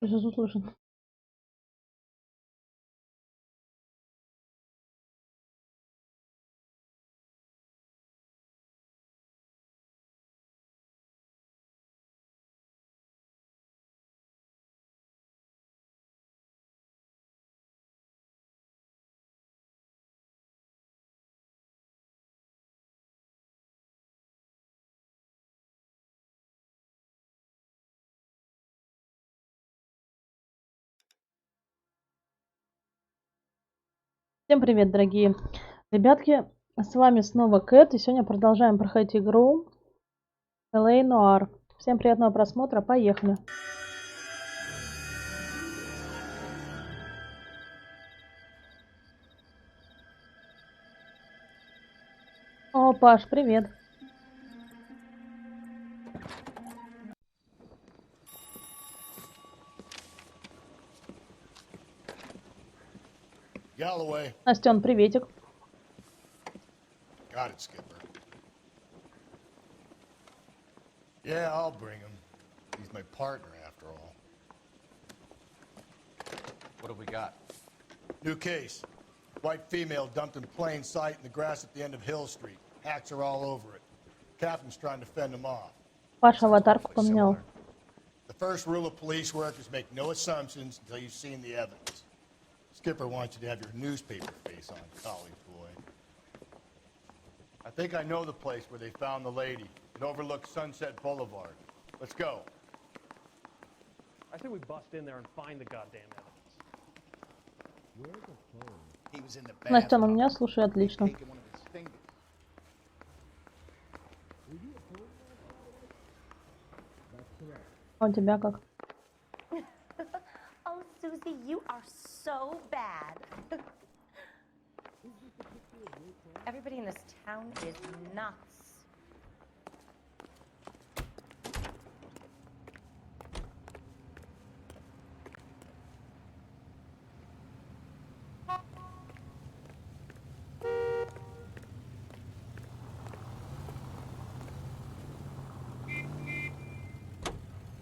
Сейчас услышим. Всем привет, дорогие ребятки, с вами снова Кэт, и сегодня продолжаем проходить игру Noire. Всем приятного просмотра, поехали. О, Паш, привет. Настен, приветик. Got it, Skipper. Yeah, I'll bring him. He's my partner, after all. What have we got? New case. White female dumped in plain sight in the grass at the end of Hill Street. Hacks are all over it. Captain's trying to fend him off. Паша аватарку поменял. The first rule of police work is make no assumptions until you've seen the evidence. Skipper wants you to have your newspaper face on, college boy. I think I know the place where they found the lady. It overlooks Sunset Boulevard. Let's go. I think we bust in there and find the goddamn evidence. Where's the phone? He was in the Настен, у меня, слушай, отлично. А у тебя как? Oh, Susie, you are so bad. Everybody in this town is nuts.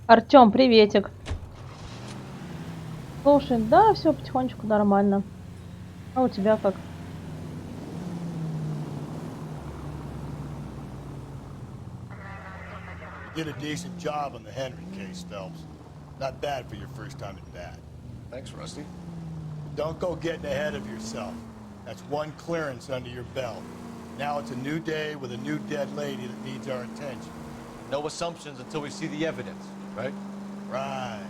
Артём, приветик. Слушай, да, все потихонечку нормально. А у тебя как? You did a decent job on the Henry case, Phelps. Not bad for your first time at bat. Thanks, Rusty. Don't go getting ahead of yourself. That's one clearance under your belt. Now it's a new day with a new dead lady that needs our attention. No assumptions until we see the evidence, right? Right.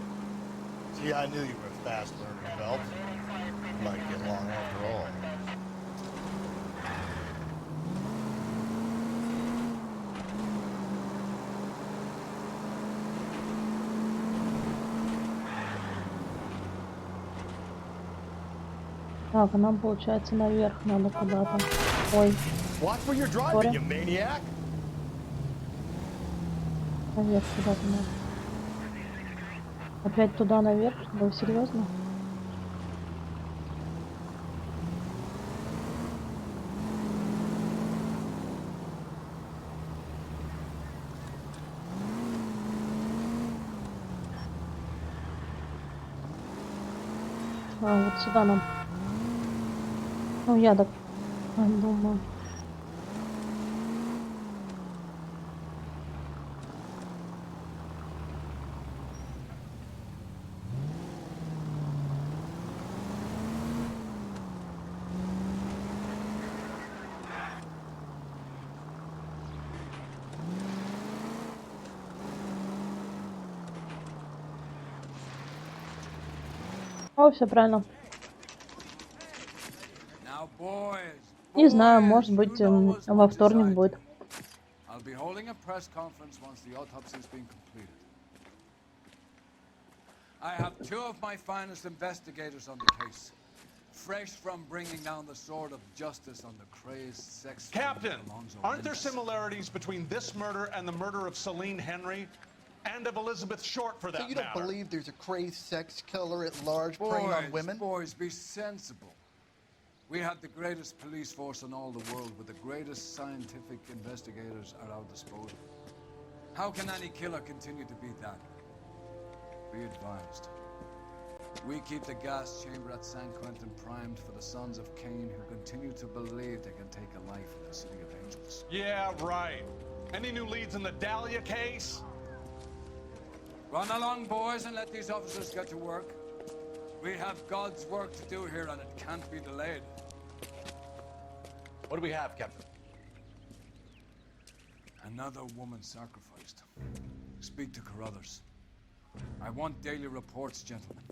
See, I knew you were a fast learner, Phelps. Might get along after all. Так, а нам, получается, наверх надо куда-то. Ой. Watch where you're driving, you maniac! Наверх куда-то надо. Опять туда наверх? Да вы серьезно? А, вот сюда нам. Ну, я так думаю. О, все правильно. Не знаю, может быть, во вторник будет. I have two of my finest investigators on the case, fresh from bringing down the sword of justice on the crazed sex. Captain, aren't there similarities between this murder and the murder of Celine Henry? And of Elizabeth Short, for that matter. So you don't believe there's a crazed sex killer at large preying on women? Boys, be sensible. We have the greatest police force in all the world, with the greatest scientific investigators at our disposal. How can any killer continue to be that? Be advised. We keep the gas chamber at San Quentin primed for the sons of Cain who continue to believe they can take a life in the city of angels. Yeah, right. Any new leads in the Dahlia case? Run along, boys, and let these officers get to work. We have God's work to do here, and it can't be delayed. What do we have, Captain? Another woman sacrificed. Speak to Carruthers. I want daily reports, gentlemen.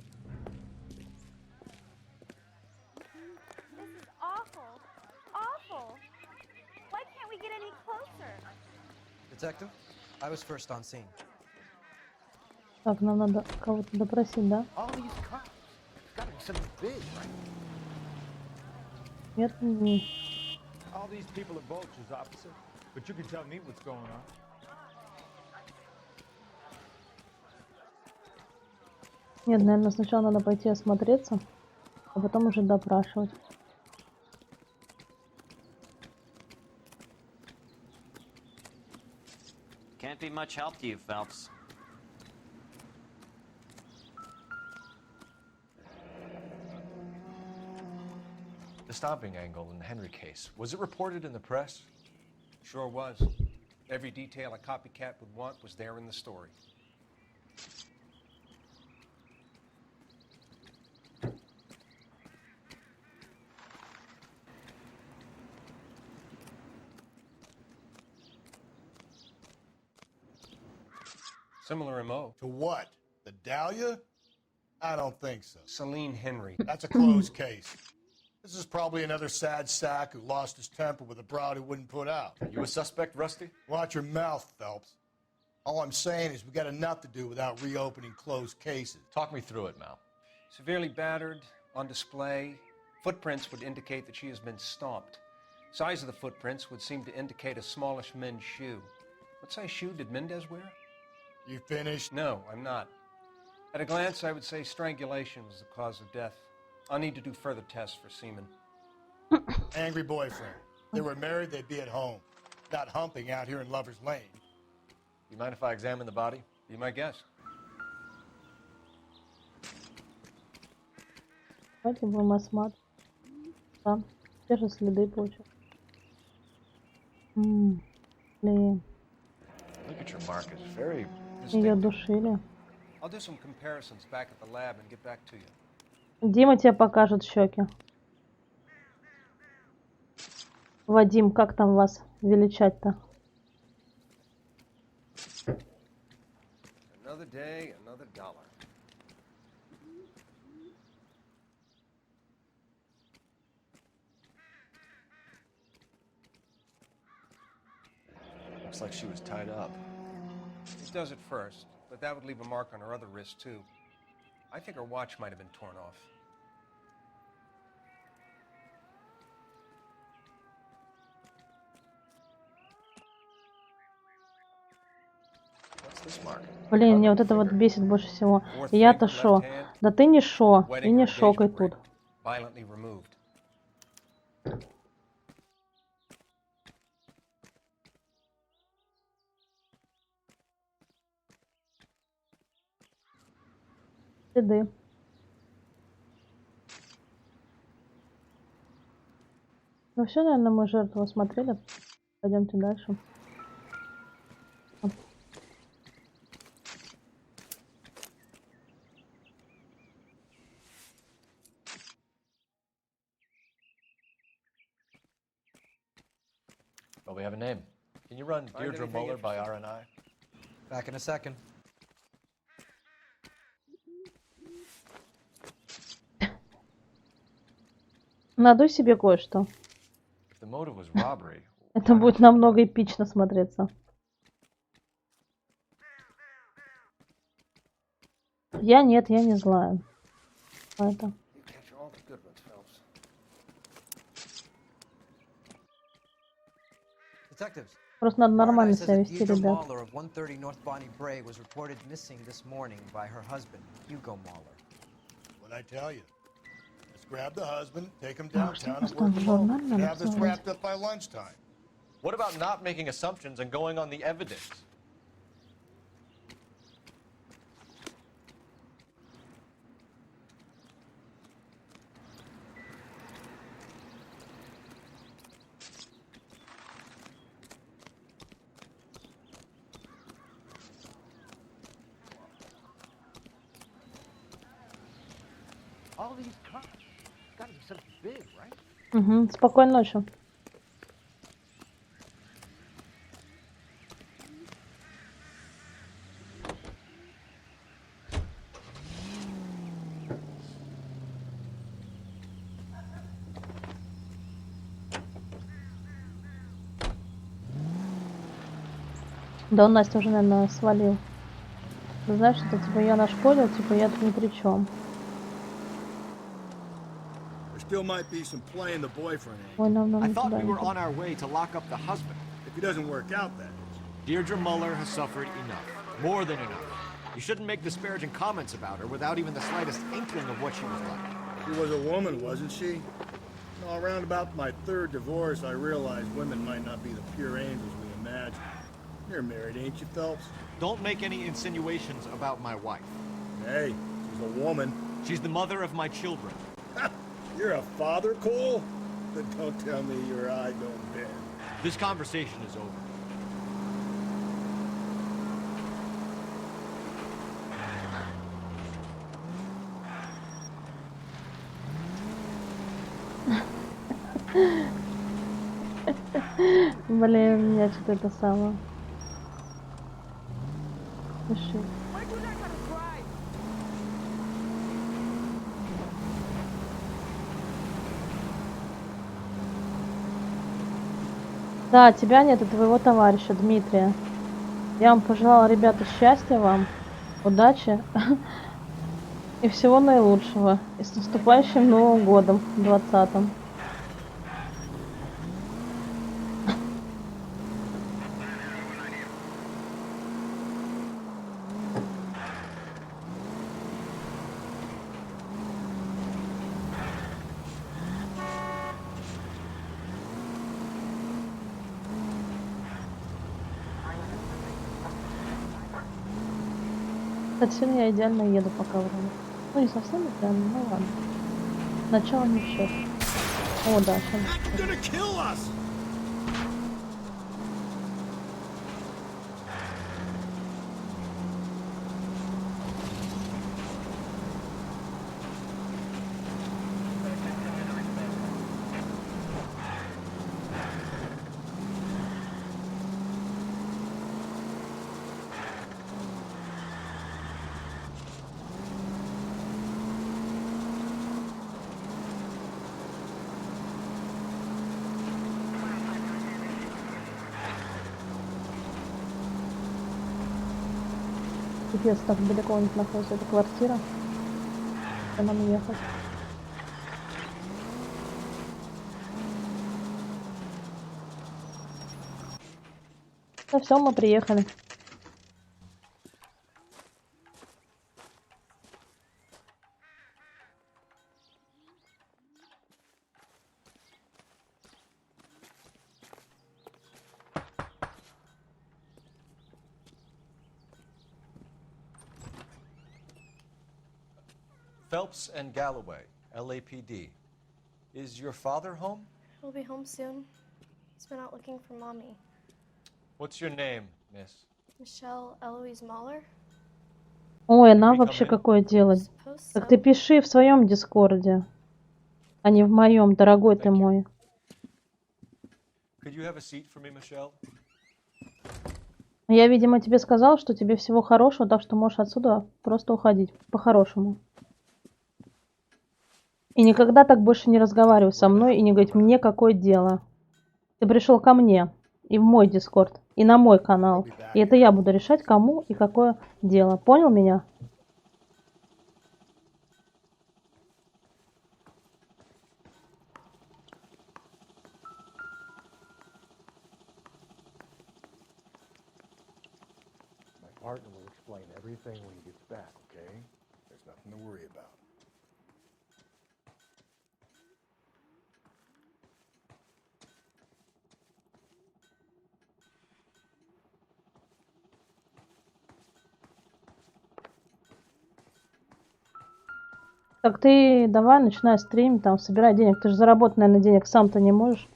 This is awful. Awful. Why can't we get any closer? Detective, I was first on scene. Так, нам надо кого-то допросить, да? All these cops. Gotta be something big, right? Нет, не. All these people are vultures, officer. But you can tell me what's going on. Нет, наверное, сначала надо пойти осмотреться, а потом уже допрашивать. Can't be much help to you, Phelps. The stomping angle in the Henry case. Was it reported in the press? Sure was. Every detail a copycat would want was there in the story. Similar MO. To what? The Dahlia? I don't think so. Celine Henry. That's a closed case. This is probably another sad sack who lost his temper with a broad who wouldn't put out. You a suspect, Rusty? Watch your mouth, Phelps. All I'm saying is we got enough to do without reopening closed cases. Talk me through it, Mal. Severely battered, on display. Footprints would indicate that she has been stomped. Size of the footprints would seem to indicate a smallish men's shoe. What size shoe did Mendez wear? You finished? No, I'm not. At a glance, I would say strangulation was the cause of death. I'll need to do further tests for semen. Angry boyfriend. If they were married, they'd be at home. Not humping out here in Lover's Lane. You mind if I examine the body? Be my guest. Давайте будем осматривать. Там те же следы получат. Блин, Look at your mark. It's very ее distinct. душили. I'll do some comparisons back at the lab and get back to you. Дима тебе покажет щеки. Вадим, как там вас величать-то? Another day, another dollar. Looks like she was tied up. It does at first, but that would leave a mark on her other wrist, too. I think her watch might have been torn off. What's this mark? Блин, мне вот это вот бесит больше всего. Я-то шо? Да ты не шо. И не шокай тут. Violently removed. Следы. Ну все, наверное, мы жертву осмотрели. Пойдемте дальше. Well, we have a name. Can you run Find Deirdre anything Muller by interesting? RNI? Back in a second. Надуй себе кое-что. If the motive was robbery, Это будет намного эпично смотреться. Я нет, я не злая. Это. You catch all the good ones, Phelps. Detectives. Просто надо нормально RNI says себя that вести, Deirdre ребят. Mahler of 130 North Bonnie Bray was reported missing this morning by her husband, Hugo Mahler. What'd I tell you? Let's grab the husband, take him downtown, and просто work в him home. журнале And have this написано. wrapped up by lunchtime. what about not making assumptions and going on the evidence? All these cars. It's gotta be something big, right? Угу. Спокойной ночи. Да он Настя уже, наверное, свалил. Ты знаешь, что типа я нашкодил, типа я тут ни при чем. Still might be some playing the boyfriend. Ой, нам I не thought туда, we не were туда. on our way to lock up the husband. If he doesn't work out, that is. Deirdre Muller has suffered enough. More than enough. You shouldn't make disparaging comments about her without even the slightest inkling of what she was like. She was a woman, wasn't she? No, around about my third divorce, I realized women might not be the pure angels we imagine. You're married, ain't you, Phelps? Don't make any insinuations about my wife. Hey, she's a woman. She's the mother of my children. You're a father, Cole? Then don't tell me your eye don't bend. This conversation is over. Блин, я что-то это самое. Пиши. Да, тебя нет, и твоего товарища Дмитрия. Я вам пожелала, ребята, счастья вам, удачи и всего наилучшего. И с наступающим Новым годом, 20-м. Кстати, сегодня я идеально еду пока вроде. Ну, не совсем идеально, ну ладно. Начало не в счет. О, да, сейчас. Пипец, так далеко у них находится эта квартира. Куда нам ехать? Ну все, мы приехали. Phelps and Galloway, LAPD. Is your father home? He'll be home soon. He's been out looking for Mommy. What's your name, miss? Michelle Eloise Mahler? Ой, нам вообще какое дело? Так ты пиши в своем дискорде, а не в моем, дорогой ты мой. Could you have a seat for me, Michelle? Я, видимо, тебе сказал, что тебе всего хорошего, так что можешь отсюда просто уходить по-хорошему. И никогда так больше не разговаривай со мной и не говорить мне какое дело. Ты пришел ко мне и в мой дискорд, и на мой канал. И это я буду решать, кому и какое дело. Понял меня? Partner will explain everything when he gets back, okay? There's nothing to worry about. Так ты давай начинай стрим, там собирай денег. Ты же заработать, наверное, денег сам-то не можешь.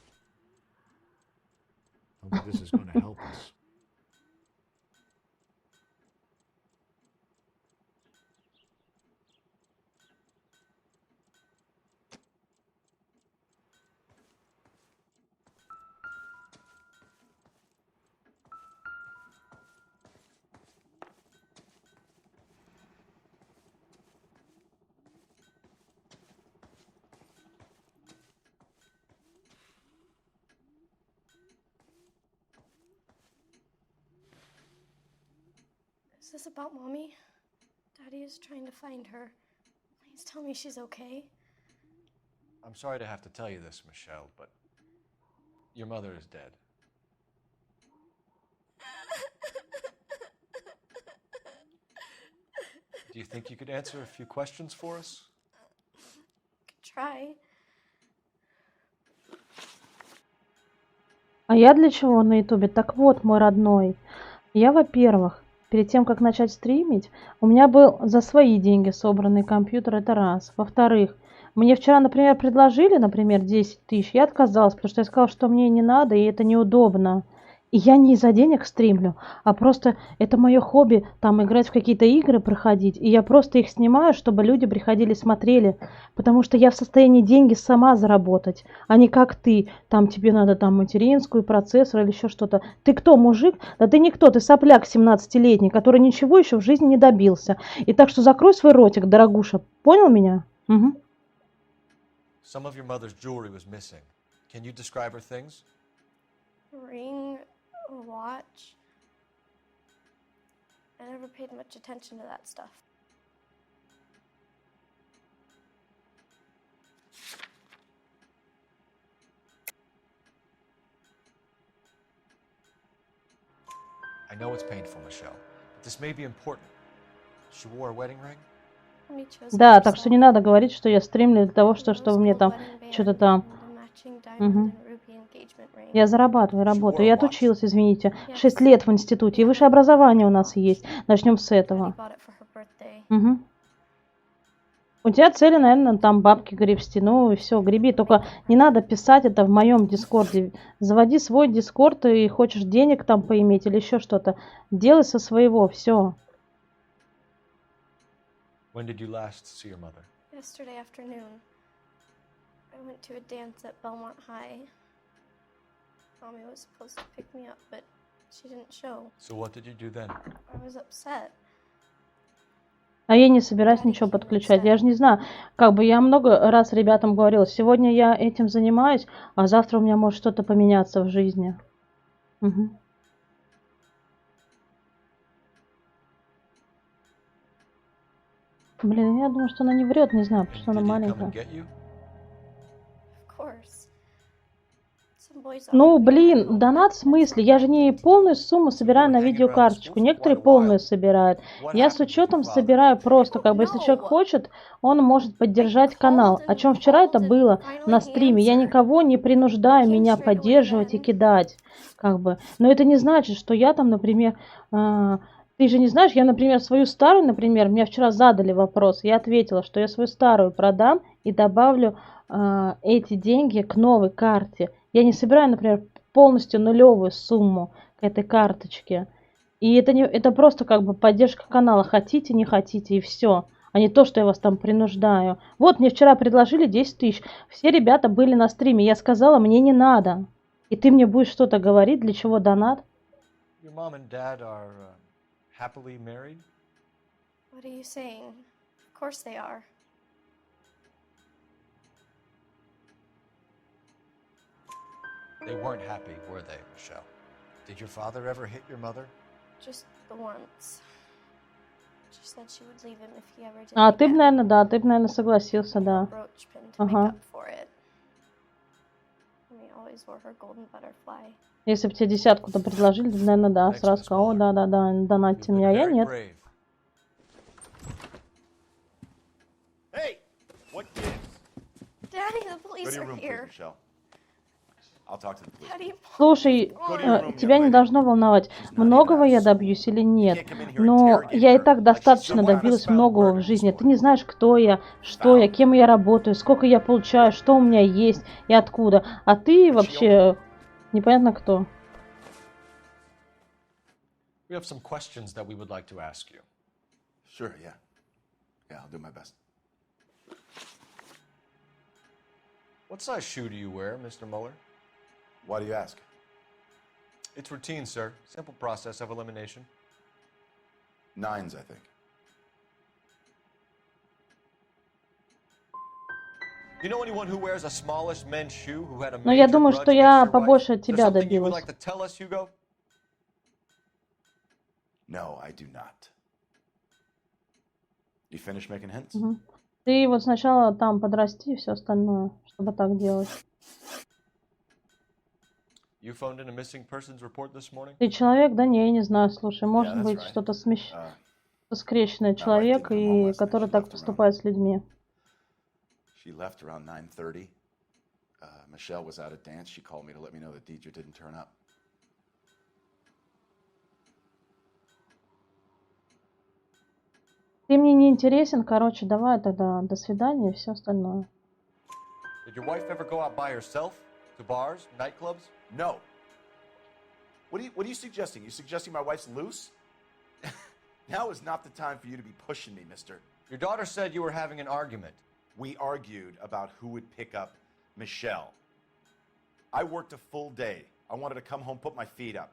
This is going to help us. this about Mommy? Daddy is trying to find her. Please tell me she's okay. I'm sorry to have to tell you this, Michelle, but your mother is dead. Do you think you could answer a few questions for us? Try. А я для чего на ютубе? Так вот, мой родной. Я, во-первых, перед тем, как начать стримить, у меня был за свои деньги собранный компьютер, это раз. Во-вторых, мне вчера, например, предложили, например, 10 тысяч, я отказалась, потому что я сказала, что мне не надо, и это неудобно. И я не из-за денег стримлю, а просто это мое хобби, там играть в какие-то игры, проходить. И я просто их снимаю, чтобы люди приходили, смотрели. Потому что я в состоянии деньги сама заработать, а не как ты. Там тебе надо там материнскую, процессор или еще что-то. Ты кто, мужик? Да ты никто, ты сопляк 17-летний, который ничего еще в жизни не добился. И так что закрой свой ротик, дорогуша. Понял меня? Угу. Some of your mother's jewelry was missing. Can you describe her things? Ring, a watch. I never paid much attention to that stuff. I know it's painful, Michelle, but this may be important. She wore a wedding ring? Да, так что не надо говорить, что я стримлю для того, чтобы мне там что-то там... Угу. Я зарабатываю, работаю. Я отучилась, извините, 6 лет в институте. И высшее образование у нас есть. Начнем с этого. Угу. У тебя цели, наверное, там бабки гребсти. Ну и все, греби. Только не надо писать это в моем дискорде. Заводи свой дискорд и хочешь денег там поиметь или еще что-то. Делай со своего, все. When did you last see your mother? Yesterday afternoon. I went to a dance at Belmont High. Mommy was supposed to pick me up, but she didn't show. So what did you do then? I was upset. А я не собираюсь ничего подключать. Я же не знаю. Как бы я много раз ребятам говорила, сегодня я этим занимаюсь, а завтра у меня может что-то поменяться в жизни. Угу. Блин, я думаю, что она не врет, не знаю, потому что она маленькая. Ну, блин, донат в смысле? Я же не полную сумму собираю на видеокарточку. Некоторые полную собирают. Я с учетом собираю просто, как бы, если человек хочет, он может поддержать канал. О чем вчера это было на стриме. Я никого не принуждаю меня поддерживать и кидать, как бы. Но это не значит, что я там, например... Ты же не знаешь, я, например, свою старую, например, мне вчера задали вопрос, я ответила, что я свою старую продам и добавлю эти деньги к новой карте. Я не собираю, например, полностью нулевую сумму к этой карточке. И это просто как бы поддержка канала. Хотите, не хотите, и все. А не то, что я вас там принуждаю. Вот мне вчера предложили 10 тысяч. Все ребята были на стриме. Я сказала, мне не надо. И ты мне будешь что-то говорить, для чего донат? Happily married? What are you saying? Of course they are. They weren't happy, were they, Michelle? Did your father ever hit your mother? Just the once. She said she would leave him if he ever did. А ты бы, наверное, да, ты бы, наверное, согласился, да. Ага. Если бы тебе десятку-то предложили, то, наверное, да, сразу сказал, о, да, донатьте меня, а я нет. Слушай, тебя не должно волновать, многого я добьюсь или нет, но я и так достаточно добилась многого в жизни. Ты не знаешь, кто я, что я, кем я работаю, сколько я получаю, что у меня есть и откуда. А ты вообще непонятно кто. We have some questions that we would like to ask you. Sure, yeah. Yeah, I'll do my best. What size shoe do you wear, Mr. Mueller? Why do you ask? It's routine, sir. Simple process of elimination. 9s, I think. You know anyone who wears a smallish men's shoe who had a Но я major думаю, grudge что against я your побольше wife? от Is there тебя something you would добилась. like to tell us, Hugo? No, I do not. You finished making hints? Ты вот сначала там подрасти и все остальное, чтобы так делать. You phoned in a missing persons report this morning? Ты человек? Да не, я не знаю, слушай, может быть что-то скрещенное человек, и который так поступает с людьми. She left around 9:30. Michelle was out at dance. She called me to let me know that Deidre didn't turn up. Ты мне не интересен, короче, давай тогда до свидания и все остальное. Did your wife ever go out by herself to bars, nightclubs? No. What are you suggesting? You suggesting my wife's loose? Now is not the time for you to be pushing me, mister. Your daughter said you were having an argument. We argued about who would pick up Michelle. I worked a full day. I wanted to come home, put my feet up.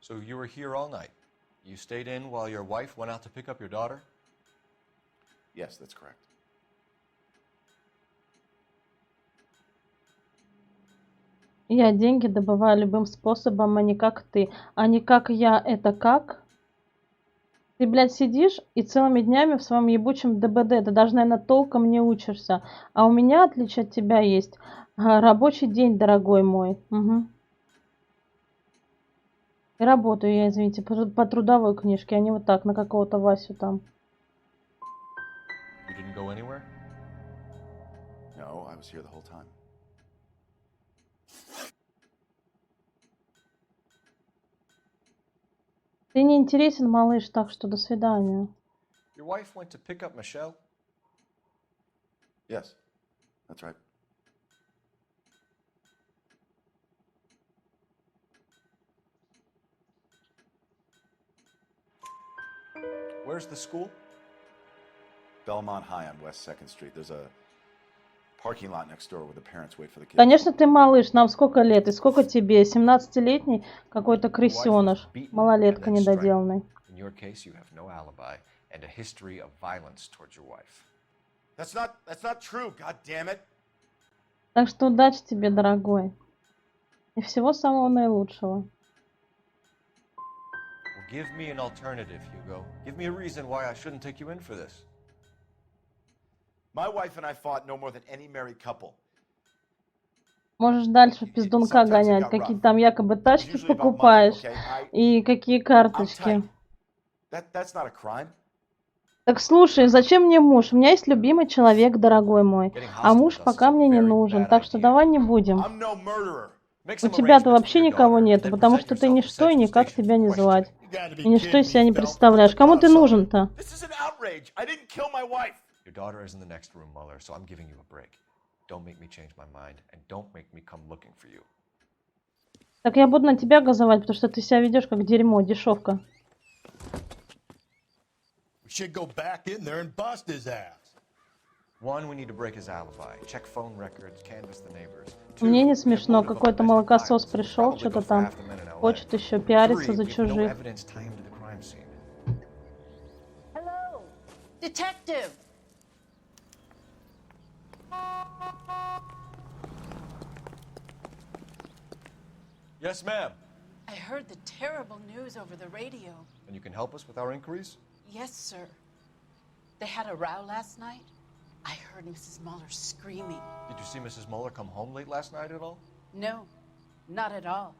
So you were here all night. You stayed in while your wife went out to pick up your daughter? Yes, that's correct. Я деньги добываю любым способом, а не как ты. А не как я, это как? Ты, блядь, сидишь и целыми днями в своем ебучем ДБД. Ты даже, наверное, толком не учишься. А у меня, в отличие от тебя, есть рабочий день, дорогой мой. Угу. И работаю я, извините, по трудовой книжке, а не вот так, на какого-то Васю там. You didn't go anywhere? No, I was here the whole time. Ты не интересен, малыш, так что до свидания. Your wife went to pick up Michelle? Yes, that's right. Where's the school? Belmont High on West 2nd Street. There's a parking lot next door where the parents wait for the kids. Конечно, ты малыш. Нам сколько лет? И сколько тебе? 17-летний какой-то крысеныш. Малолетка недоделанный. In your case, you have no alibi and a history of violence towards your wife. That's not true, god damn it. Так что удачи тебе, дорогой. И всего самого наилучшего. Give me an alternative, Hugo. Give me a reason why I shouldn't take you in for this. My wife and I fought no more than any married couple. Можешь дальше в пиздунка гонять, какие там якобы тачки покупаешь и какие карточки. That's not a crime. Так слушай, зачем мне муж? У меня есть любимый человек, дорогой мой. А муж пока мне не нужен, так что давай не будем. У тебя-то вообще никого нету, потому что ты ничто и никак тебя не звать. И ничто из себя не представляешь. Кому ты нужен-то? Your daughter is in the next room, Muller, so I'm giving you a break. Don't make me change my mind, and don't make me come looking for you. Так я буду на тебя газовать, потому что ты себя ведешь как дерьмо, дешевка. We should go back in there and bust his ass. One, we need to break his alibi, check phone records, canvass the neighbors. Мне не смешно, какой-то молокосос пришел, что-то там хочет еще пиариться за чужих. Hello, detective. Yes, ma'am. I heard the terrible news over the radio. And you can help us with our inquiries? Yes, sir. They had a row last night. I heard Mrs. Muller screaming. Did you see Mrs. Muller come home late last night at all? No, not at all.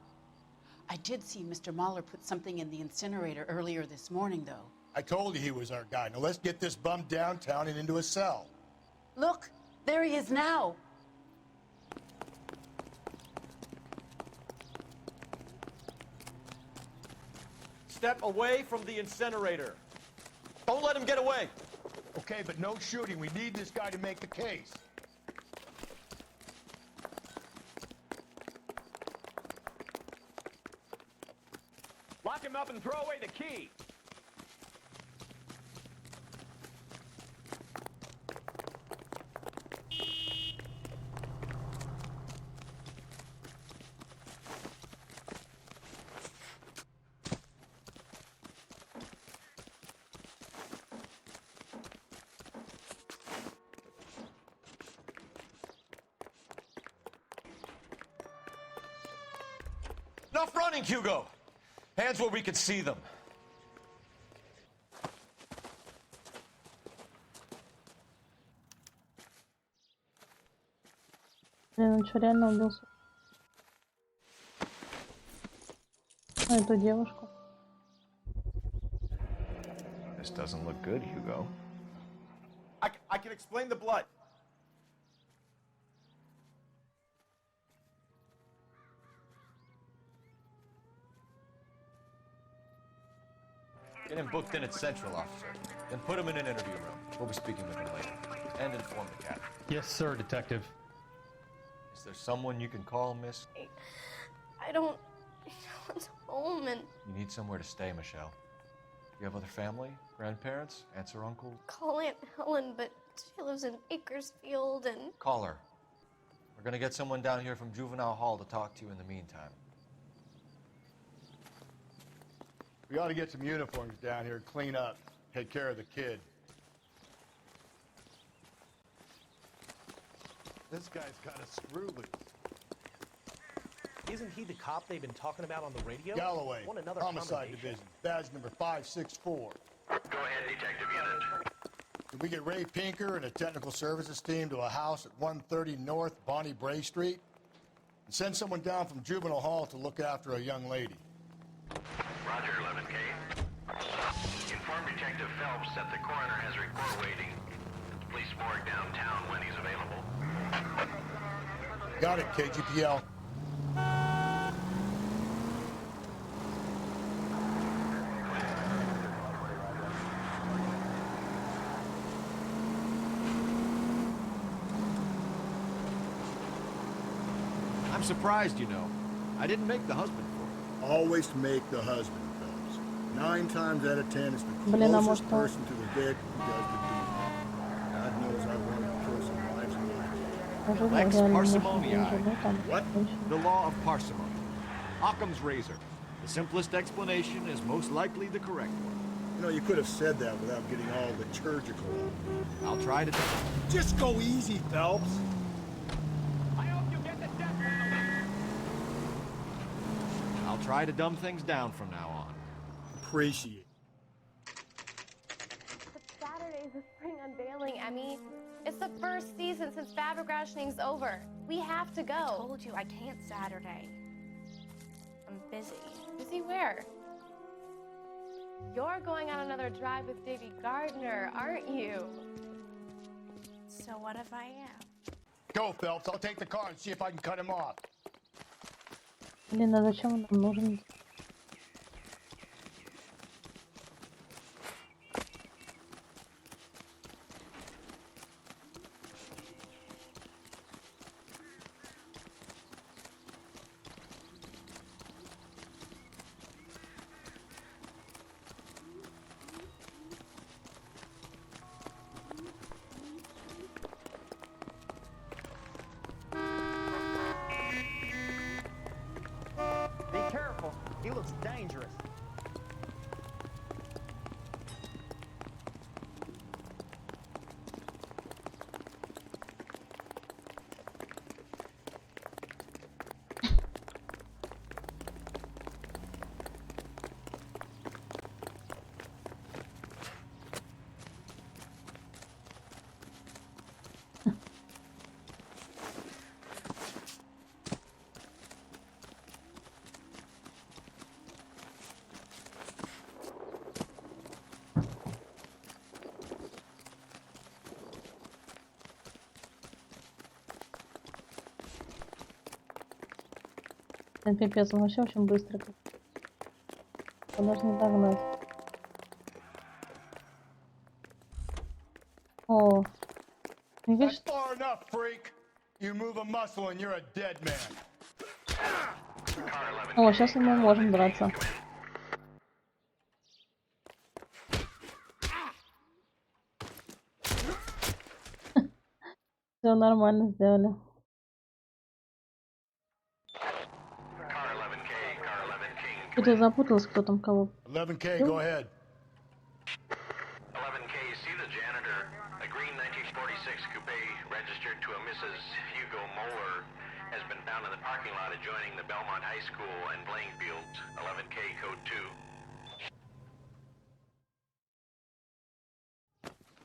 I did see Mr. Muller put something in the incinerator earlier this morning, though. I told you he was our guy. Now let's get this bum downtown and into a cell. Look, there he is now. Step away from the incinerator. Don't let him get away. Okay, but no shooting. We need this guy to make the case. Lock him up and throw away the key. Enough running, Hugo! Hands where we can see them. Блин, он что, реально убился? А эту девушку. This doesn't look good, Hugo. I can explain the blood. Get him booked in at Central, officer. Then put him in an interview room. We'll be speaking with him later. And inform the captain. Yes, sir, Detective. Is there someone you can call, miss? I don't... No one's home and... You need somewhere to stay, Michelle. You have other family? Grandparents? Aunts or uncles? Call Aunt Helen, but she lives in Bakersfield and... Call her. We're gonna get someone down here from Juvenile Hall to talk to you in the meantime. We ought to get some uniforms down here, clean up, take care of the kid. This guy's got a screw loose. Isn't he the cop they've been talking about on the radio? Galloway, Want another Homicide combination? Division, badge number 564. Go ahead, Detective Unit. Can we get Ray Pinker and a technical services team to a house at 130 North Bonnie Bray Street? And send someone down from Juvenile Hall to look after a young lady. Roger, 11K. Inform Detective Phelps that the coroner has a report waiting at the police morgue downtown when he's available. Got it, KGPL. I'm surprised, you know. I didn't make the husband for it. Always make the husband, Phelps. 9 times out of 10, it's the Блин, а closest может, person to the vic who does the deed. God knows I wanted to kill some lives away. Lex реально parsimoniae. можно What? The law of parsimony. Occam's razor. The simplest explanation is most likely the correct one. You know, you could have said that without getting all liturgical. I'll try to... Just go easy, Phelps. I'll try to dumb things down from now on. Appreciate it. But Saturday's the spring unveiling, Emmy. It's the first season since fabric rationing's over. We have to go. I told you I can't Saturday. I'm busy. Busy where? You're going on another drive with Davy Gardner, aren't you? So what if I am? Go, Phelps. I'll take the car and see if I can cut him off. Блин, а зачем он нам нужен? Be careful. He looks dangerous. Блин, пипец, он вообще очень быстро. Он даже не догнать. О, видишь? That's far enough, freak. You move a muscle and you're a dead man. О, сейчас мы можем драться. Все нормально сделали. Что-то запуталась, кто там кого. 11K, go ahead. 11K, see the janitor. A green 1946 coupe registered to a Mrs. Hugo Moeller has been found in the parking lot adjoining the Belmont High School and playing fields. 11K, code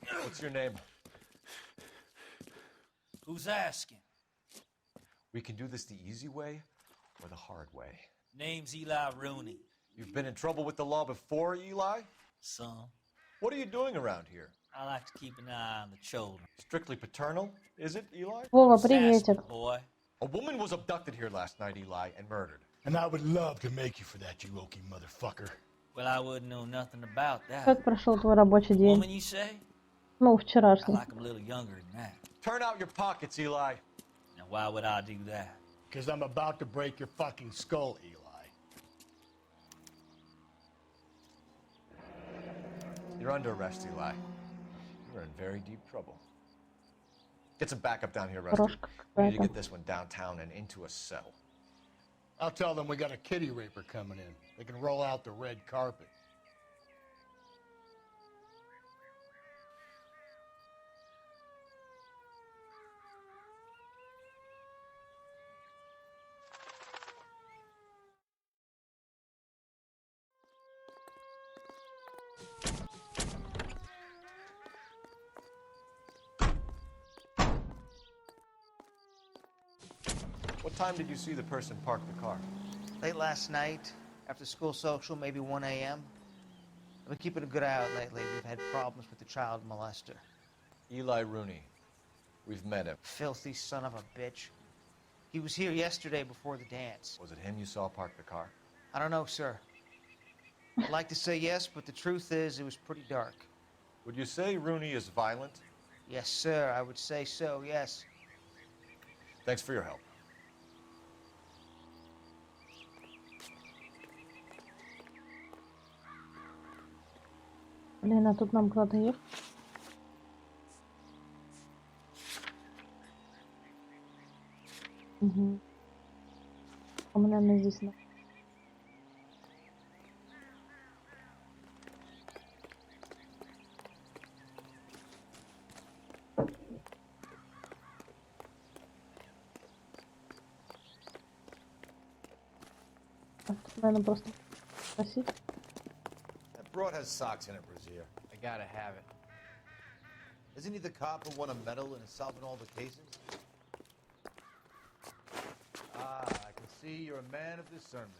2. What's your name? Who's asking? We can do this the easy way or the hard way. Name's Eli Rooney. You've been in trouble with the law before, Eli? Some. What are you doing around here? I like to keep an eye on the children. Strictly paternal, is it, Eli? Вова, приветик. Boy. A woman was abducted here last night, Eli, and murdered. And I would love to make you for that, you Okie motherfucker. Well, I wouldn't know nothing about that. Как прошел твой рабочий день? Woman, you say? Ну, I вчерашний. like 'em a little younger than that. Turn out your pockets, Eli. Now, why would I do that? Because I'm about to break your fucking skull, Eli. You're under arrest, Eli. You're in very deep trouble. Get some backup down here, Rusty. We need to get this one downtown and into a cell. I'll tell them we got a kitty raper coming in. They can roll out the red carpet. What time did you see the person park the car? Late last night, after school social, maybe 1 a.m. I've been keeping a good eye out lately. We've had problems with the child molester. Eli Rooney. We've met him. Filthy son of a bitch. He was here yesterday before the dance. Was it him you saw park the car? I don't know, sir. I'd like to say yes, but the truth is it was pretty dark. Would you say Rooney is violent? Yes, sir. I would say so, yes. Thanks for your help. Блин, а тут нам куда-то ехать? Угу. У меня написано. Наверное, просто спросить. That broad has socks in it, Brazier. I gotta have it. Isn't he the cop who won a medal and is solving all the cases? Ah, I can see you're a man of discernment.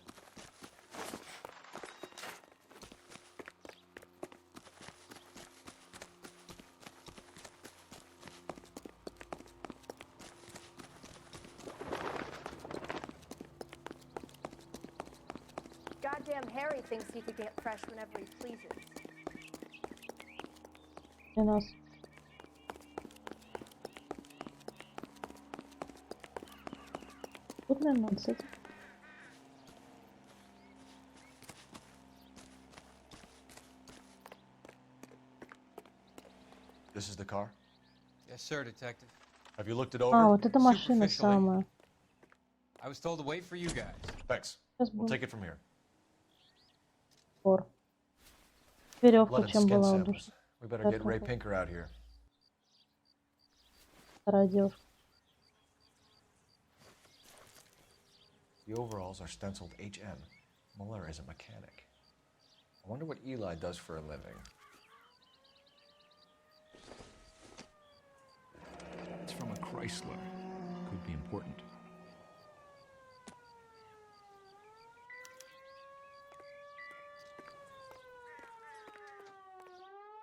Goddamn Harry thinks he could get fresh whenever he pleases. Для нас. Тут, наверное, надо с этим. This is the car? Yes, sir, detective. Have you looked it over? А, вот эта машина самая. I was told to wait for you guys. Thanks. We'll take it from here. Веревка, Blood and чем skin была samples. удушена. We better get Ray Pinker out here. Вторая девушка. The overalls are stenciled HM. Muller is a mechanic. I wonder what Eli does for a living. It's from a Chrysler. Could be important.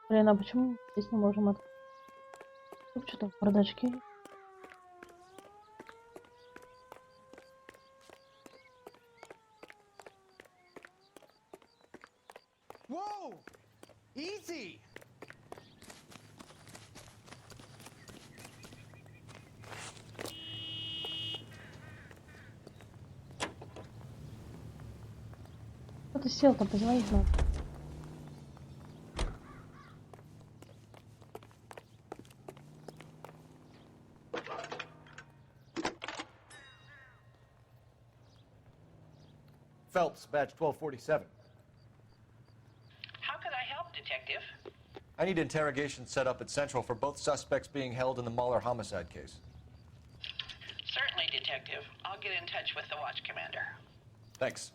Блин, а почему здесь не можем открыть? Тут что-то в бардачке. Whoa! Easy! Кто-то сел там, позвонить надо. Phelps, badge 1247. How could I help, Detective? I need interrogation set up at Central for both suspects being held in the Muller homicide case. Certainly, Detective. I'll get in touch with the watch commander. Thanks.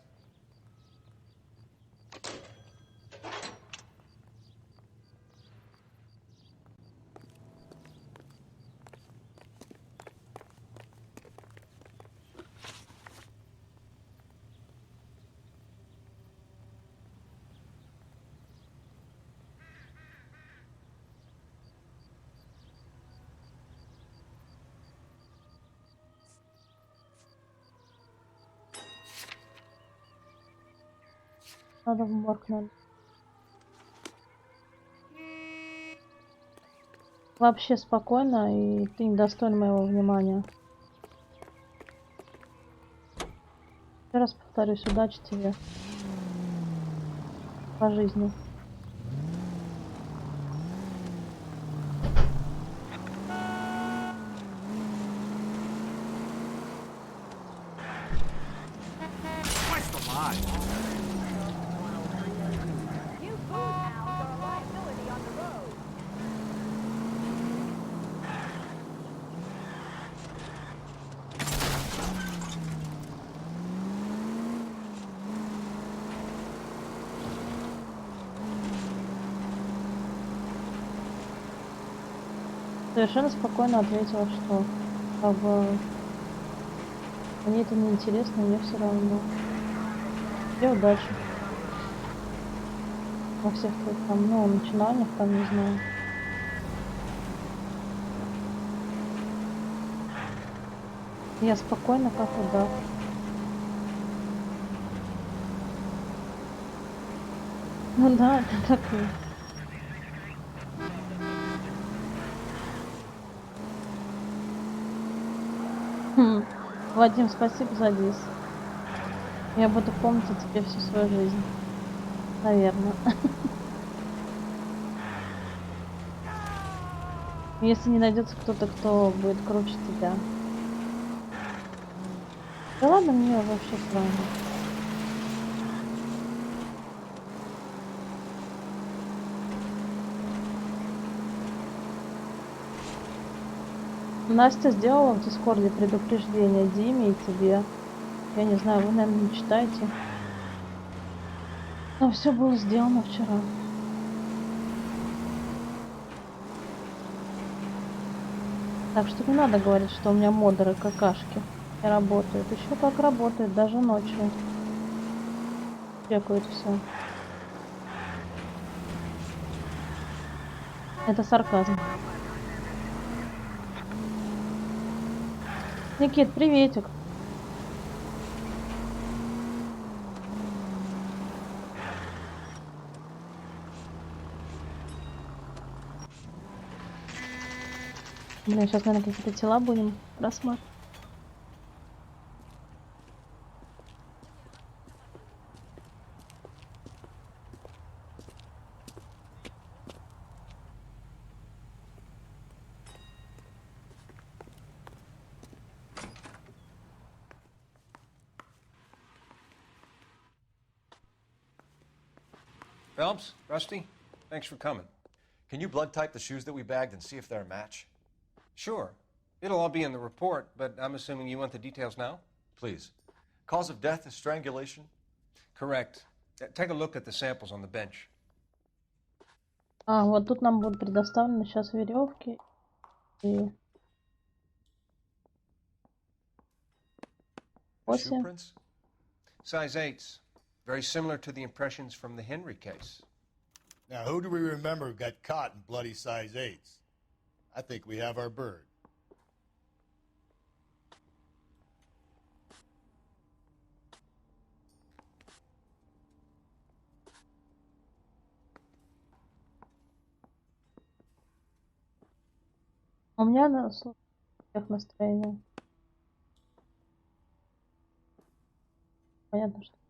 Надо в морг, надо. Вообще спокойно, и ты недостоин моего внимания. Еще раз повторюсь, удачи тебе по жизни. Совершенно спокойно ответила, что как бы мне это не интересно, мне все равно. Тебе удачи. Во всех твоих там, ну, начинаниях, там, не знаю. Я спокойно, как удав. Ну да, это так и. Вадим, спасибо за дис. Я буду помнить о тебе всю свою жизнь. Наверное. Если не найдется кто-то, кто будет круче тебя. Да ладно, мне вообще все равно. Настя сделала в Дискорде предупреждение Диме и тебе. Я не знаю, вы, наверное, не читаете. Но все было сделано вчера. Так что не надо говорить, что у меня модеры какашки не работают. Еще как работают, даже ночью. Чекают все. Это сарказм. Никит, приветик. Блин, сейчас, наверное, какие-то тела будем рассматривать. Phelps, Rusty, thanks for coming. Can you blood type the shoes that we bagged and see if they're a match? Sure. It'll all be in the report, but I'm assuming you want the details now? Please. Cause of death is strangulation? Correct. Take a look at the samples on the bench. А, вот тут нам будут предоставлены сейчас веревки и 8. Size 8s. Very similar to the impressions from the Henry case. Now, who do we remember got caught in bloody size 8s? I think we have our bird. У меня на всех настроение. Понятно, что.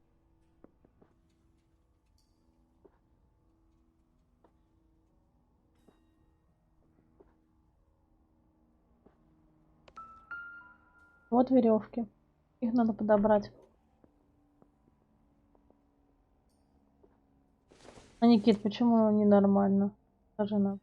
Вот веревки. Их надо подобрать. А, Никит, почему ненормально? Скажи нам.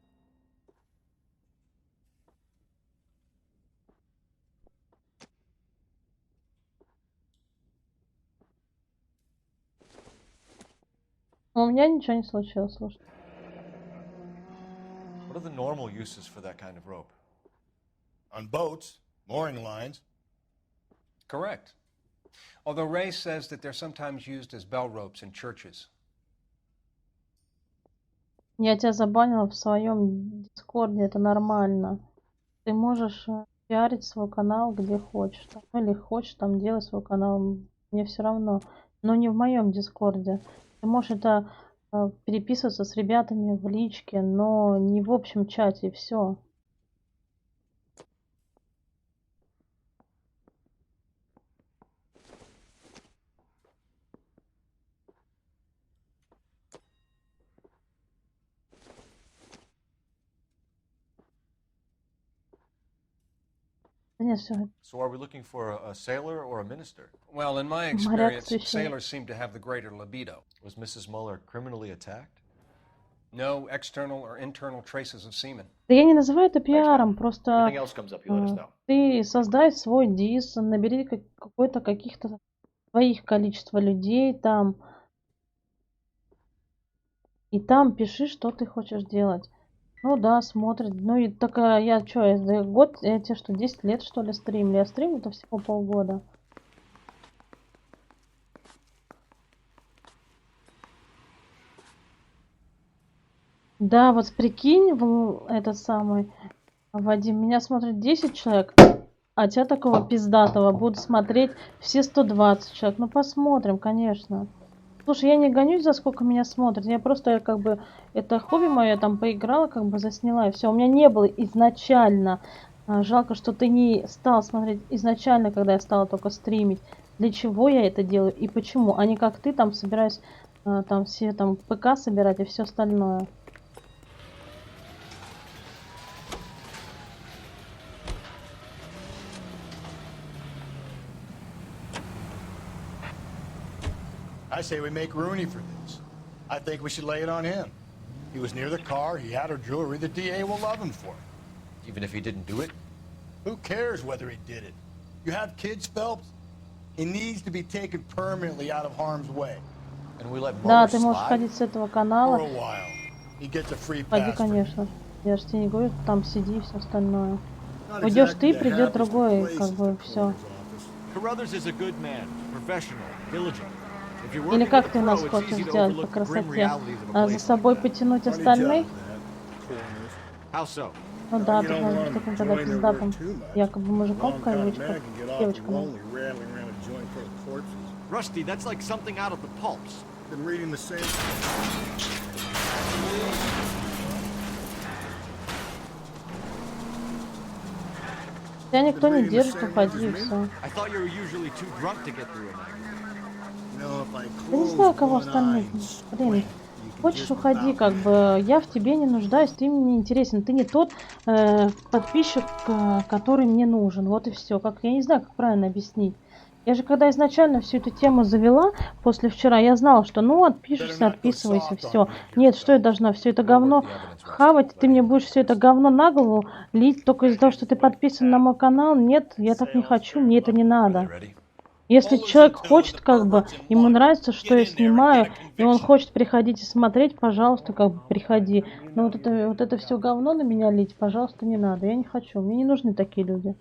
У меня ничего не случилось, слушай. What are the normal uses for that kind of rope? On boats, mooring lines. Correct. Although Ray says that they're sometimes used as bell ropes in churches. Я тебя забанила в своем Дискорде, это нормально. Ты можешь пиарить свой канал где хочешь. Там, или хочешь там делать свой канал, мне все равно. Но не в моем Дискорде. Ты можешь это переписываться с ребятами в личке, но не в общем чате, и все. Нет, все. So are we looking for a sailor or a minister? Well, in my experience, sailors seem to have the greater libido. Was Mrs. Muller criminally attacked? No external or internal traces of semen. Да я не называю это пиаром, просто Anything else comes up, you let us know. ты создай свой дис, набери какой-то каких-то своих количество людей там, и там пиши, что ты хочешь делать. Ну да, смотрит. Ну и такая, я что, год, я тебе что, 10 лет что ли стримлю? Я стримлю это всего полгода. Да, вот прикинь, этот самый, Вадим, меня смотрит 10 человек, а тебя такого пиздатого будут смотреть все 120 человек. Ну посмотрим, конечно. Слушай, я не гонюсь, за сколько меня смотрят. Я просто как бы это хобби мое, я там поиграла, как бы засняла, и все. У меня не было изначально. Жалко, что ты не стал смотреть изначально, когда я стала только стримить. Для чего я это делаю и почему? А не как ты там собираюсь там все там ПК собирать и все остальное. I say we make Rooney for this. I think we should lay it on him. He was near the car, he had her jewelry, the DA will love him for it. Even if he didn't do it? Who cares whether he did it? You have kids, Phelps? He needs to be taken permanently out of harm's way. And we let Да, ты можешь ходить с этого канала. For a while. He gets a free Ходи, pass. конечно. Я же тебе не говорю, там сиди и все остальное. Уйдешь ты, придет другой, как бы все. Или как ты у нас хочешь сделать по красоте? За собой потянуть остальных? Ну да, ты можешь таким тогда пиздатым, якобы мужиком в кавычках, девочками. Rusty, that's like something out of the pulps. Been reading the same. Тебя никто не держит, уходи и все. Я не знаю, кого остальных. Блин, хочешь, уходи, как бы. Я в тебе не нуждаюсь, ты мне не интересен. Ты не тот подписчик, который мне нужен. Вот и все. Как я не знаю, как правильно объяснить. Я же когда изначально всю эту тему завела, после вчера, я знала, что ну отпишешься, отписывайся, все. Нет, что я должна все это говно хавать, ты мне будешь все это говно на голову лить только из-за того, что ты подписан на мой канал? Нет, я так не хочу, мне это не надо. Если человек хочет, как бы, ему нравится, что я снимаю, и он хочет приходить и смотреть, пожалуйста, как бы приходи. Но вот это все говно на меня лить, пожалуйста, не надо. Я не хочу, мне не нужны такие люди.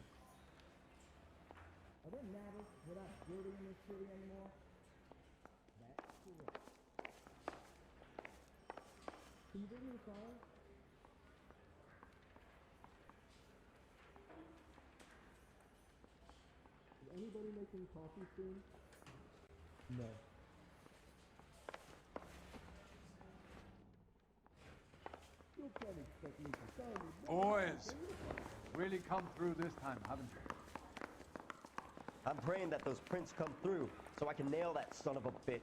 Boys, really come through this time, haven't you? I'm praying that those prints come through, so I can nail that son of a bitch.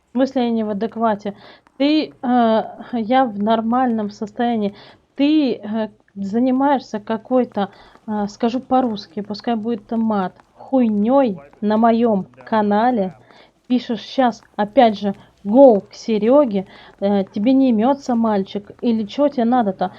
В смысле я не в адеквате? Ты, я в нормальном состоянии. Ты занимаешься какой-то, скажу по-русски, пускай будет мат, хуйней на моем канале. Пишешь сейчас, опять же, гол к Сереге, тебе не имется мальчик, или что тебе надо-то?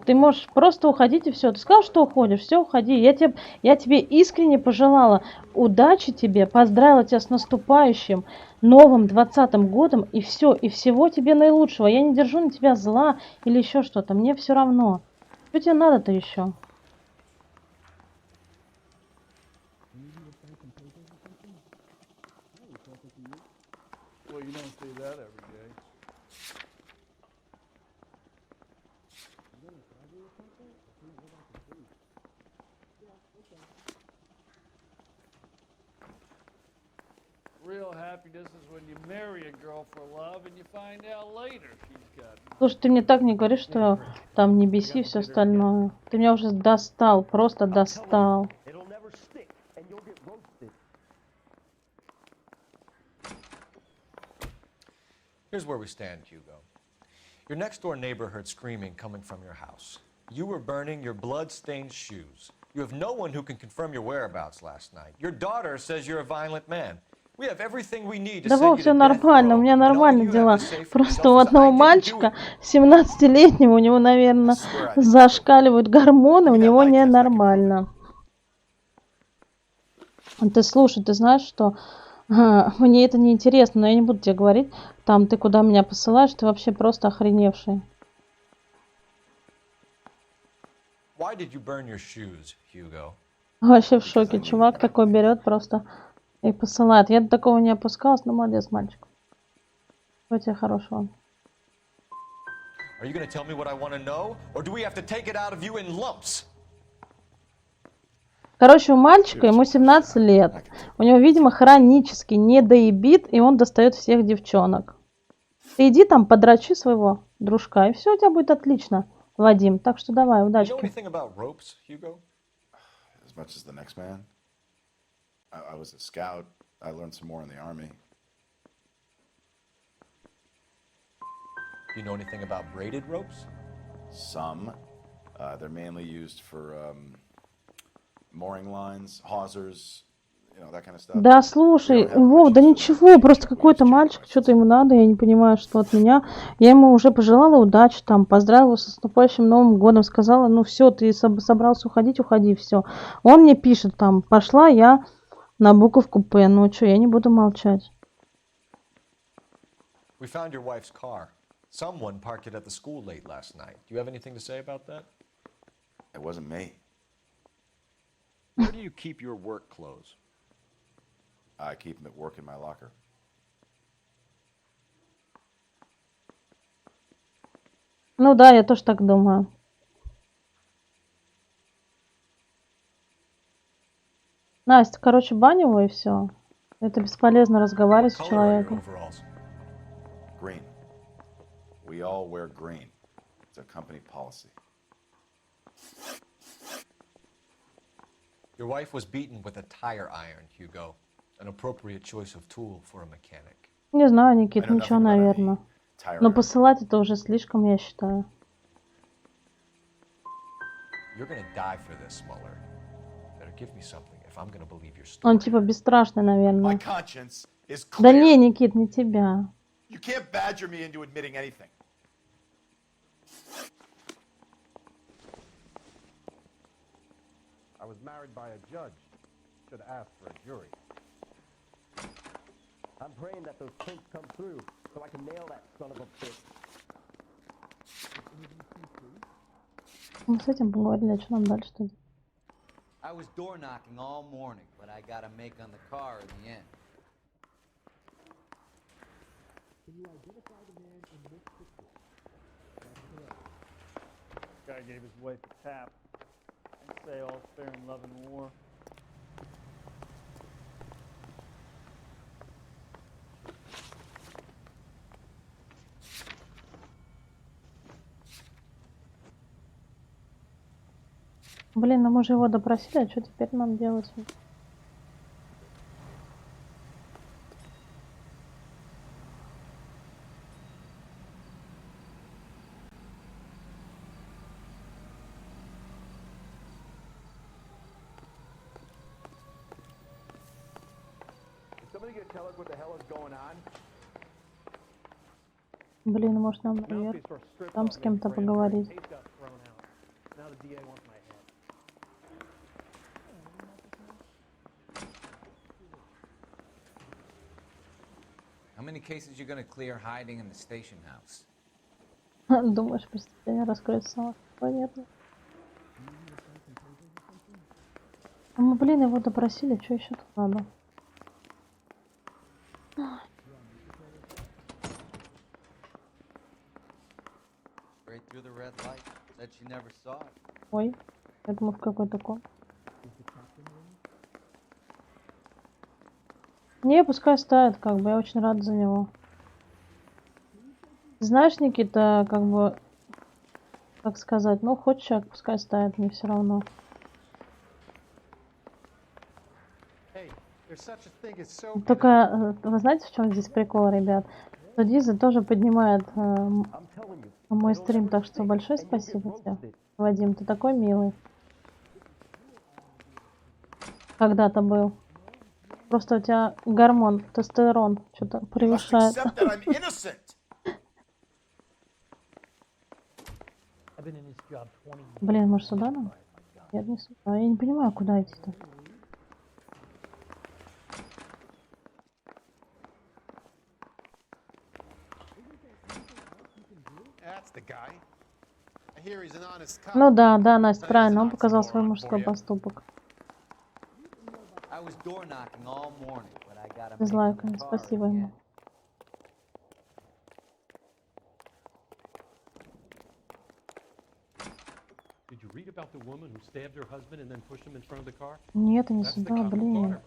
Ты можешь просто уходить и все. Ты сказал, что уходишь, все, уходи. Я тебе искренне пожелала удачи тебе, поздравила тебя с наступающим новым 20-м годом, и все, и всего тебе наилучшего. Я не держу на тебя зла или еще что-то, мне все равно. Что тебе надо-то еще? Well, you don't see that every day. Real happy. Слушай, ты мне так не говоришь, что там не беси, все остальное. Ты меня уже достал, просто достал. Here's where we stand, Hugo. Your next door neighbor heard screaming coming from your house. You were burning your blood-stained shoes. You have no one who can confirm your whereabouts last night. Your daughter says you're a violent man. We have everything we need to Да, send you все to death нормально, у row. меня And all нормальные you have дела. to say for Просто у yourself is, одного I didn't do мальчика, it. 17-летнего, у него, наверное, зашкаливают гормоны, у него ненормально. Ты слушай, ты знаешь, что мне это не интересно, но я не буду тебе говорить. Там ты куда меня посылаешь, ты вообще просто охреневший. Why did you burn your shoes, Hugo? Вообще в шоке. Чувак такой берет просто и посылает. Я до такого не опускалась, но молодец, мальчик. Всего тебе хорошего. Are you going to tell me what I want to know, or do we have to take it out of you in lumps? Короче, у мальчика, ему 17 лет. У него, видимо, хронически недоебит, и он достает всех девчонок. Ты иди там, подрачи своего дружка, и все у тебя будет отлично, Вадим. Так что давай, удачи. As much as the next man. I was a scout. I learned some more in the army. Do you know anything about braided ropes? Some. They're mainly used for mooring lines, hawsers, you know, that kind of stuff. Да, слушай, Вов, да ничего, просто какой-то мальчик, что-то ему надо, я не понимаю, что от меня. Я ему уже пожелала удачи, там, поздравила с наступающим Новым годом, сказала, ну все, ты собрался уходить, уходи, все. Он мне пишет там, пошла я на буковку П, ну что, я не буду молчать. We found your wife's car. Someone parked it at the school late last night. Do you have anything to say about that? It wasn't me. Where do you keep your work clothes? I keep them at work in my locker. Ну да, я тоже так думаю. Настя, короче, бань его и все. Это бесполезно разговаривать с человеком. Green. We all wear green. It's a company policy. Your wife was beaten with a tire iron, Hugo. An appropriate choice of tool for a mechanic. Не знаю, Никит, ничего, наверное. Но посылать это уже слишком, я считаю. You're gonna die for this, Muller. Better give me something if I'm gonna believe your story. Он типа бесстрашный, наверное. My conscience is clear. Да не, Никит, не тебя. You can't badger me into admitting anything. I was married by a judge. Should ask for a jury. I'm praying that those prints come through so I can nail that son of a bitch. Мы с этим поговорили, а что нам дальше делать? I was door knocking all morning, but I got a make on the car in the end. Can you identify the man in this picture? This guy gave his wife a tap and say all's fair in love and war. Блин, ну мы же его допросили, а что теперь нам делать? Блин, может нам наверх, там с кем-то поговорить. How many cases you gonna clear hiding in the station house? Думаешь, преступление раскроется само? Понятно. А мы, блин, его допросили, что еще тут надо? Straight through the red light. Said she never saw it. Ой, я думаю, в какой-то ком. Не, пускай ставит, как бы, я очень рада за него. Знаешь, Никита, как бы, как сказать, ну, хочет человек, пускай ставит, мне все равно. Только, вы знаете, в чем здесь прикол, ребят? Что Дизель тоже поднимает мой стрим, так что большое спасибо тебе, Вадим, ты такой милый. Когда-то был. Просто у тебя гормон, тестостерон что-то превышает. Блин, может сюда нам? Нет, не сюда. Я не понимаю, куда идти-то. Ну да, да, Настя, правильно, он показал свой мужской поступок. Дизлайками, спасибо ему. Нет, не сюда, блин.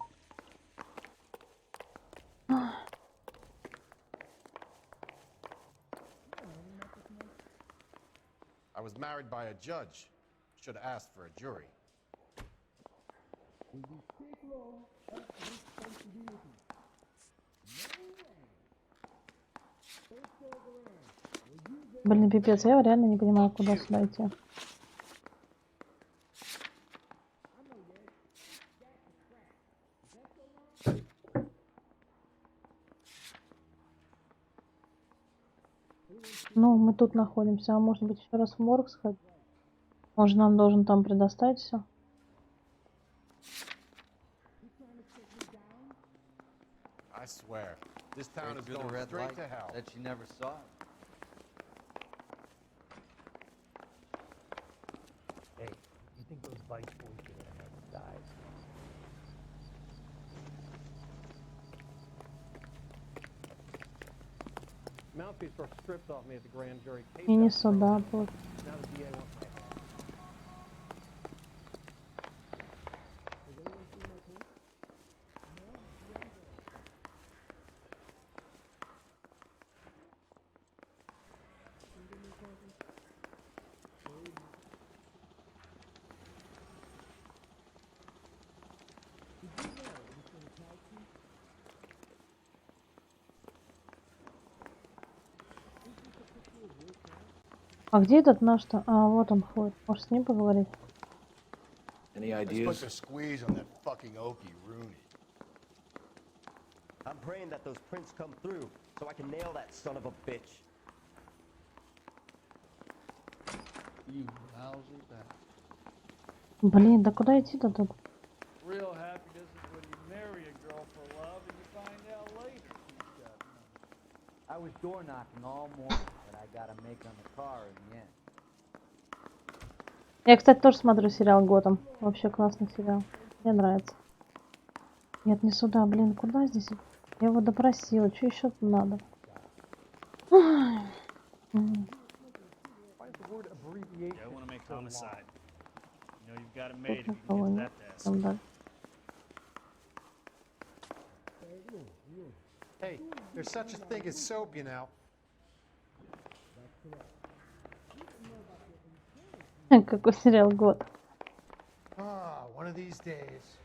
I was married by a judge. Should have asked for a jury. Блин, пипец, я реально не понимаю, куда сюда идти. Ну, мы тут находимся, а может быть еще раз в морг сходить? Может, нам должен там предоставить все? I swear, this town is going straight to hell. That you never saw it. Hey, you think those vice boys should have died? Mouthpiece were stripped off me at the grand jury. И не сюда тут. Now the DA wants my head. А где этот наш-то? А, вот он ходит. Может, с ним поговорить? Any Let's put ideas? the squeeze on that fucking Okie Rooney. I'm praying that those prints come through so I can nail that son of a bitch. You lousy bastard. Блин, да куда идти-то тут? Real happiness is when you marry a girl for love and you find out later she's got money. I was door knocking all morning, but I got a make on the car in the end. Я, кстати, тоже смотрю сериал Готэм. Вообще классный сериал. Мне нравится. Нет, не сюда, блин, куда здесь? Я его допросила, что еще тут надо? Why is the word abbreviation? Yeah, I want to make homicide. You know you've got it Тут made if you никого can нет. get that Там, да. Hey, there's such a thing as soap, you know. Какой сериал Год? Ah, one of these days.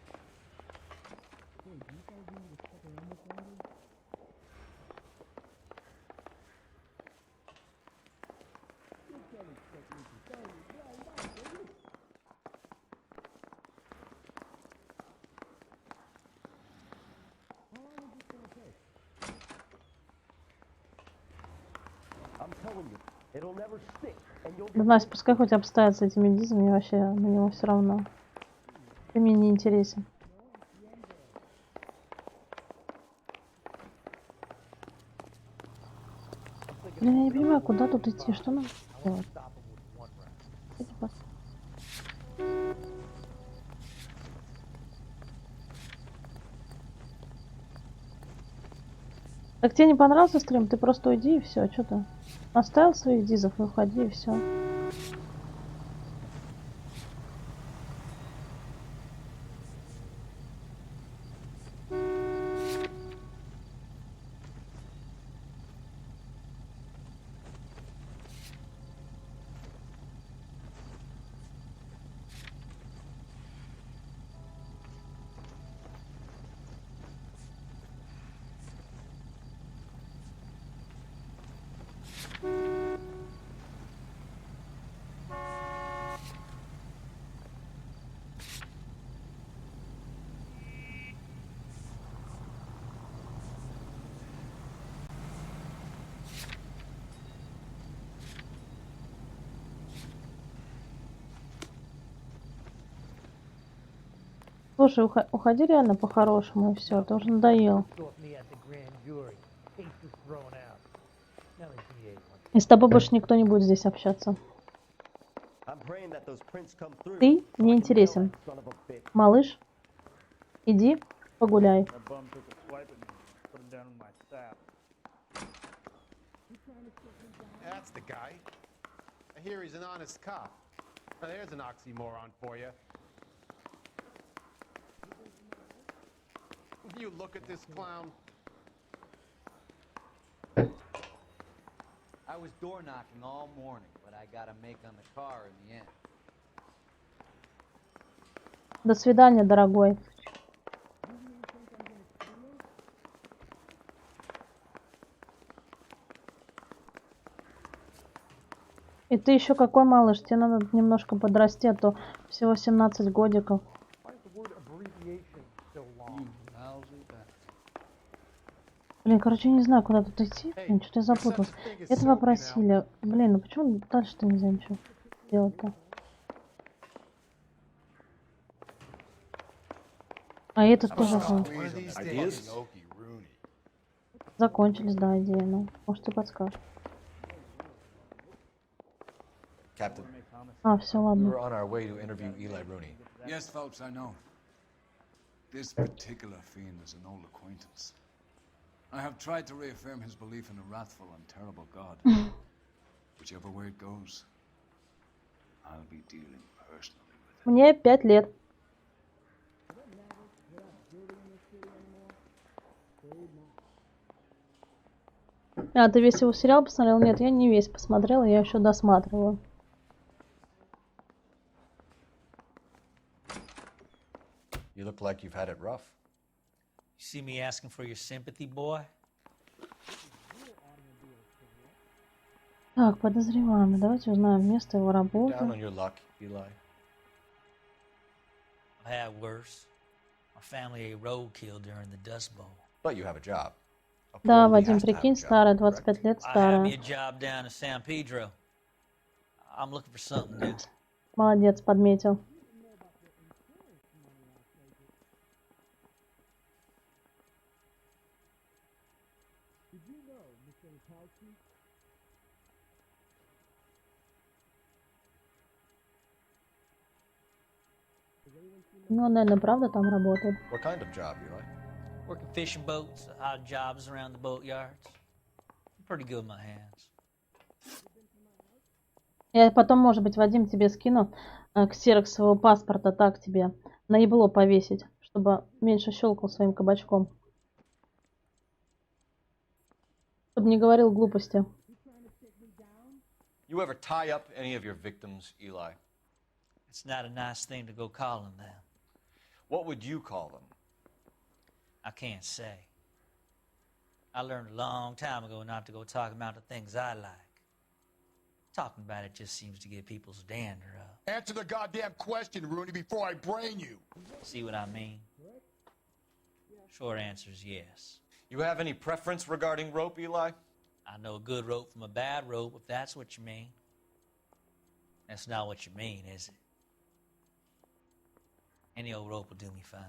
I'm telling you, it'll never stick, and you'll Да, Настя, пускай хоть обставят с этими дизами, вообще на него все равно. Ты мне не интересен. Блин, я не понимаю, куда тут идти, что нам делать? Так тебе не понравился стрим? Ты просто уйди и все. Что ты? Оставил своих дизов и уходи и все. Слушай, уходи реально по-хорошему, и все, ты уже надоел. И с тобой больше никто не будет здесь общаться. Ты не интересен. Малыш, иди погуляй. That's the guy. I hear he's an honest cop. Now, there's an oxymoron for you. You look at this clown. I was door knocking all morning, but I got a make on the car in the end. До свидания, дорогой. И ты еще какой малыш, тебе надо немножко подрасти, а то всего 17 годиков. Блин, короче, я не знаю, куда тут идти. Блин, что-то я запуталась. Этого просили. Блин, ну почему дальше-то нельзя ничего делать-то? А этот тоже закончились, да, идеи. Ну, может, ты подскажешь. Captain. А, все, We ладно. were on our way to interview Eli Rooney. Yes, Phelps, I know. This particular fiend is an old acquaintance. I have tried to reaffirm his belief in a wrathful and terrible God. Whichever way it goes, I'll be dealing personally with it. Мне 5 лет. А, ты весь его сериал посмотрел? Нет, я не весь посмотрела, я еще досматриваю. You look like you've had it rough. You see me asking for your sympathy, boy? Так, подозреваемый. Давайте узнаем место его Down работы. on your luck, Eli. I've had worse. My family ate roadkill during the Dust Bowl. But you have a job. Да, Вадим, прикинь, старая, 25 лет, I had me старая. a job down in San Pedro. I'm looking for something new. Молодец, подметил. Ну, он, наверное, правда там работает. What kind of job, Eli? Working fishing boats, odd jobs around the boatyards. I'm pretty good with my hands. Я потом, может быть, Вадим, тебе скину ксерокс своего паспорта, так тебе на ебло повесить, чтобы меньше щелкал своим кабачком. Чтобы не говорил глупости. You ever tie up any of your victims, Eli? It's not a nice thing to go calling them. What would you call them? I can't say. I learned a long time ago not to go talking about the things I like. Talking about it just seems to get people's dander up. Answer the goddamn question, Rooney, before I brain you. See what I mean? Short answer is yes. You have any preference regarding rope, Eli? I know a good rope from a bad rope, if that's what you mean. That's not what you mean, is it? Any old rope will do me fine.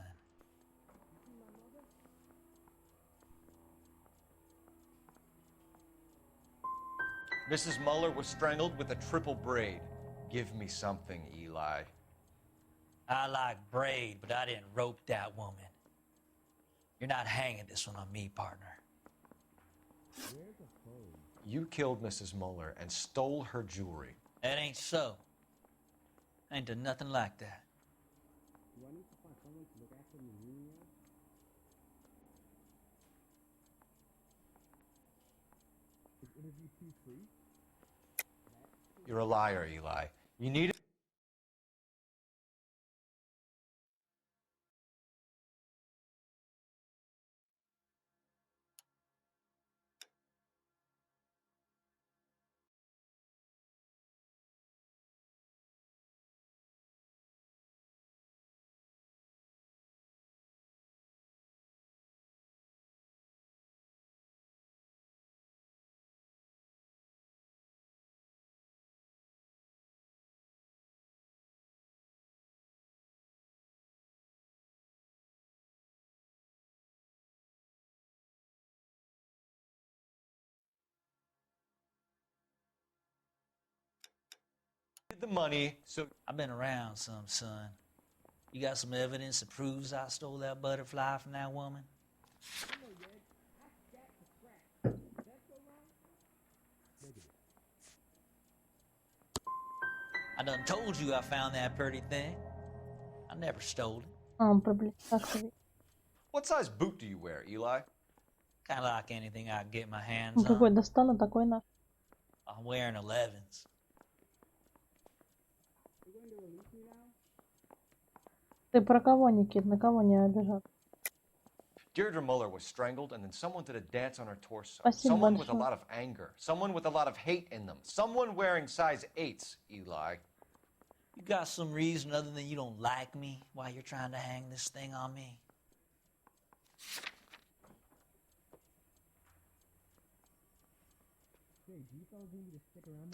Mrs. Muller was strangled with a triple braid. Give me something, Eli. I like braid, but I didn't rope that woman. You're not hanging this one on me, partner. You killed Mrs. Muller and stole her jewelry. That ain't so. I ain't done nothing like that. You're a liar, Eli. You need the money, so... I've been around some, son. You got some evidence that proves I stole that butterfly from that woman? I done told you I found that pretty thing. I never stole it. What size boot do you wear, Eli? Kind of like anything I can get my hands Какой on. достану, такой на. I'm wearing 11s. Ты про кого, Никит? На кого не обижал? Deirdre Muller was strangled, and then someone did a dance on her torso. Спасибо Someone with a большое. lot of anger. Someone with a lot of hate in them. Someone wearing size 8s, Eli. You got some reason other than you don't like me while you're trying to hang this thing on me?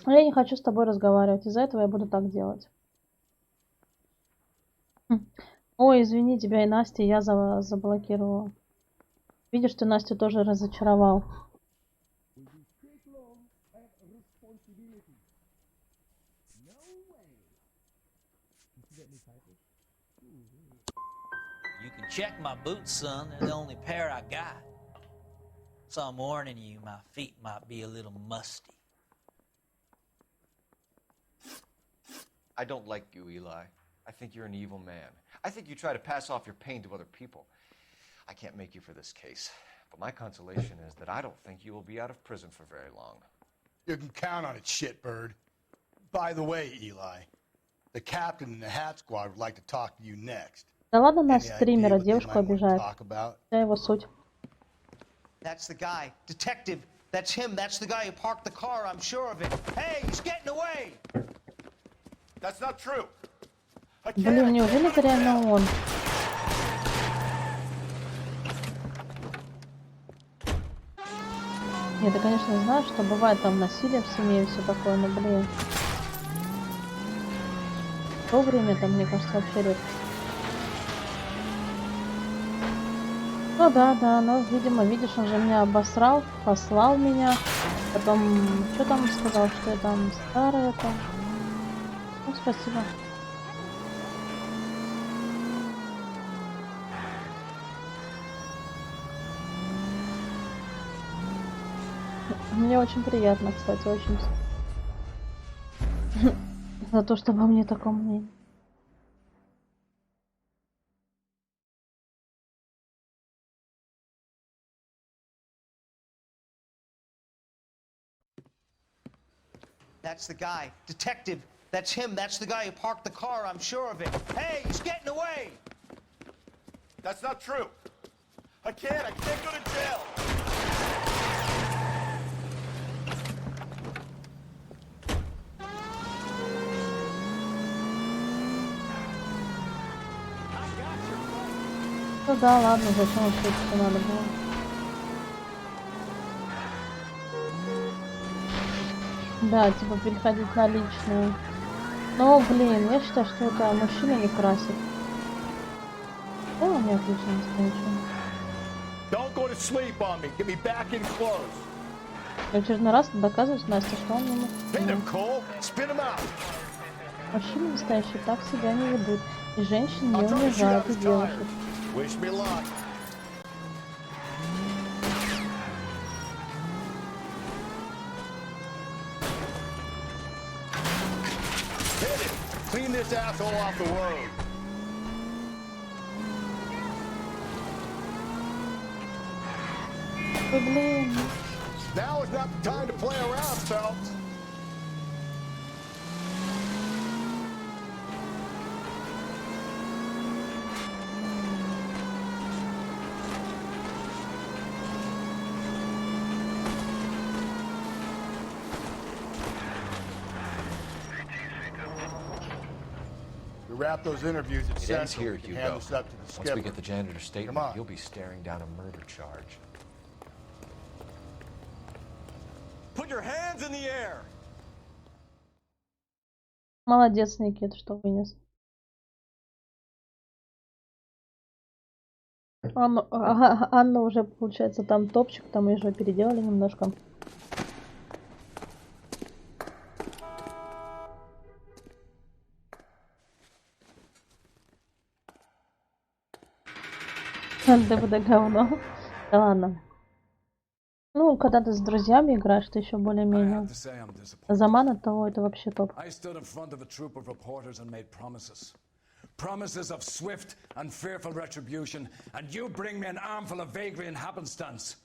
А я не хочу с тобой разговаривать. Из-за этого я буду так делать. Ой, извини, тебя и Настя я заблокировала. Видишь, ты Настю тоже разочаровал. You can check my boots, son. They're the only pair I got. So I'm warning you, my feet might be a little musty. I don't like you, Eli. I think you're an evil man. I think you try to pass off your pain to other people. I can't make you for this case, but my consolation is that I don't think you will be out of prison for very long. You can count on it, shitbird. By the way, Eli, the captain and the hat squad would like to talk to you next. Да ладно, наш Any idea стримера what they девушку might want to обижает. talk about? Вся его суть. That's the guy. Detective. That's him. That's the guy who parked the car. I'm sure of it. Hey, he's getting away. That's not true. Блин, неужели это реально он? Нет, я, конечно, знаю, что бывает там насилие в семье и все такое, но, блин. В то время там, мне кажется, вообще редко. Ну да, но, видимо, видишь, он же меня обосрал, послал меня. Потом, что там сказал, что я там старая там. Ну, спасибо. Мне очень приятно, кстати, очень. За то, что обо мне такое мнение. That's the guy. Detective. That's him. That's the guy who parked the car. I'm sure of it. Hey, he's getting away. That's not true. I can't go to jail. Ну да, ладно, зачем вообще это надо было? Да, типа переходить на личную. Но, блин, я считаю, что это мужчина не красит. Да, у меня отлично настроение. Don't go to sleep on me. Get me back in clothes. Я очередной раз доказываю Насте, что он не Hit him, Cole. Spin him out. мужчины настоящие так себя не ведут. И женщин не унижают, и девушек. Wish me luck. Hit it. Clean this asshole off the road. Блин. Now is not the time to play around, Phelps. We wrap those interviews at It ends Central. here, We can Hugo. hand this up to the Once skipper. we get the janitor's statement, Come on. you'll be staring down a murder charge. Put your hands in the air. Молодец, Никит, что вынес. Анна уже, получается, там топчик, там ее уже переделали немножко. ДВД говно. Да ладно. Ну, когда ты с друзьями играешь, ты еще более-менее. Заман от того, это вообще топ. I stood in front of a troop of reporters and made promises. Promises of swift and fearful retribution, and you bring me an armful of vagary and happenstance.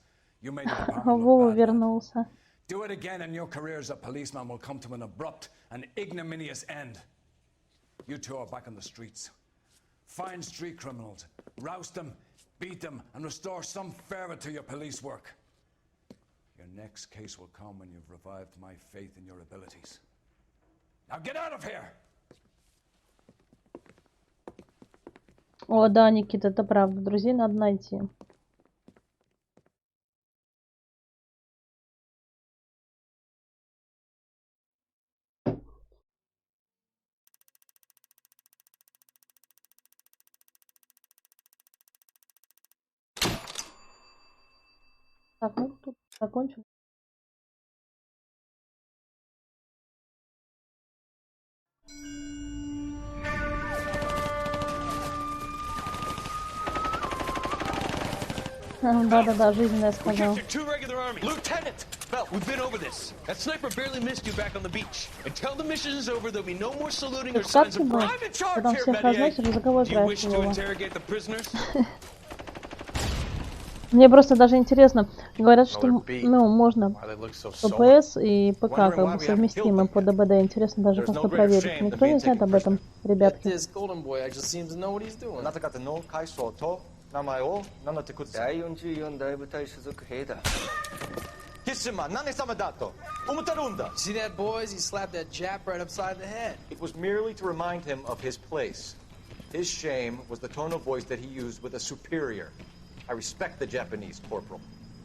You made the department Вова look bad. вернулся. Do it again and your career as a policeman will come to an abrupt and ignominious end. You two are back on the streets. Find street criminals, roust them, beat them, and restore some fervor to your police work. Your next case will come when you've revived my faith in your abilities. Now get out of here! О, да, Никита, это правда. Друзей надо найти. Так, ну тут закончим. Да-да-да, жизненное сказал. Lieutenant! Well, we've been over this. That sniper barely missed you back on the beach. Until the mission is over, there'll be no more saluting or signs of pride. I'm in charge here, Mediae. Do you wish to interrogate the prisoners? Мне просто даже интересно. Говорят, что ну, можно ППС и ПК как бы совместимы по ДБД. Интересно даже как-то проверить. Никто не знает об этом, ребятки. See that, boys? He slapped that Jap right upside the head. It was merely to remind him of his place. His shame was the tone of voice that he used with a superior. I respect the Japanese, Corporal.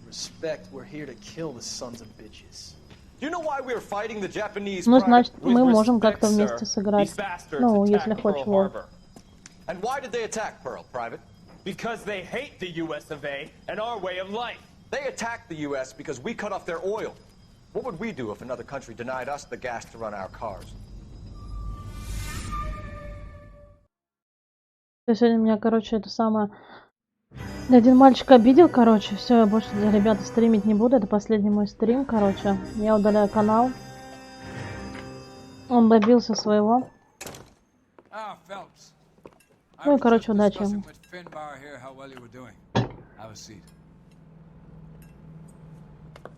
Respect, we're here to kill the sons of bitches. Do you know why we're fighting the Japanese? Ну, значит, мы можем как-то вместе сыграть. Ну, если хочешь, Вов. And why did they attack Pearl, Private? Because they hate the US of A and our way of life. They attacked the US because we cut off their oil. What would we do if another country denied us the gas to run our cars? Сегодня меня, короче, это самое... Один мальчик обидел, короче, все, я больше для ребят стримить не буду, это последний мой стрим, короче, я удаляю канал. Он добился своего. Ну и, короче, удачи.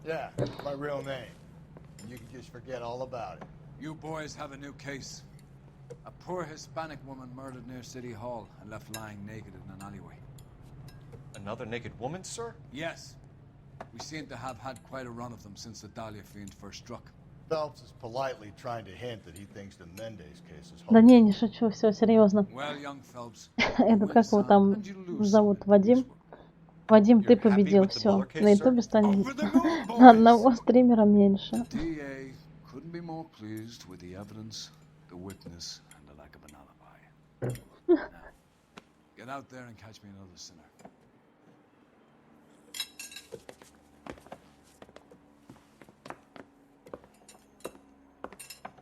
Yeah, my real name. You can just forget all about it. You boys have a new case. A poor Hispanic woman murdered near City Hall and left lying naked in an alleyway. Another naked woman, sir? Yes. We seem to have had quite a run of them since the Dahlia fiend first struck. Phelps is politely trying to hint that he thinks the Mendez case is Да не, не шучу, все серьезно. Well, young Phelps. Это как его там зовут, Вадим? Вадим, ты победил, все. На ютубе станет на одного стримера меньше. Couldn't be more pleased with the evidence, the witness, and the lack of an alibi. Get out there and catch me another sinner.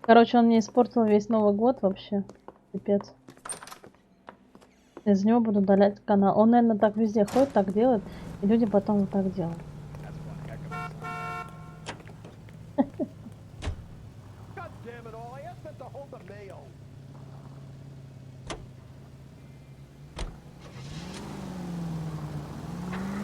Короче, он мне испортил весь Новый год вообще. Пипец. Из него буду удалять канал. Он, наверное, так везде ходит, так делает, и люди потом вот так делают.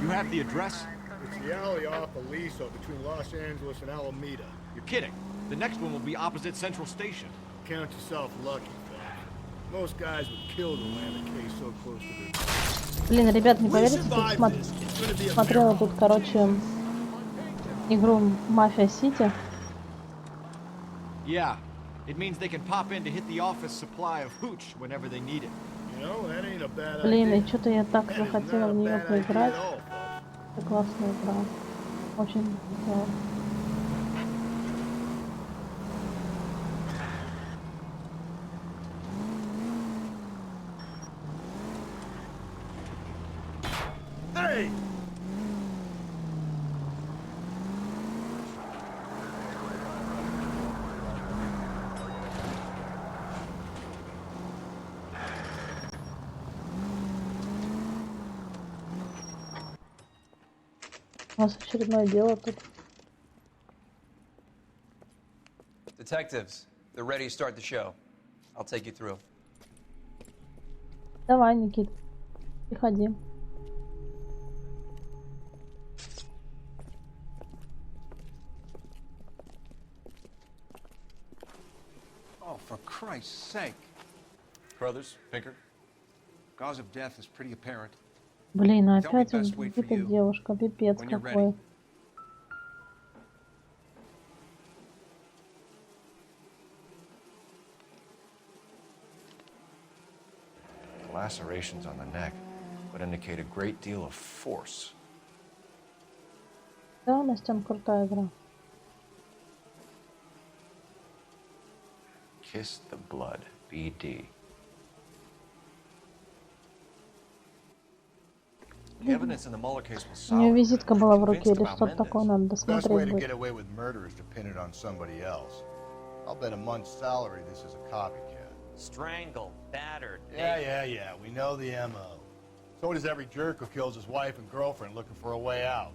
You have the address? It's the alley off Aliso between Los Angeles and Alameda. You're kidding. The next one will be opposite Central Station. Count yourself lucky, Phelps. Most guys would kill to land a case so close to their... Блин, ребят, не поверите, тут смотрела тут, короче, игру Мафия Сити. Yeah, it means they can pop in to hit the office supply of hooch whenever they need it. You know, that ain't a bad Блин, idea. и что-то я так захотела в нее поиграть. Это классная игра. Очень хотела. Hey! У нас очередное дело тут. Detectives, they're ready to start the show. I'll take you through. Давай, Никит, приходи. Oh, for Christ's sake. Brothers, Pinker? Cause of death is pretty apparent. Блин, опять убита девушка, пипец какой. Lacerations on the neck would indicate a great deal of force. Да, Настя, крутая игра. Kiss the blood, BD. The evidence in the Mueller case was У нее solid. визитка была в руке или что-то такое, надо Best way досмотреть to будет. get away with murder is to pin it on somebody else. I'll bet a month's salary this is a copycat. Strangled, battered. Yeah. We know the MO. So does every jerk who kills his wife and girlfriend looking for a way out.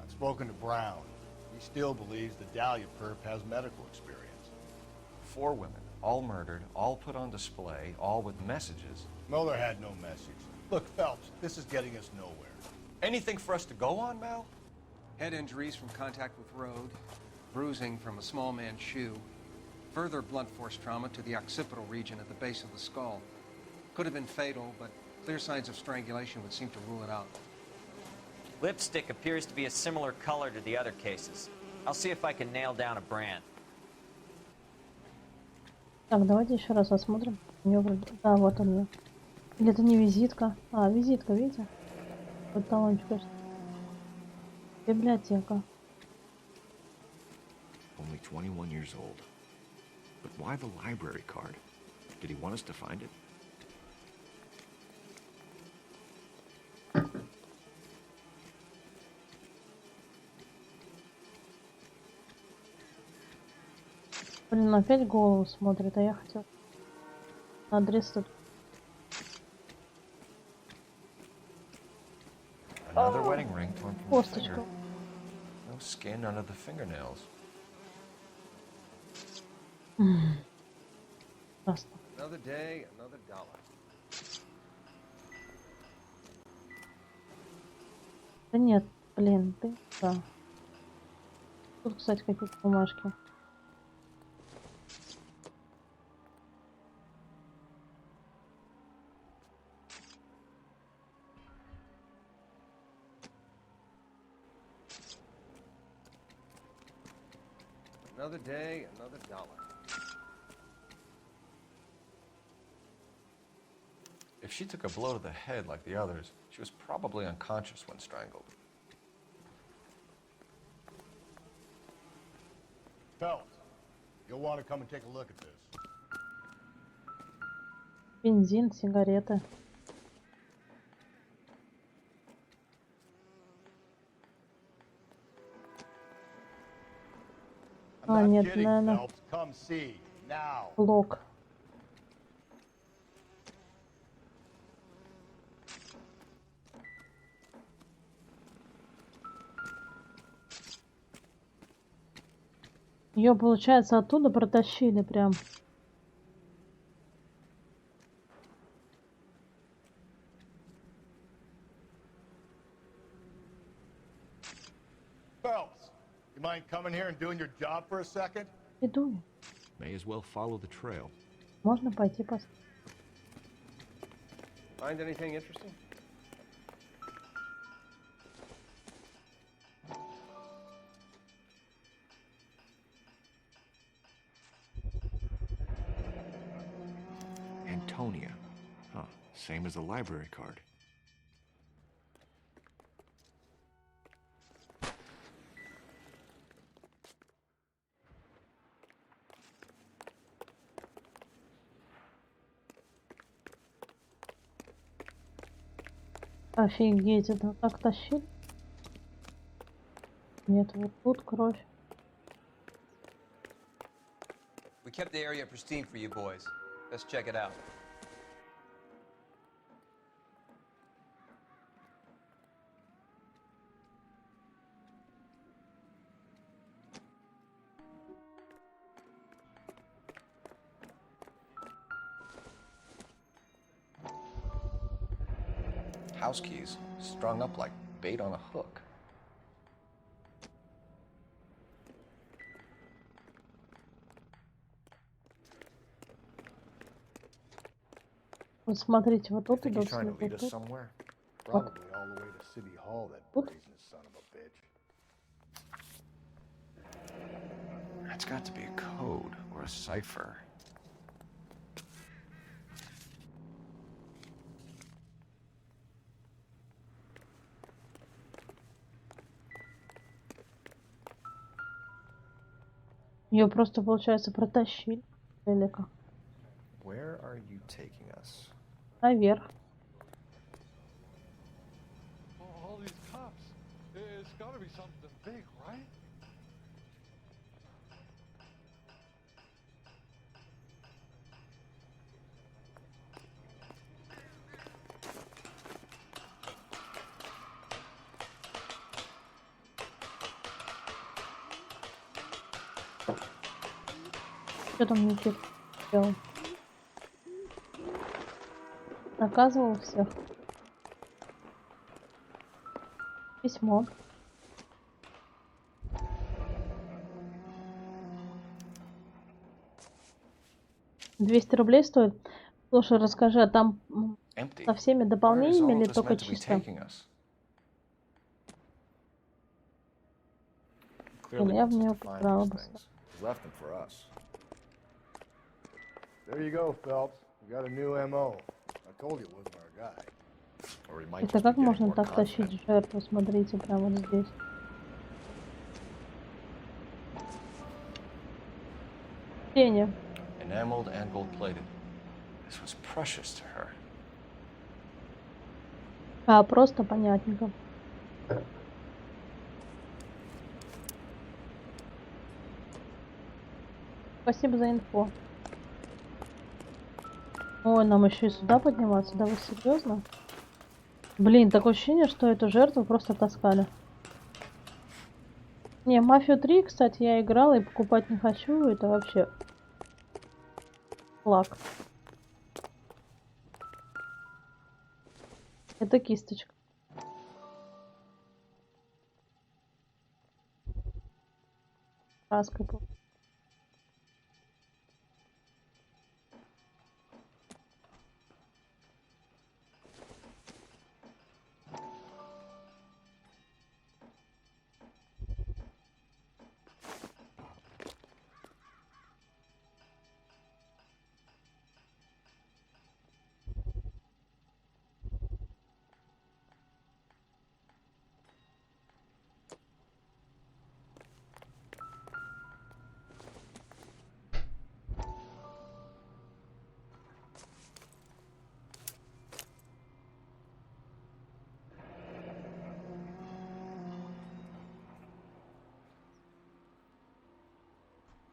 I've spoken to Brown. He still believes the Dahlia perp has medical experience. 4 women, all murdered, all put on display, all with messages. Mueller had no message. Look, Phelps, this is getting us nowhere. Anything for us to go on, Mal? Head injuries from contact with road, bruising from a small man's shoe, further blunt force trauma to the occipital region at the base of the skull. Could have been fatal, but clear signs of strangulation would seem to rule it out. Lipstick appears to be a similar color to the other cases. I'll see if I can nail down a brand. Так, давайте еще раз осмотрим. У нее вроде... Да, вот он ее. Или это не визитка? А, визитка, видите? Вот талончик, кажется. Библиотека. Only 21 years old. But why the library card? Did he want us to find it? Блин, опять голову смотрит, а я хотел адрес тут. Another wedding ring torn from the Косточка. finger. No skin under the fingernails. Красно. Another day, another dollar. Да нет, блин, ты... Да. Тут, кстати, какие-то бумажки. Another day, another dollar. If she took a blow to the head like the others, she was probably unconscious when strangled. Phelps, you'll want to come and take a look at this. Бензин, сигареты. А, нет, наверное, блок. Ее, получается, оттуда протащили прям. Phelps, you mind coming here and doing your job for a second? Иду. May as well follow the trail. Можно пойти посмотреть. Find anything interesting? Antonia. Huh. Same as the library card. Офигеть, это так тащить? Нет, вот тут кровь. We kept the area pristine for you boys. Let's check it out. house keys, strung up like bait on a hook. Вот смотрите, вот тут Think he's идут trying to lead вот us тут. somewhere? Вот. Probably all the way to City Hall, that Тут. brazen son of a bitch. That's got to be a code or a cipher. Ее просто, получается, протащили. Или как? Where are you taking us? Наверх. All these cops. It's gotta be something big, right? Что там Никит делал? Наказывал всех. Письмо. $200 стоит. Слушай, расскажи, а там со всеми дополнениями или только чисто? Я в нее поиграла бы. There you go, Phelps. We got a new MO. I told you it wasn't our guy. Это как можно так тащить жертву? Смотрите, прямо вот здесь. Тени. Enameled and gold-plated. This was precious to her. А, просто понятненько. Спасибо за инфо. Ой, нам еще и сюда подниматься? Да вы серьезно? Блин, такое ощущение, что эту жертву просто таскали. Не, Мафию 3, кстати, я играла и покупать не хочу. Это вообще флаг. Это кисточка. Краской.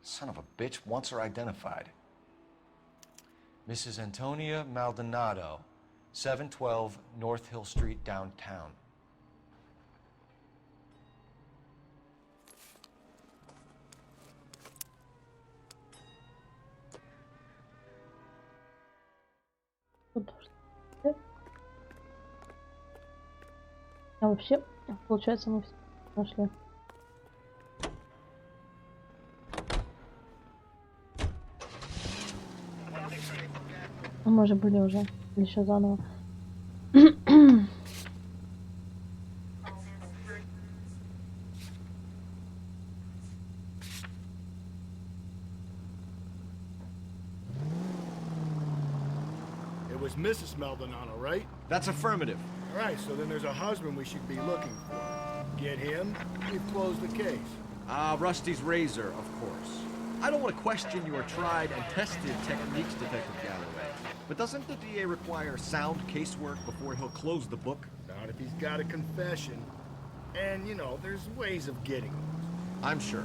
Son of a bitch wants her identified. Mrs. Antonia Maldonado, 712 North Hill Street, downtown. А вообще, получается, мы все нашли. Мы же были уже. Или еще заново. It was Mrs. Maldonado, right? That's affirmative. All right, so then there's a husband we should be looking for. Get him, we've closed the case. Rusty's razor, of course. I don't want to question your tried and tested techniques, Detective Galloway. But doesn't the DA require sound casework before he'll close the book? Not if he's got a confession. And, you know, there's ways of getting them. I'm sure.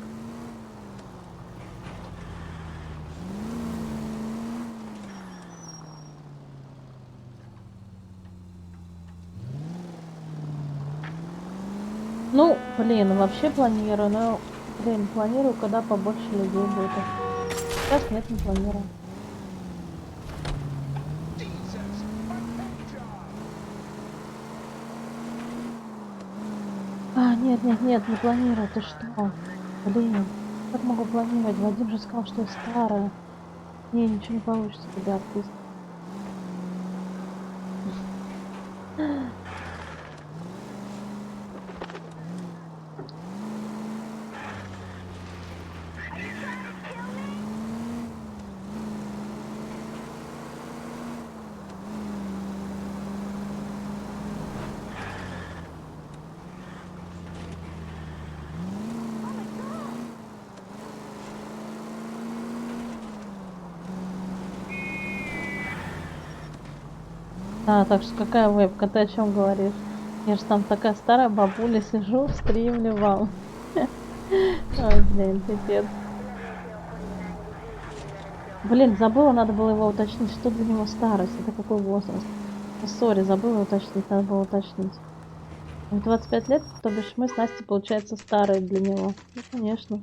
Ну, блин, вообще планирую, но, блин, планирую, когда побольше людей будет. Сейчас нет, не планирую. А, нет, нет, нет, не планирую, ты что? Блин, как могу планировать? Вадим же сказал, что я старая. Не, ничего не получится, ребят, пусть. А, так что какая вебка, ты о чем говоришь? Я же там такая старая бабуля, сижу, стримлю вам. Ой, блин, пипец. Блин, забыла, надо было его уточнить, что для него старость, это какой возраст. Сори, забыла уточнить, надо было уточнить. 25 лет, то бишь мы с Настей, получается, старые для него. Ну, конечно.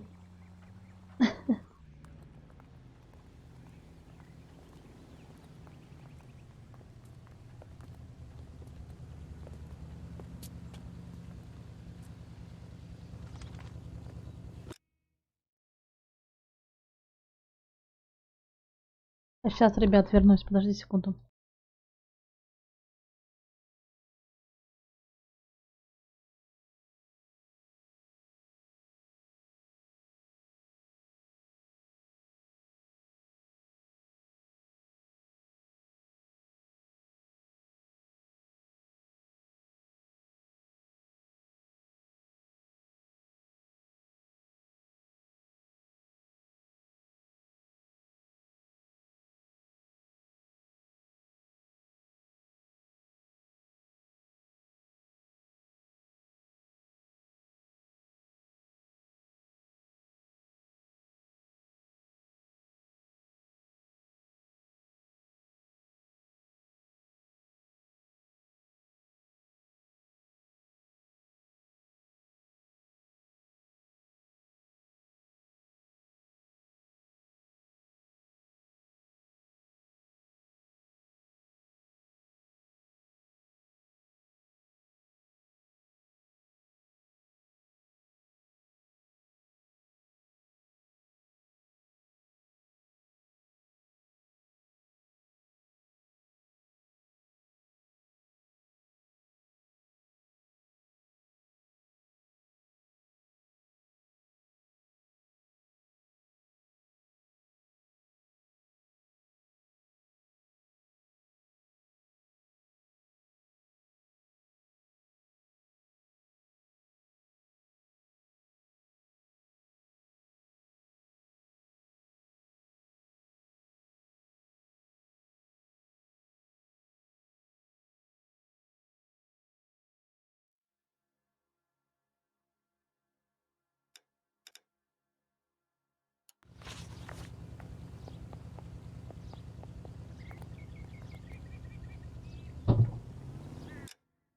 Сейчас, ребят, вернусь, подожди секунду.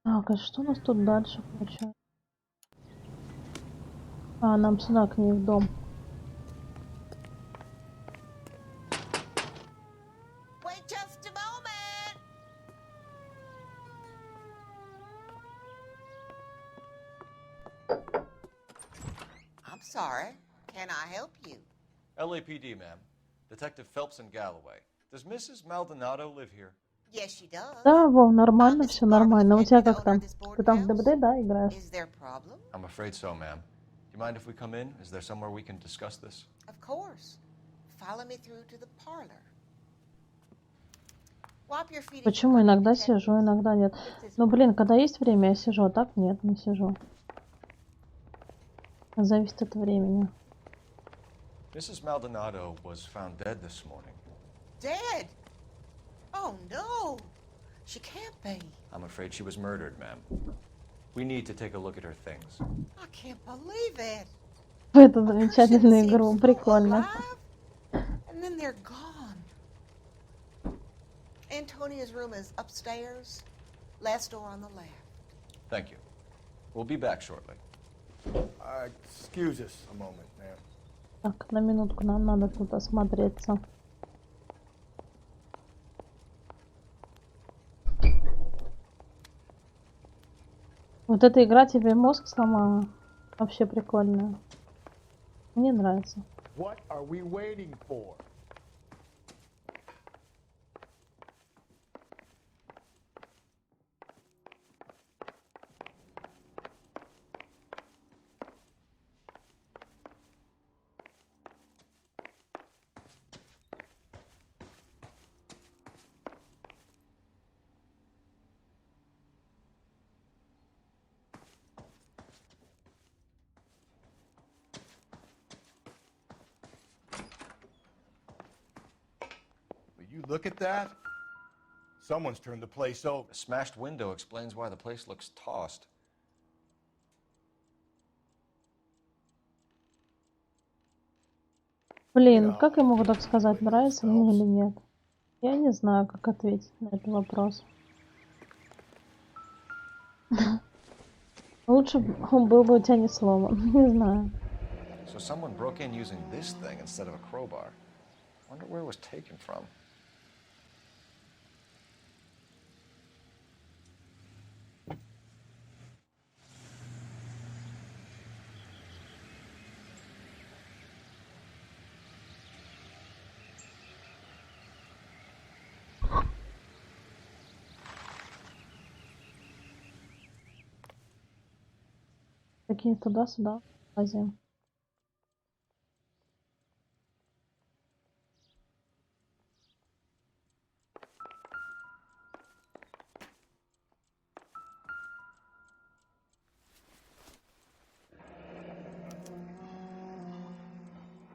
Так, а что у нас тут дальше получается? А, нам цена к ней в дом. Wait just a moment. I'm sorry. Can I help you? LAPD, ma'am. Detective Phelps in Galloway. Does Mrs. Maldonado live here? Yes, she does. Да, Вов, нормально, все нормально. У тебя как там? Ты там в ДБД, да, играешь? Is there a problem? I'm afraid so, ma'am. Do you mind if we come in? Is there somewhere we can discuss this? Of course. Follow me through to the parlor. Swap your feet. Почему иногда сижу, иногда нет? Ну, блин, когда есть время, я сижу, а так нет, не сижу. Зависит от времени. Mrs. Maldonado was found dead this morning. Dead? Oh, no. She can't be. I'm afraid she was murdered, ma'am. We need to take a look at her things. I can't believe it. В эту замечательную игру, прикольно. And then they're gone. Antonia's room is upstairs. Last door on the left. Thank you. We'll be back shortly. Excuse us a moment, ma'am. Так, на минутку, нам надо тут осмотреться. Вот эта игра тебе мозг сломала. Вообще прикольная. Мне нравится. What are we waiting for? You look at that? Someone's turned the place over. A smashed window explains why the place looks tossed. Блин, как я могу так сказать, нравится мне или нет? Я не знаю, как ответить на этот вопрос. Лучше он был бы у тебя не сломан. Не знаю. So someone broke in using this thing instead of a crowbar. Wonder where it was taken from. Такие туда-сюда лазим.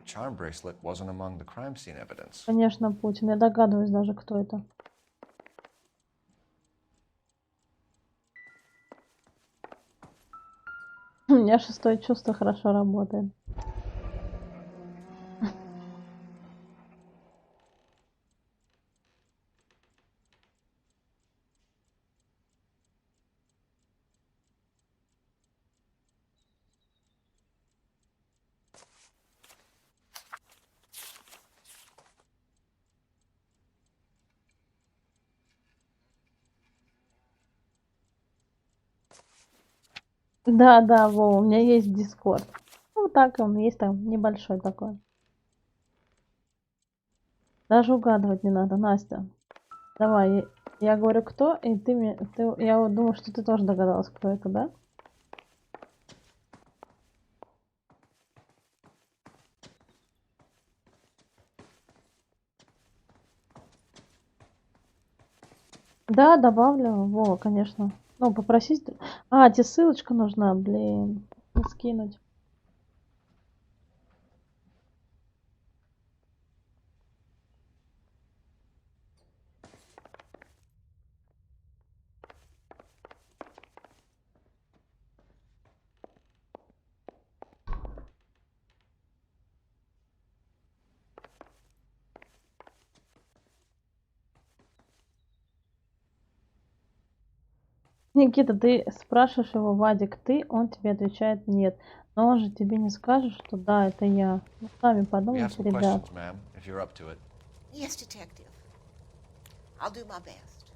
Charm bracelet wasn't among the crime scene evidence. Конечно, Путин. Я догадываюсь даже, кто это. У меня шестое чувство хорошо работает. Да, Вова, у меня есть Discord. Ну, так он есть там, небольшой такой. Даже угадывать не надо, Настя. Давай, я говорю, кто, и ты мне... я вот думаю, что ты тоже догадалась, кто это, да? Да, добавлю. Во, конечно. Ну, попросить... А, тебе ссылочка нужна, блин. Скинуть. Никита, ты спрашиваешь его, Вадик, ты, он тебе отвечает нет. Но он же тебе не скажет, что да, это я. Ну, сами подумайте, ребят. Yes, detective. I'll do my best.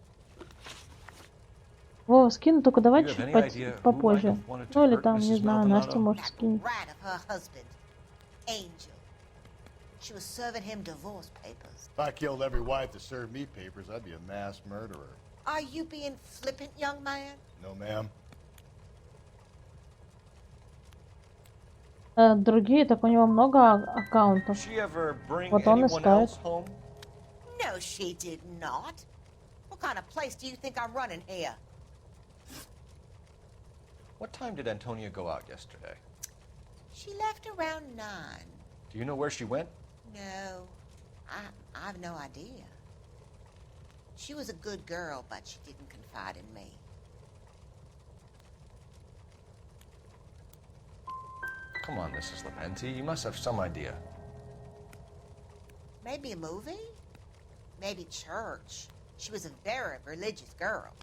Вова, скину, только давай чуть попозже. Ну или там, не знаю, Настя может скинуть. Right of her husband, Angel. She was serving him divorce papers. If I killed every wife that served me papers, I'd be a mass murderer. Are you being flippant, young man? No, ma'am. Другие, так у него много аккаунтов. Вот он и ставит. No, she did not. What kind of place do you think I'm running here? What time did Antonia go out yesterday? She left around 9. Do you know where she went? No, I have no idea. She was a good girl, but she didn't confide in me. Come on, Mrs. Lepenti, you must have some idea. Maybe a movie? Maybe church. She was a very religious girl.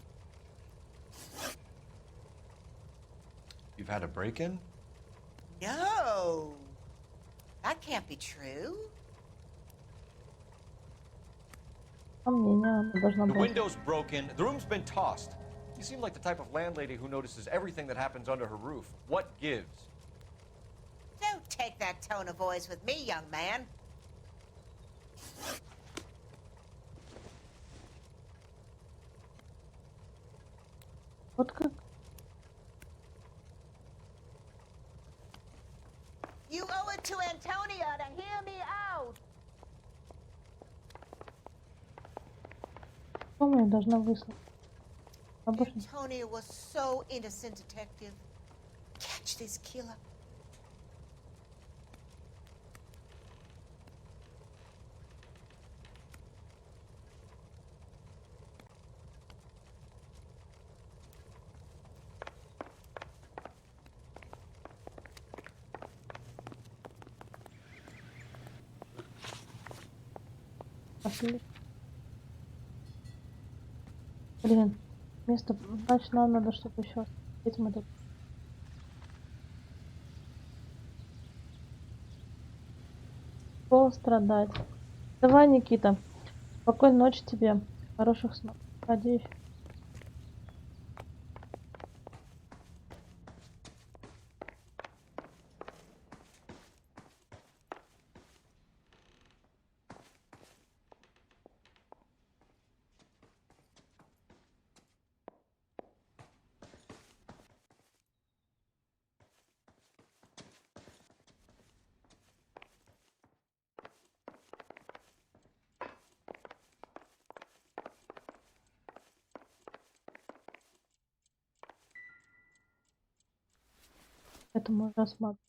You've had a break-in? No! That can't be true. The window's broken, the room's been tossed. You seem like the type of landlady who notices everything that happens under her roof. What gives? Don't take that tone of voice with me, young man. Вот как? You owe it to Antonia to hear me out. По-моему, я должна выслать. Antonia was so innocent, detective. Catch this killer. Пошли. Блин, место, значит, нам надо что-то еще. Этим это. Пострадать. Давай, Никита. Спокойной ночи тебе. Хороших снов. Надеюсь. Это можно рассматривать.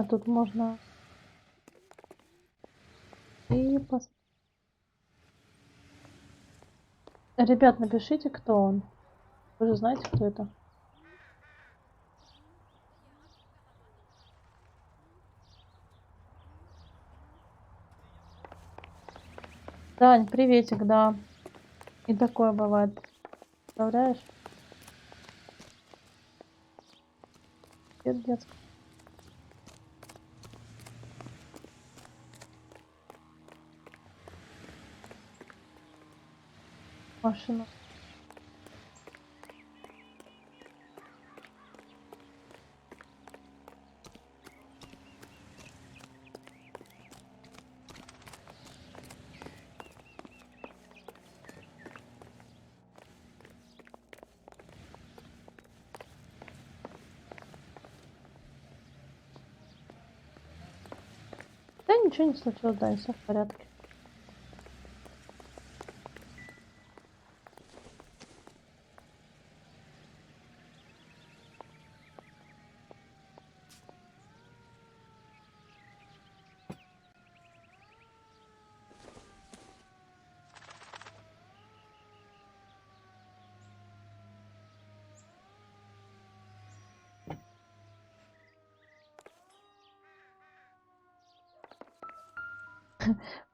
Тут можно и Ребят, напишите, кто он. Вы же знаете, кто это. Тань, приветик, да. И такое бывает. Представляешь? Это детский. Машина. Да ничего не случилось, да, и все в порядке.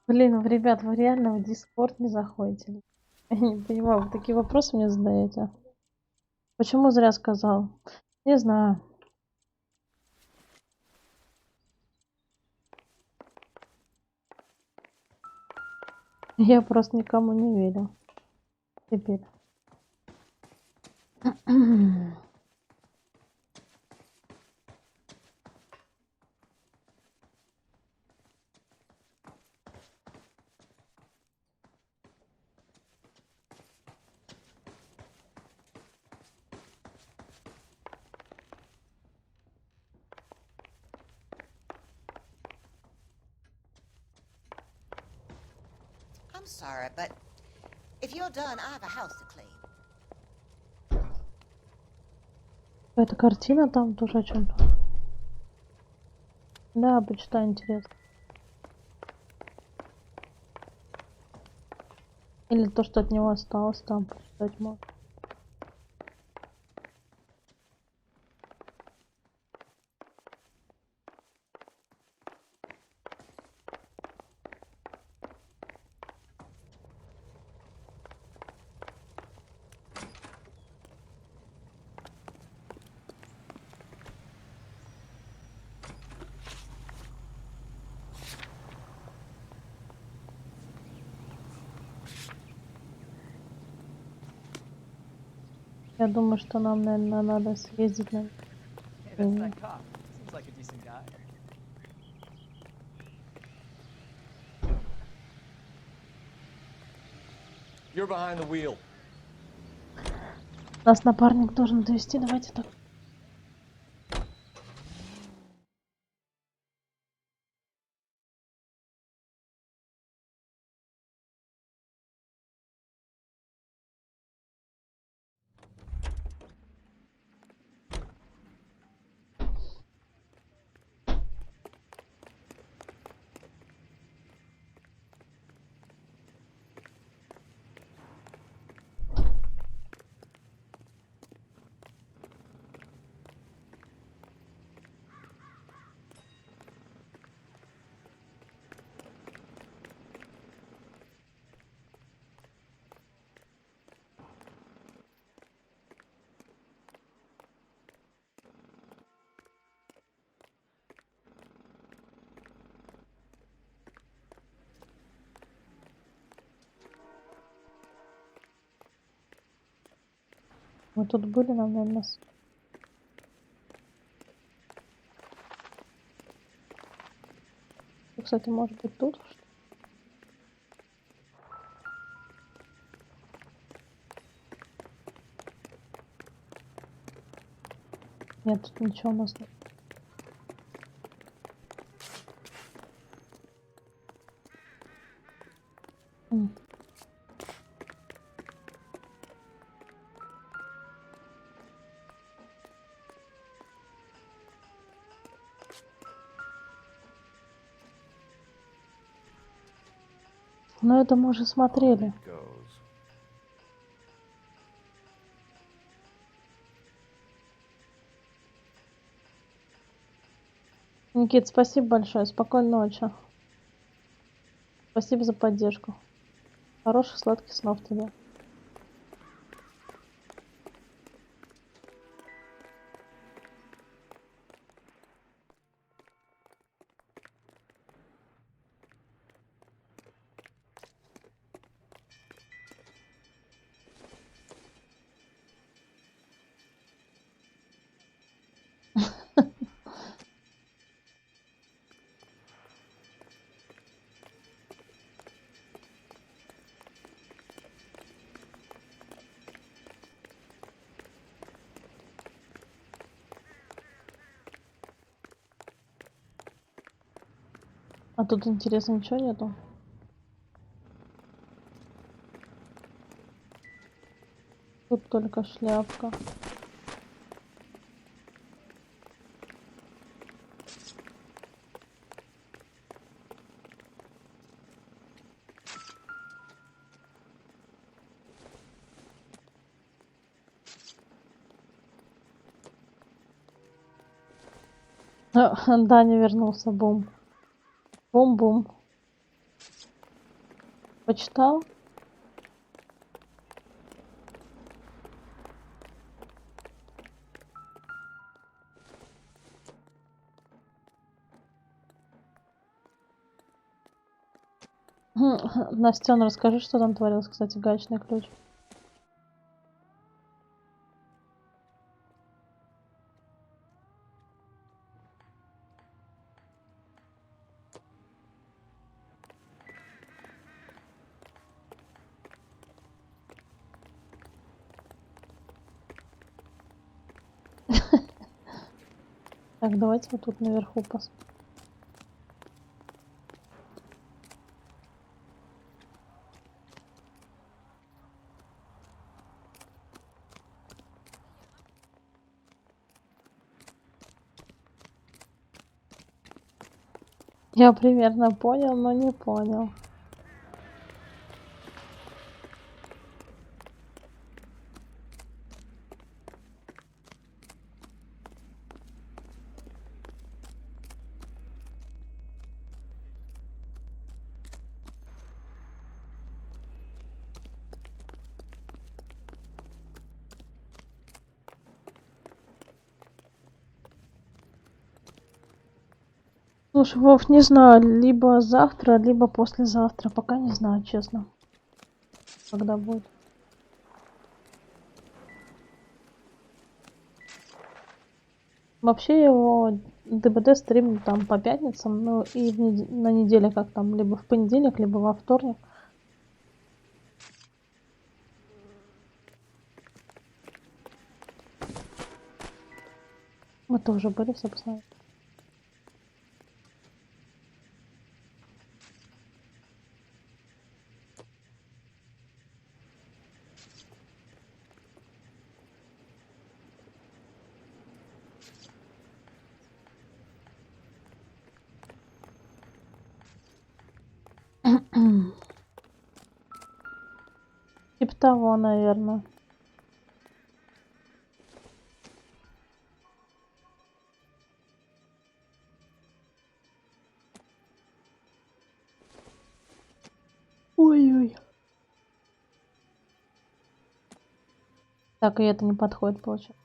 Блин, ребят, вы реально в Дискорд не заходите? Я не понимаю, вы такие вопросы мне задаете. Почему зря сказал? Не знаю. Я просто никому не верю. Теперь. I'm sorry, but if you're done, I have a house to clean. Эта картина там тоже о чем-то. Да, почитай, интересно. Или то, что от него осталось, там почитать можно. Я думаю, что нам, наверное, надо съездить на... Hey, that's that cop. Seems like a decent guy. You're behind the wheel. Нас напарник должен довести, давайте так. Мы тут были, нам, наверное, кстати, может быть тут? Нет, тут ничего у нас нет. Но это мы уже смотрели. Никит, спасибо большое. Спокойной ночи. Спасибо за поддержку. Хороших сладких снов тебе. А тут, интересно, ничего нету? Тут только шляпка. Даня вернулся, бум. Бум-бум. Почитал? Настен, расскажи, что там творилось, кстати, гаечный ключ. Так, давайте вот тут наверху посмотрим. Я примерно понял, но не понял. Слушай, Вов, не знаю, либо завтра, либо послезавтра. Пока не знаю, честно, когда будет. Вообще его ДБД стрим там по пятницам, ну и на неделе как там, либо в понедельник, либо во вторник. Мы тоже были, собственно. Типа того, наверное. Ой-ой. Так, и это не подходит, получается.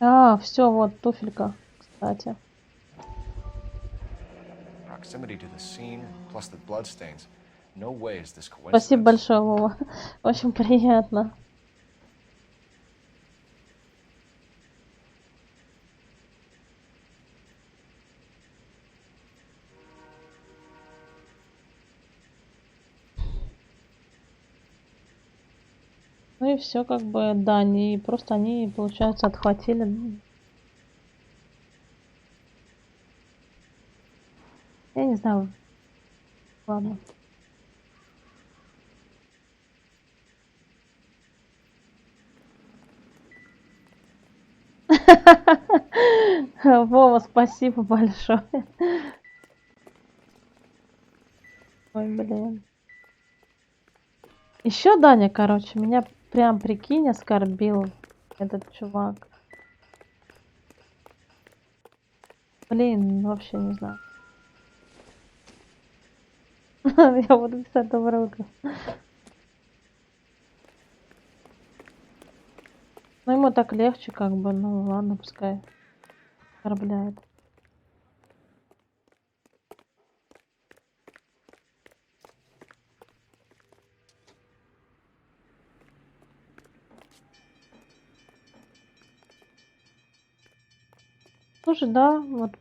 А, все, вот туфелька, кстати. Proximity to the scene, plus the bloodstains. No way is this coincidence. Спасибо большое, Вова. Очень приятно. Ну и все, как бы, да, они просто они, получается, отхватили. Я не знаю. Ладно. Вова, спасибо большое. Ой, блин. Еще Даня, короче, меня прям, прикинь, оскорбил этот чувак. Блин, вообще не знаю. Я буду писать доброе утро. Ну ему так легче, как бы, ну ладно, пускай оскорбляет. Слушай, да, вот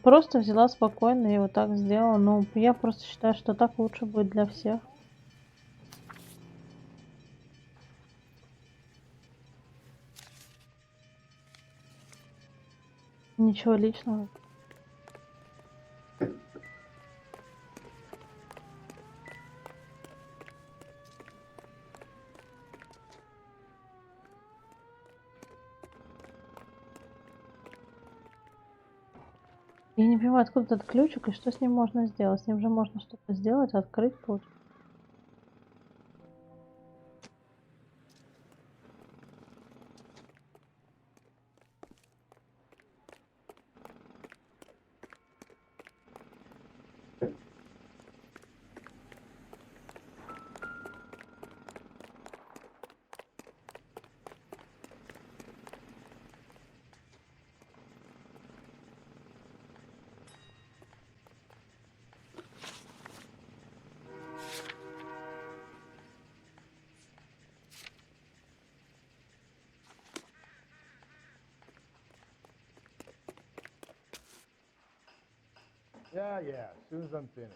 просто взяла спокойно и вот так сделала. Ну, я просто считаю, что так лучше будет для всех. Ничего личного. Я не понимаю, откуда этот ключик и что с ним можно сделать. С ним же можно что-то сделать, открыть тут. Yeah, as soon as I'm finished.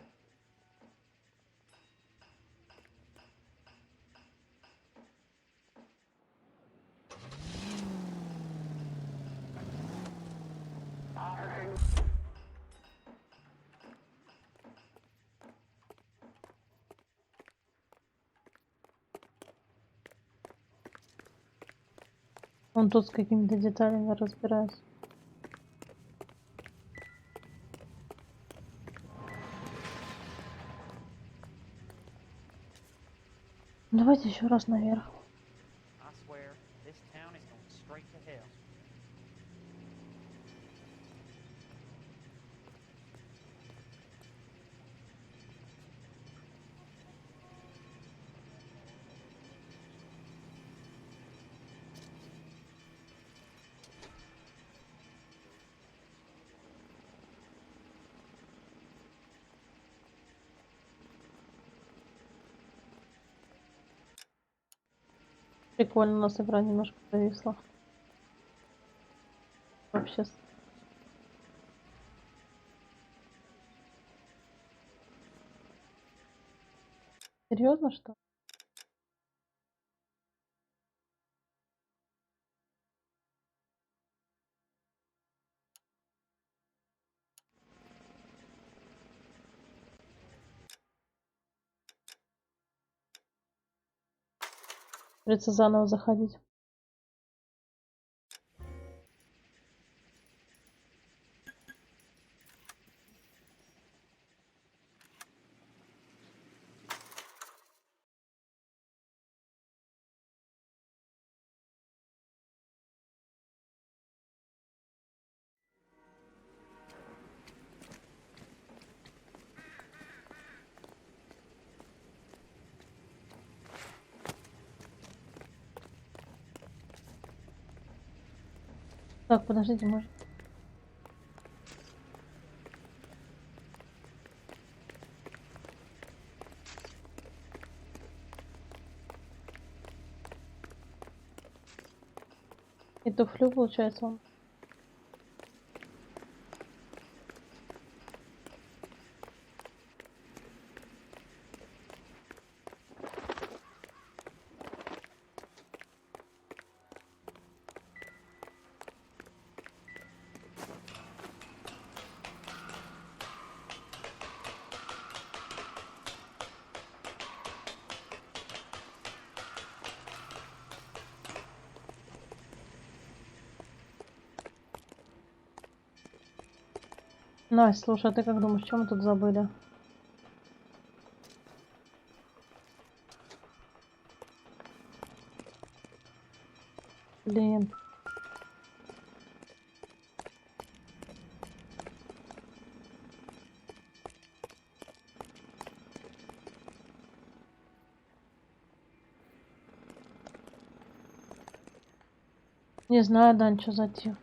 Он тут с какими-то деталями разбирается. Давайте еще раз наверх. Прикольно, у нас игра немножко зависла. Вообще. Серьезно, что? Придется заново заходить. Так, подождите, может. И туфлю, получается, он. Настя, слушай, а ты как думаешь, что мы тут забыли? Блин. Не знаю, Дань, что затих.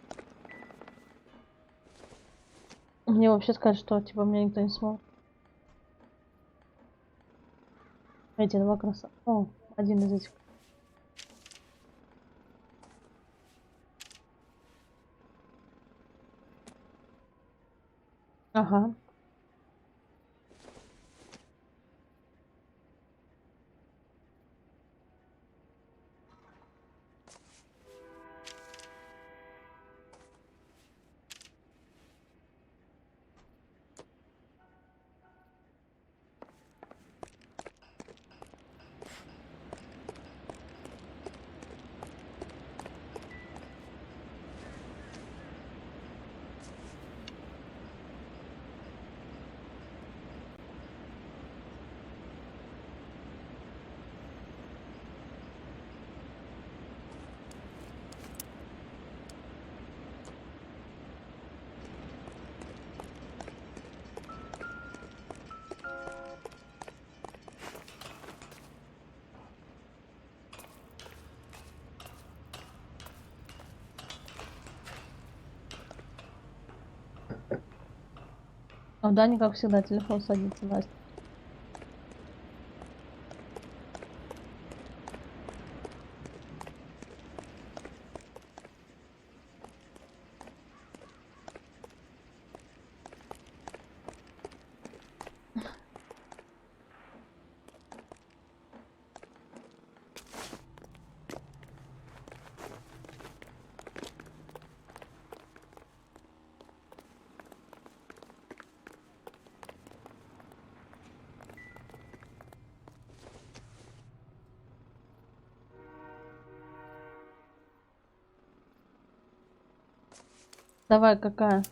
Мне вообще сказать, что типа меня никто не смотрит. Эти два красавца. О, один из этих. Ага. А в Дане, как всегда, телефон садится, Настя. Давай, какая?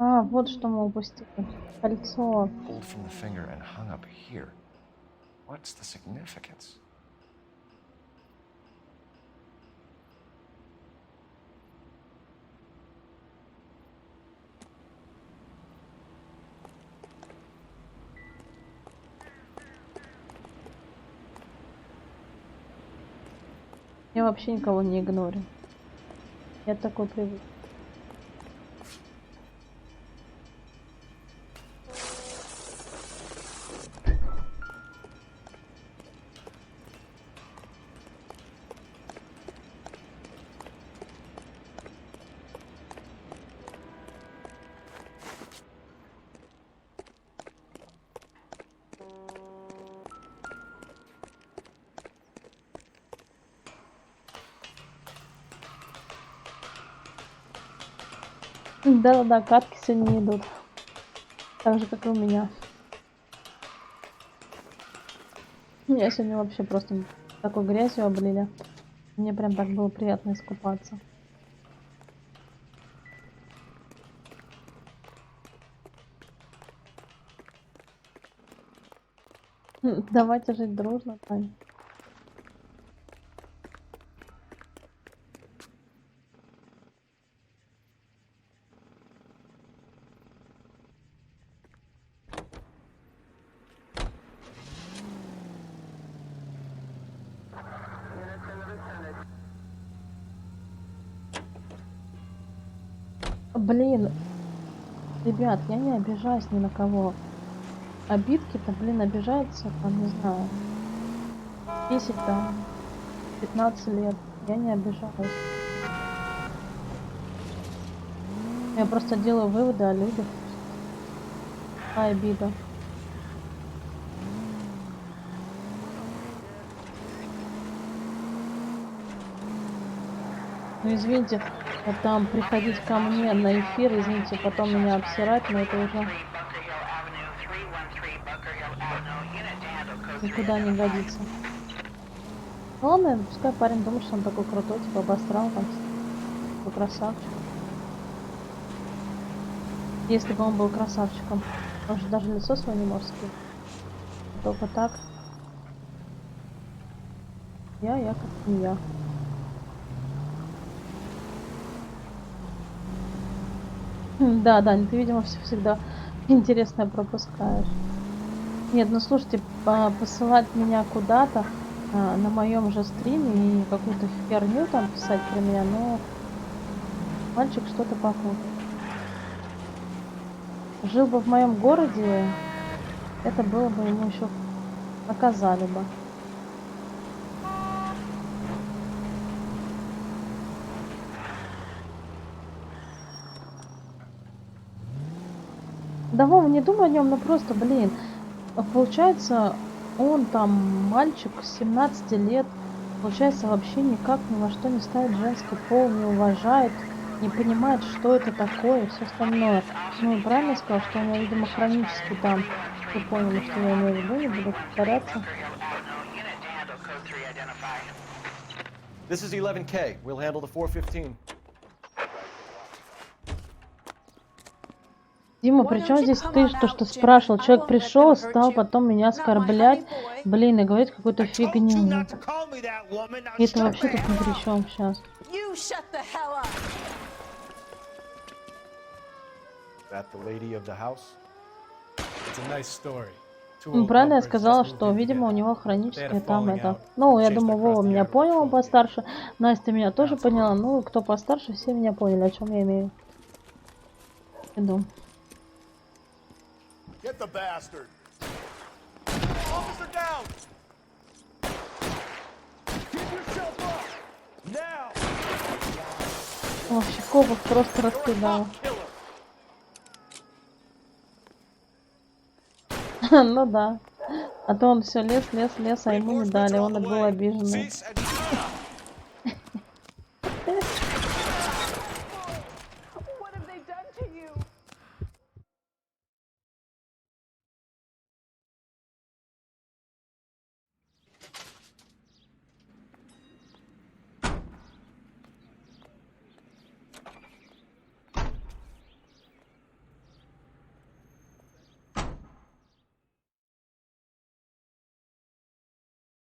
А, вот что мы упустили. Кольцо. Pulled from the finger and hung up here. What's the significance? Я вообще никого не игнорю. Я такой привык. Да-да-да, катки сегодня не идут. Так же, как и у меня. Я сегодня вообще просто такой грязью облили. Мне прям так было приятно искупаться. Давайте жить дружно, Тань. Блин, ребят, я не обижаюсь ни на кого. Обидки-то, блин, обижаются, там, не знаю, 10, там, 15 лет. Я не обижаюсь. Я просто делаю выводы о людях. А обида. Ну извините, вот там приходить ко мне на эфир, извините, потом меня обсирать, но это уже никуда не годится. Ну ладно, пускай парень думает, что он такой крутой, типа обосрал там, такой красавчик. Если бы он был красавчиком, он же даже лицо свое не может скрыть. Только так. Я как не я. Да, Дань, ты, видимо, все всегда интересное пропускаешь. Нет, ну слушайте, посылать меня куда-то на моем же стриме и какую-то херню там писать про меня, но мальчик что-то попутал. Жил бы в моем городе, это было бы ему еще наказали бы. Да, Вова, не думай о нем, но просто, блин, получается, он там мальчик 17 лет, получается, вообще никак ни во что не ставит женский пол, не уважает, не понимает, что это такое и все остальное. Ну, правильно сказал, что у него, видимо, хронически там, вы поняли, что я имею в виду, не буду повторяться. This is 11K. We'll handle the 415. Дима, при чем здесь ты, что спрашивал? Человек пришел, стал потом меня оскорблять, блин, и говорить какую-то фигню. И это вообще тут ни при чем сейчас. Ну, правильно я сказала, что, видимо, у него хроническое там это. Ну, я думаю, Вова меня понял, он постарше. Настя меня тоже поняла. Ну, кто постарше, все меня поняли, о чем я имею в виду. Get the bastard. Officer down. Keep yourself up. Now. О, Щекопов просто раскидал. Ну да. А то он все лез, а ему не дали. Он и был обиженный.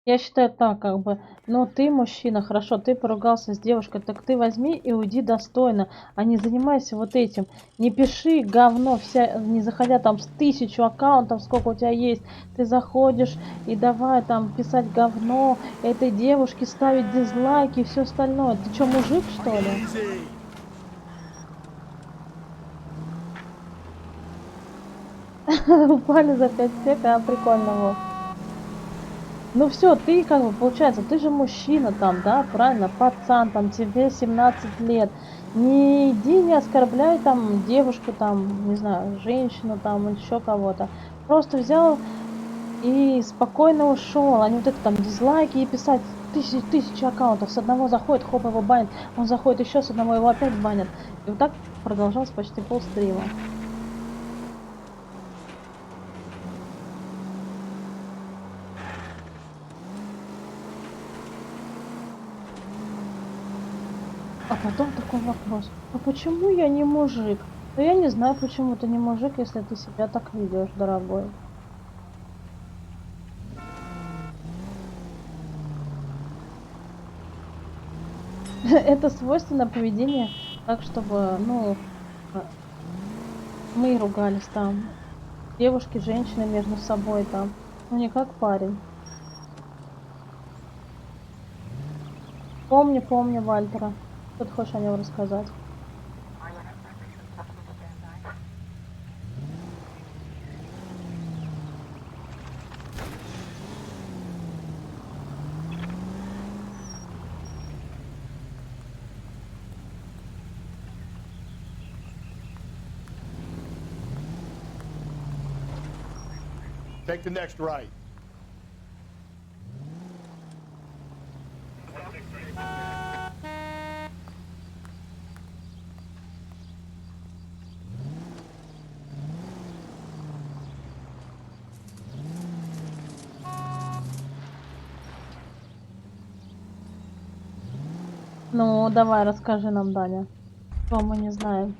Я считаю так, как бы, ну ты мужчина, хорошо, ты поругался с девушкой, так ты возьми и уйди достойно, а не занимайся вот этим. Не пиши говно, не заходя там с 1000 аккаунтов, сколько у тебя есть, ты заходишь и давай там писать говно, этой девушке ставить дизлайки и все остальное. Ты что, мужик, что ли? Упали за 5 сек, а прикольно, вот. Ну все, ты как бы, получается, ты же мужчина там, да, правильно, пацан, там, тебе 17 лет. Не иди, не оскорбляй там девушку, там, не знаю, женщину, там, еще кого-то. Просто взял и спокойно ушел, а не вот это там дизлайки и писать тысячи аккаунтов. С одного заходит, хоп, его банят, он заходит еще с одного, его опять банят. И вот так продолжалось почти полстрима. А потом такой вопрос, а почему я не мужик? Ну я не знаю, почему ты не мужик, если ты себя так ведешь, дорогой. Это свойственно поведение так, чтобы, ну, мы ругались там, девушки, женщины между собой там, ну не как парень. Помню Вальтера. Что ты хочешь о нем рассказать? Take the next right. Ну, давай, расскажи нам, Даня. Что мы не знаем.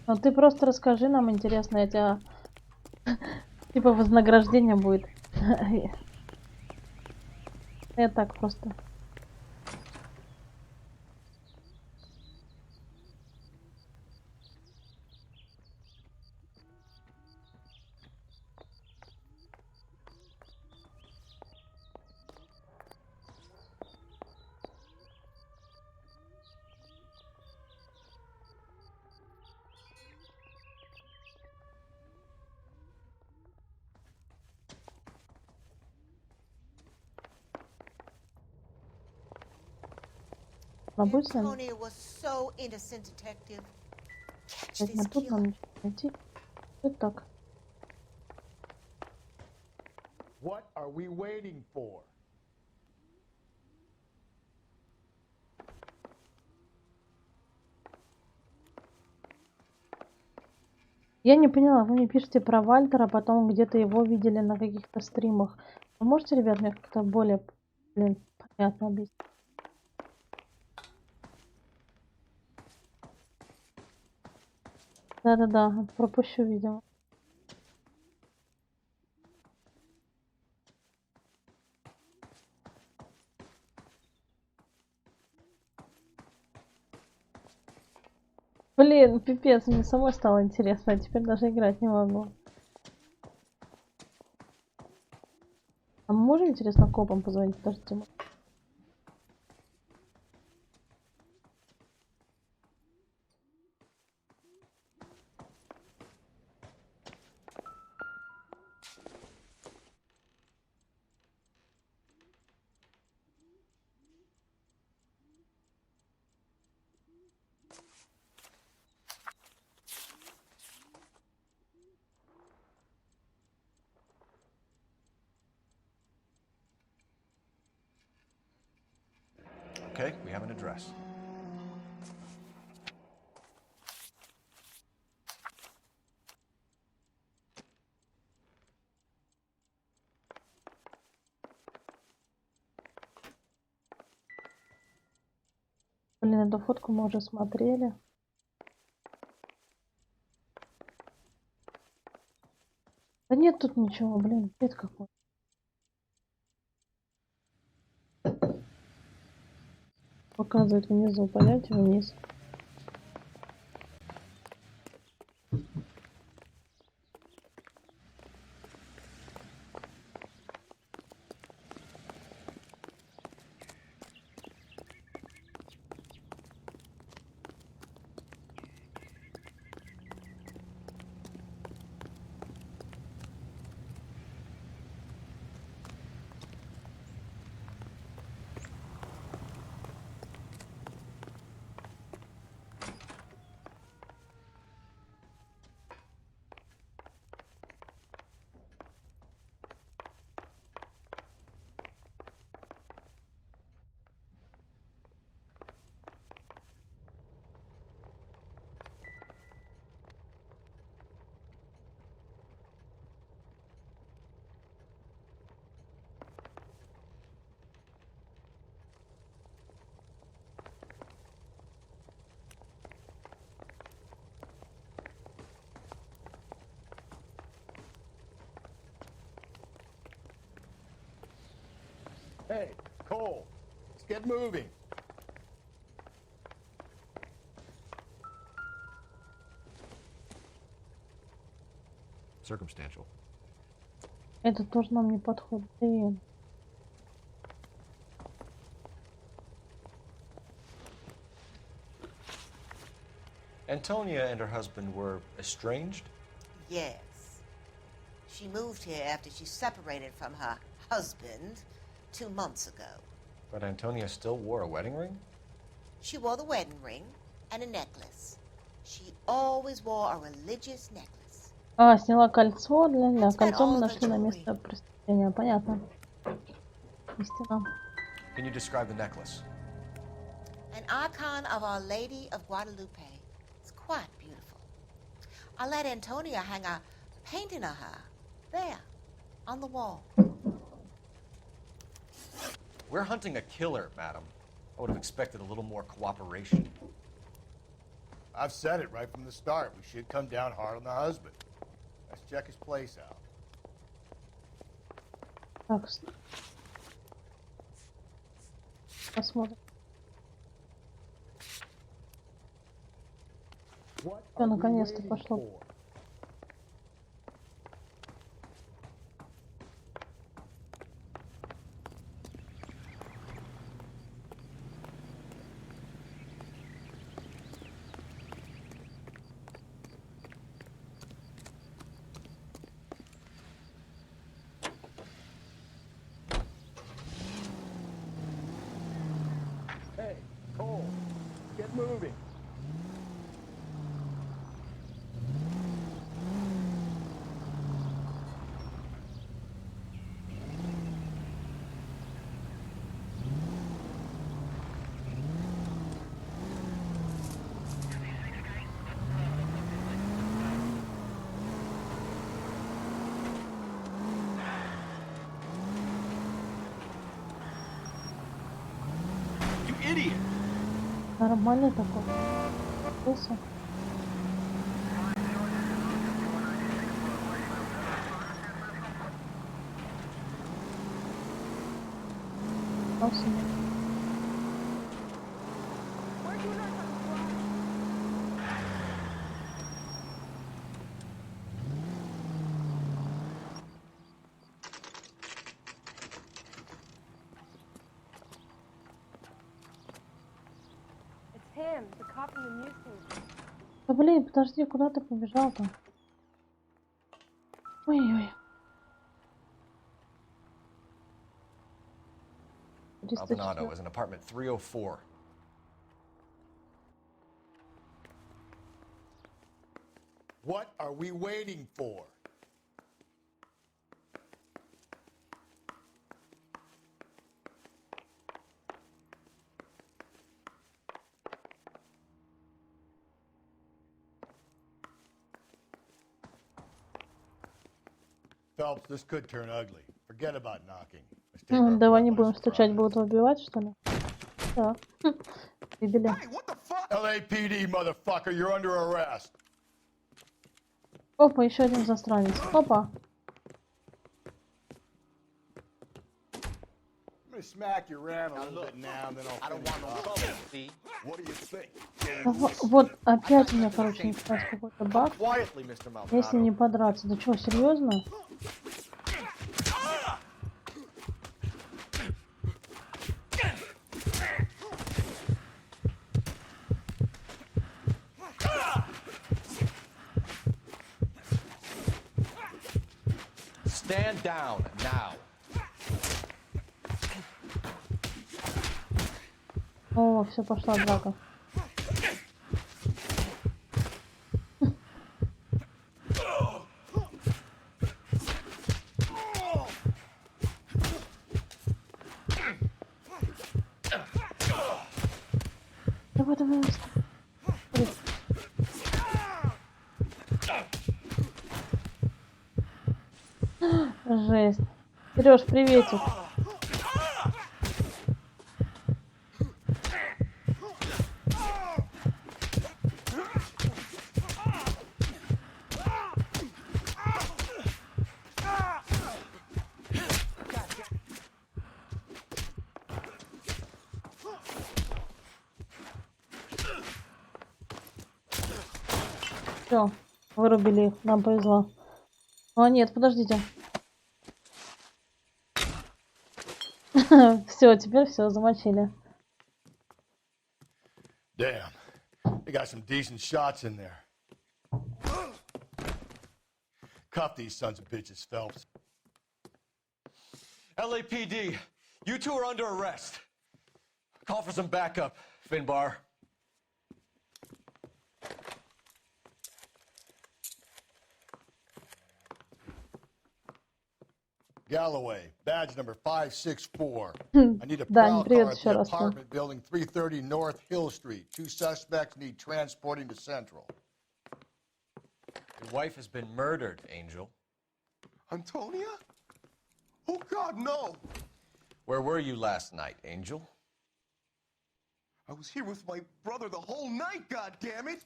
Ну, ты просто расскажи нам, интересно, я тебя... Типа вознаграждение будет. Я так просто... Antonia was so innocent, detective. Catch this Тут нам killer. ничего найти. Вот так. What are we waiting for? Я не поняла, вы мне пишете про Вальтера, потом где-то его видели на каких-то стримах. Вы можете, ребят, мне как-то более, блин, понятно объяснить? Да-да-да, пропущу видео. Блин, пипец, мне самой стало интересно, а теперь даже играть не могу. А мы можем, интересно, копам позвонить? Подождите. Okay, we have an address. Блин, эту фотку мы уже смотрели. нет тут ничего, блин, это какой. Показывает внизу, пойдете вниз. Hey, Cole, let's get moving. Circumstantial. Это тоже нам не подходит. Блин. Antonia and her husband were estranged? Yes. She moved here after she separated from her husband 2 months ago. But Antonia still wore a wedding ring? She wore the wedding ring and a necklace. She always wore a religious necklace. А, сняла кольцо, кольцо мы нашли на место преступления, понятно. Истина. Can you describe the necklace? An icon of Our Lady of Guadalupe. It's quite beautiful. I let Antonia hang a painting of her there on the wall. We're hunting a killer, madam. I would have expected a little more cooperation. I've said it right from the start. We should come down hard on the husband. Let's check his place out. Так. Посмотрим. Все, наконец-то пошло. Hey, Cole, get moving. Idiot! Нормальный такой. Вкусно. Капсом. Him, the cop from the newspaper. Да блин, подожди, куда ты побежал-то? Ой-ой. Albinado is in apartment 304. What are we waiting for? Phelps, this could turn ugly. Forget about knocking. Let's take our Давай не будем стучать, будут убивать, что ли? Да. Видели? LAPD, motherfucker, you're under arrest. Опа, еще один засранец. Опа. to smack your around a little bit now, and then I'll. I don't want no trouble, see? What do you think? Вот опять у меня, короче, начинается какой-то баг. Quietly, Mr. Maldonado. Если не подраться. Да что, серьезно? Stand down now. О, все, пошла драка. Давай, давай, жесть. Сереж, приветик. Все, вырубили их, нам повезло. О, нет, подождите. Все, теперь все, замочили. Damn. They got some decent shots in there. Cuff these sons of bitches, Phelps. LAPD, you two are under arrest. Call for some backup, Finbar. Galloway, badge number 564. I need a Да, prowl car привет at еще the раз. apartment building 330 North Hill Street. 2 suspects need transporting to Central. Your wife has been murdered, Angel. Antonia? Oh, God, no! Where were you last night, Angel? I was here with my brother the whole night, God damn it!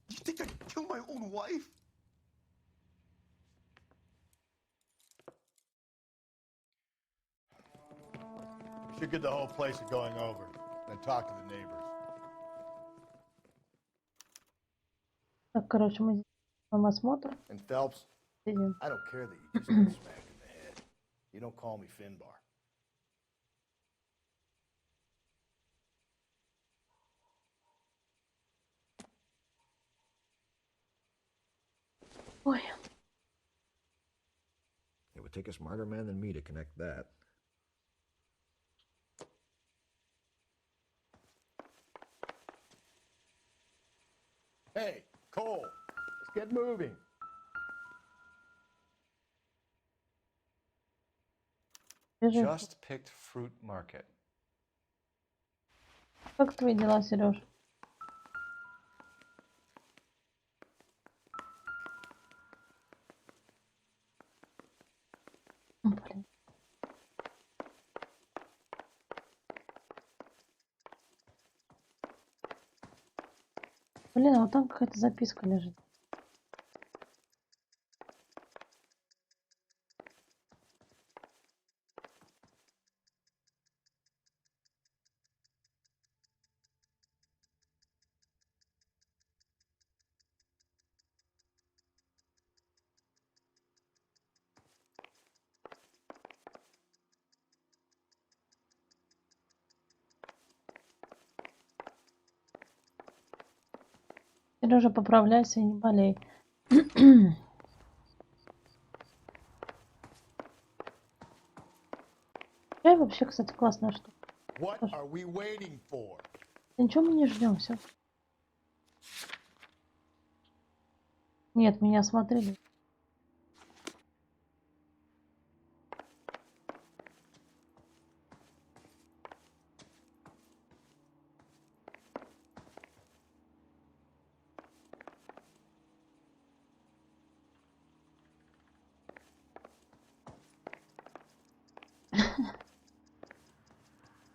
You think I'd kill my own wife? We should get the whole place a going over, then talk to the neighbors. Так, короче, мы здесь делаем осмотр. And Phelps, Сидим. I don't care that you just got smacked in the head. You don't call me Finbar. Ой. It would take a smarter man than me to connect that. Hey, Cole, let's get moving. Just picked fruit market. Как твои дела, Сереж? Блин. Блин, а вот там какая-то записка лежит. Сережа, поправляйся и не болей. Чай вообще, кстати, классная штука. What are we waiting for? Ничего мы не ждем, все. Нет, меня смотрели.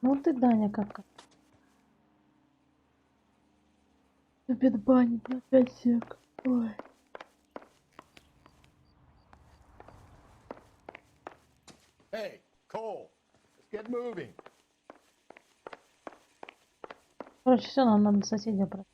Ну ты, Даня, как любит банить на 5 сек. Ой. Hey, Cole, let's Get moving. Короче, все, нам надо соседей брать.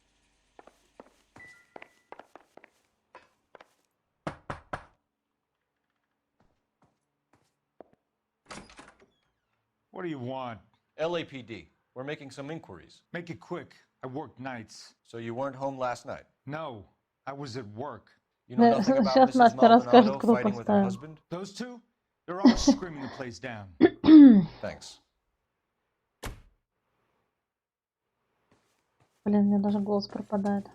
What do you want? LAPD. We're making some inquiries. Make it quick. I work nights. So you weren't home last night? No, I was at work. You know nothing about Сейчас Mrs. Настя расскажет, Maldonado кто fighting with her поставил. husband? Those two? They're always screaming the place down. Thanks. Блин, у меня даже голос пропадает.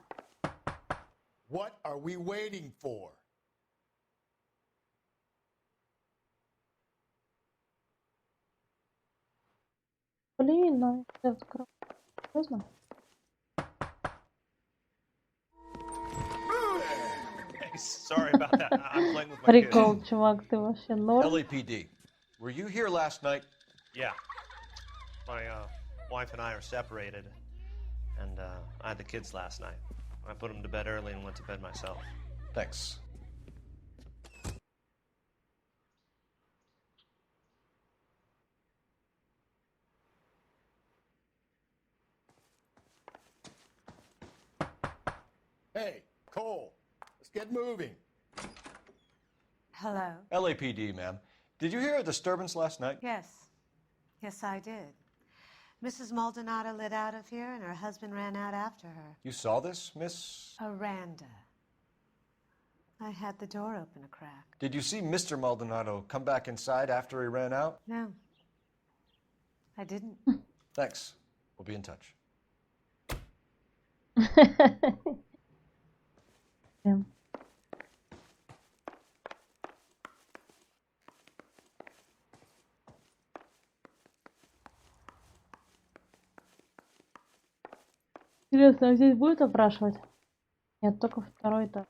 What are we waiting for? Блин, ну, я открою. Серьезно? Sorry about that. I'm playing with my Прикол, kids. чувак, ты вообще норм? LAPD. Were you here last night? Yeah. My wife and I are separated, and I had the kids last night. I put them to bed early and went to bed myself. Thanks. Hey, Cole, let's get moving. Hello. LAPD, ma'am. Did you hear a disturbance last night? Yes. Yes, I did. Mrs. Maldonado lit out of here, and her husband ran out after her. You saw this, Miss? Aranda. I had the door open a crack. Did you see Mr. Maldonado come back inside after he ran out? No. I didn't. Thanks. We'll be in touch. Прям. Интересно, а здесь будет опрашивать? Нет, только второй этаж.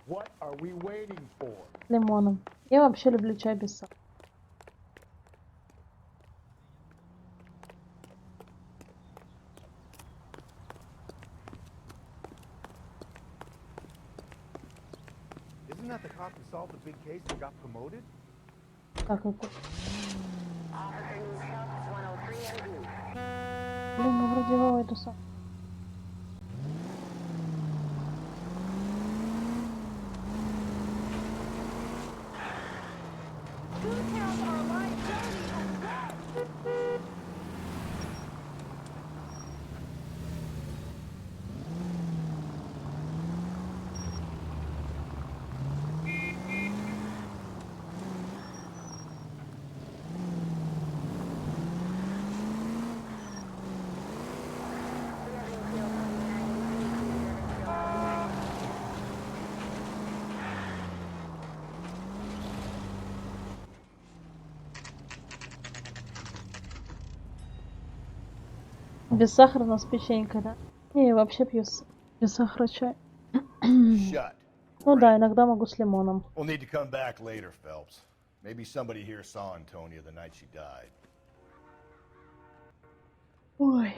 What are we waiting for? С лимоном. Я вообще люблю чай без сахара. Isn't that the cop who solved the big case and got promoted? Так, это... Блин, ну вроде его это сам. Без сахара, но с печенькой, да? Не, я вообще пью без сахара чай. Shut. Ну да, иногда могу с лимоном. We'll need to come back later, Phelps. Maybe somebody here saw Antonia the night she died. Ой.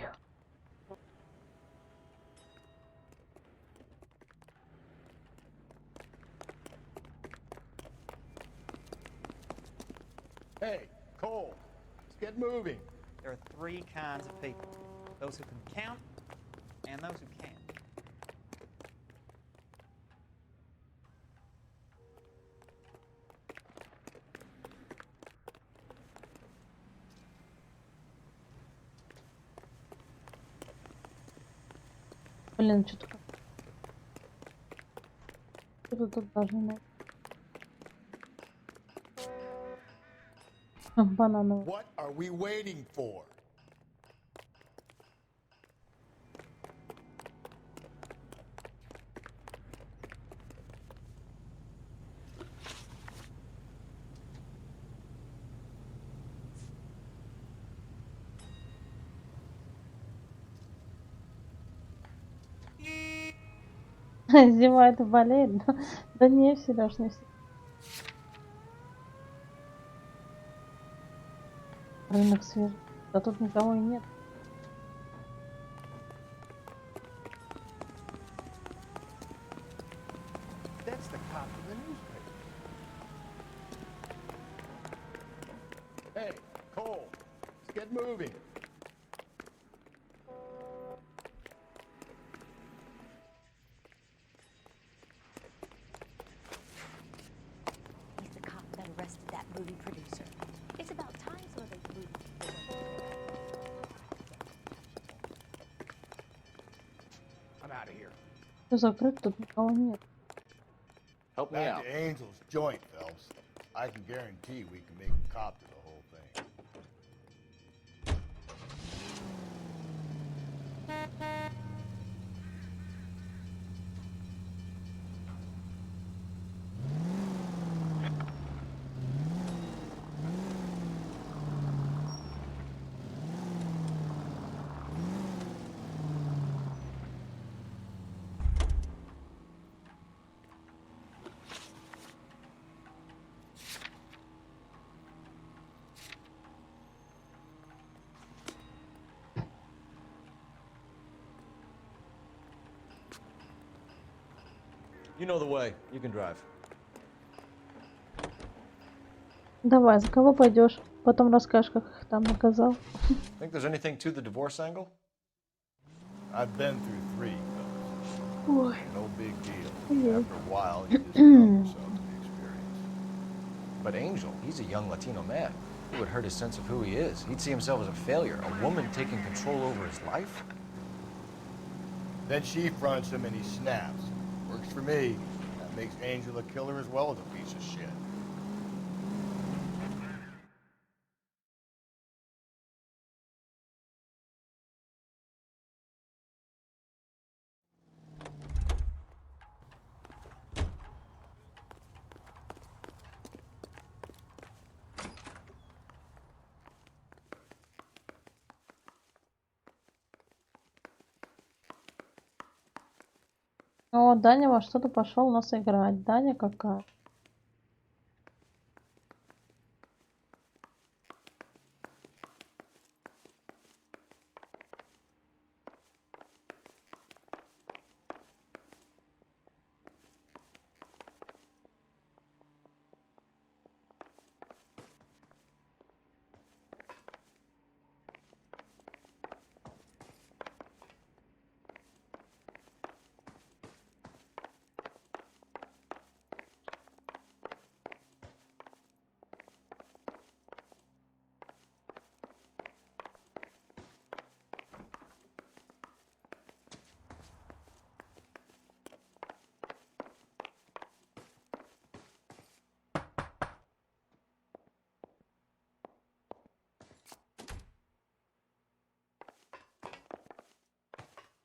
Hey, Cole, let's get moving. There are three kinds of people. Those who can count and those who can't. Блин, что-то как... Что-то тут должно найти. Банановый. What are we waiting for? Зима это болеет? Да не, Сереж, не все. Рынок свежий. Да тут никого и нет. It's the cop in the newspaper. Hey, Cole, let's get moving. He's the cop that arrested that movie producer. It's about time some of those movies. I'm out of here. Все закрыто, тут никого нет. Help me Back out. to Angel's joint, Phelps. I can guarantee we can make a cop to the whole thing. You know the way. You can drive. Давай, за кого пойдешь? Потом расскажешь, как их там наказал. Think there's anything to the divorce angle? I've been through 3, Phelps. Ой. No big deal. Yeah. After a while, you just numb yourself to the experience. But Angel, he's a young Latino man. It would hurt his sense of who he is. He'd see himself as a failure. A woman taking control over his life? Then she fronts him and he snaps. Works for me. That makes Angel a killer as well as a piece of shit. О, Даня во что-то пошел у нас играть. Даня какая?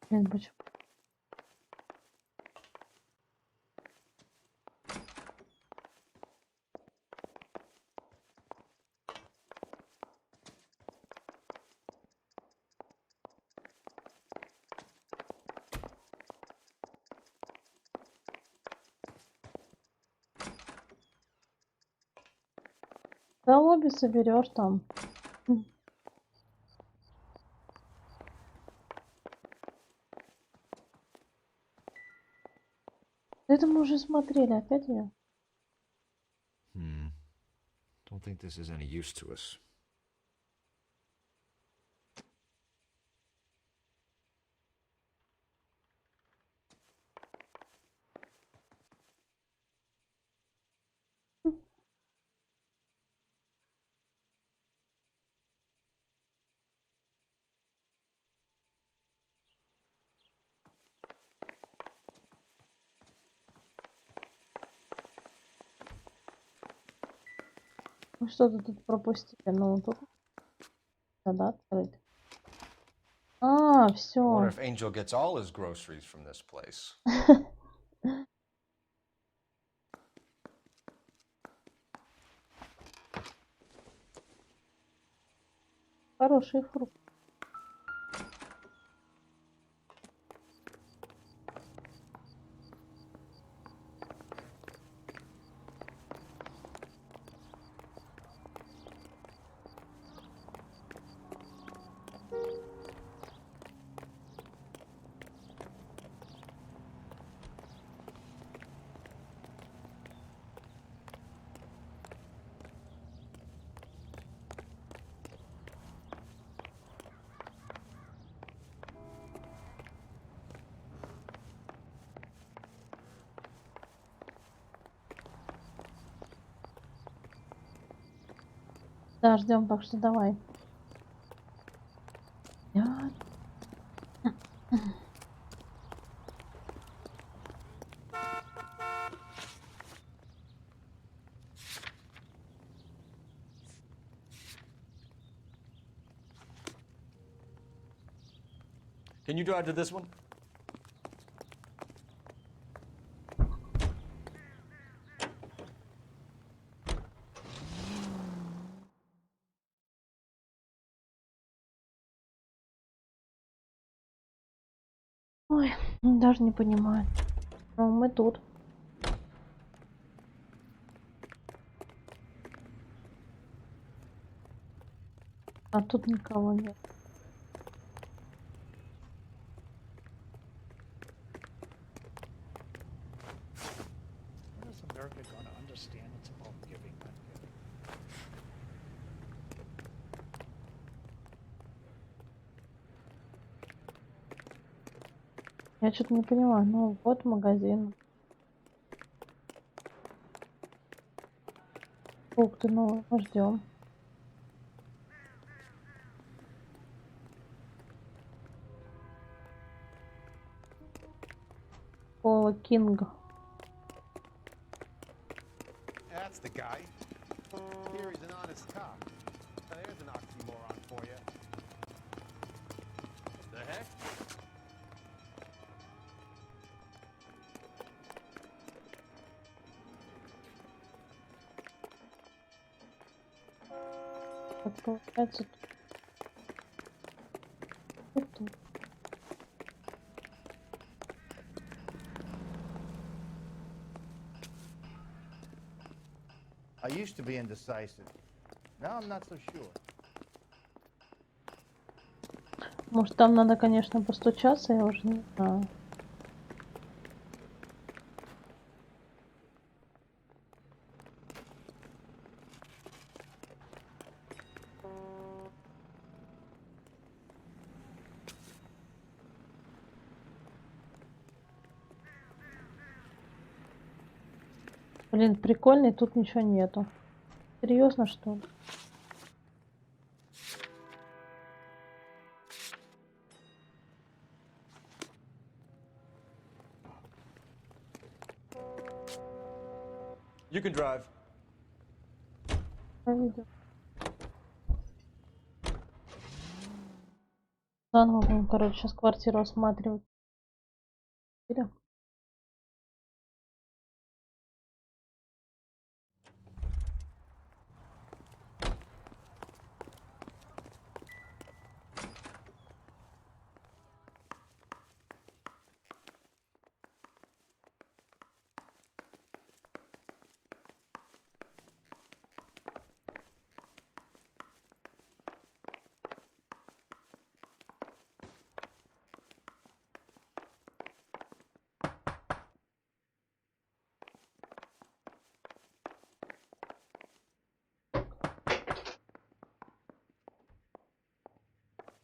Блин, почему? Да лобби соберешь там. Это мы уже смотрели, опять ее. Don't think this is any use to us. Ну что-то тут пропустили. Ну тут. Да, открыть. А, I все. wonder if Angel gets all his groceries from this place. Хороший фрукт. Да, ждем, так что давай. Я... Can you drive to this one? Ой, даже не понимаю. Но мы тут. А тут никого нет. When is America going to understand it's about giving, not giving? Я что-то не понимаю. Ну, вот магазин. Фрукты, ну, мы ждем. О, Кинг. That's the guy. Here he's an honest cop. Now there's an oxymoron for you. The heck? Так получается тут. I used to be indecisive. Now I'm not so sure. Может, там надо, конечно, постучаться, я уже не знаю. Блин, прикольный, тут ничего нету. Серьезно, что ли? You can drive. Заново будем, короче, сейчас квартиру осматривать.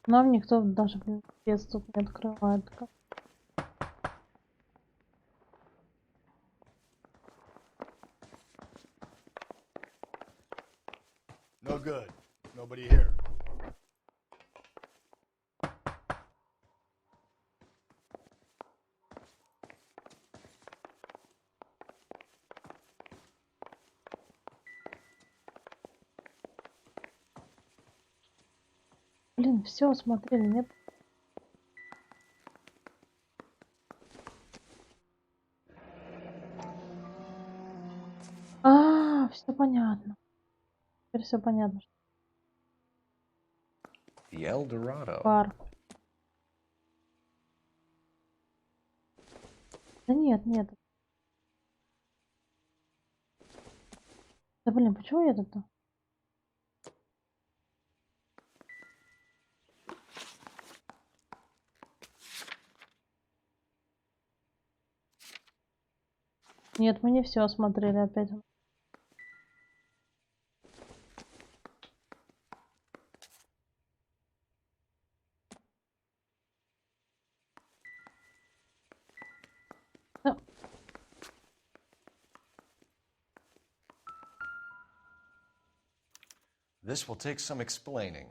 Нам никто даже, блин, пец тут не открывает. No good. Nobody here. Блин, все осмотрели, нет? А, все понятно. Теперь все понятно. The El Dorado. Бар. Да нет, нет. Да блин, почему я это-то? Нет, мы не все осмотрели опять. Да. This will take some explaining.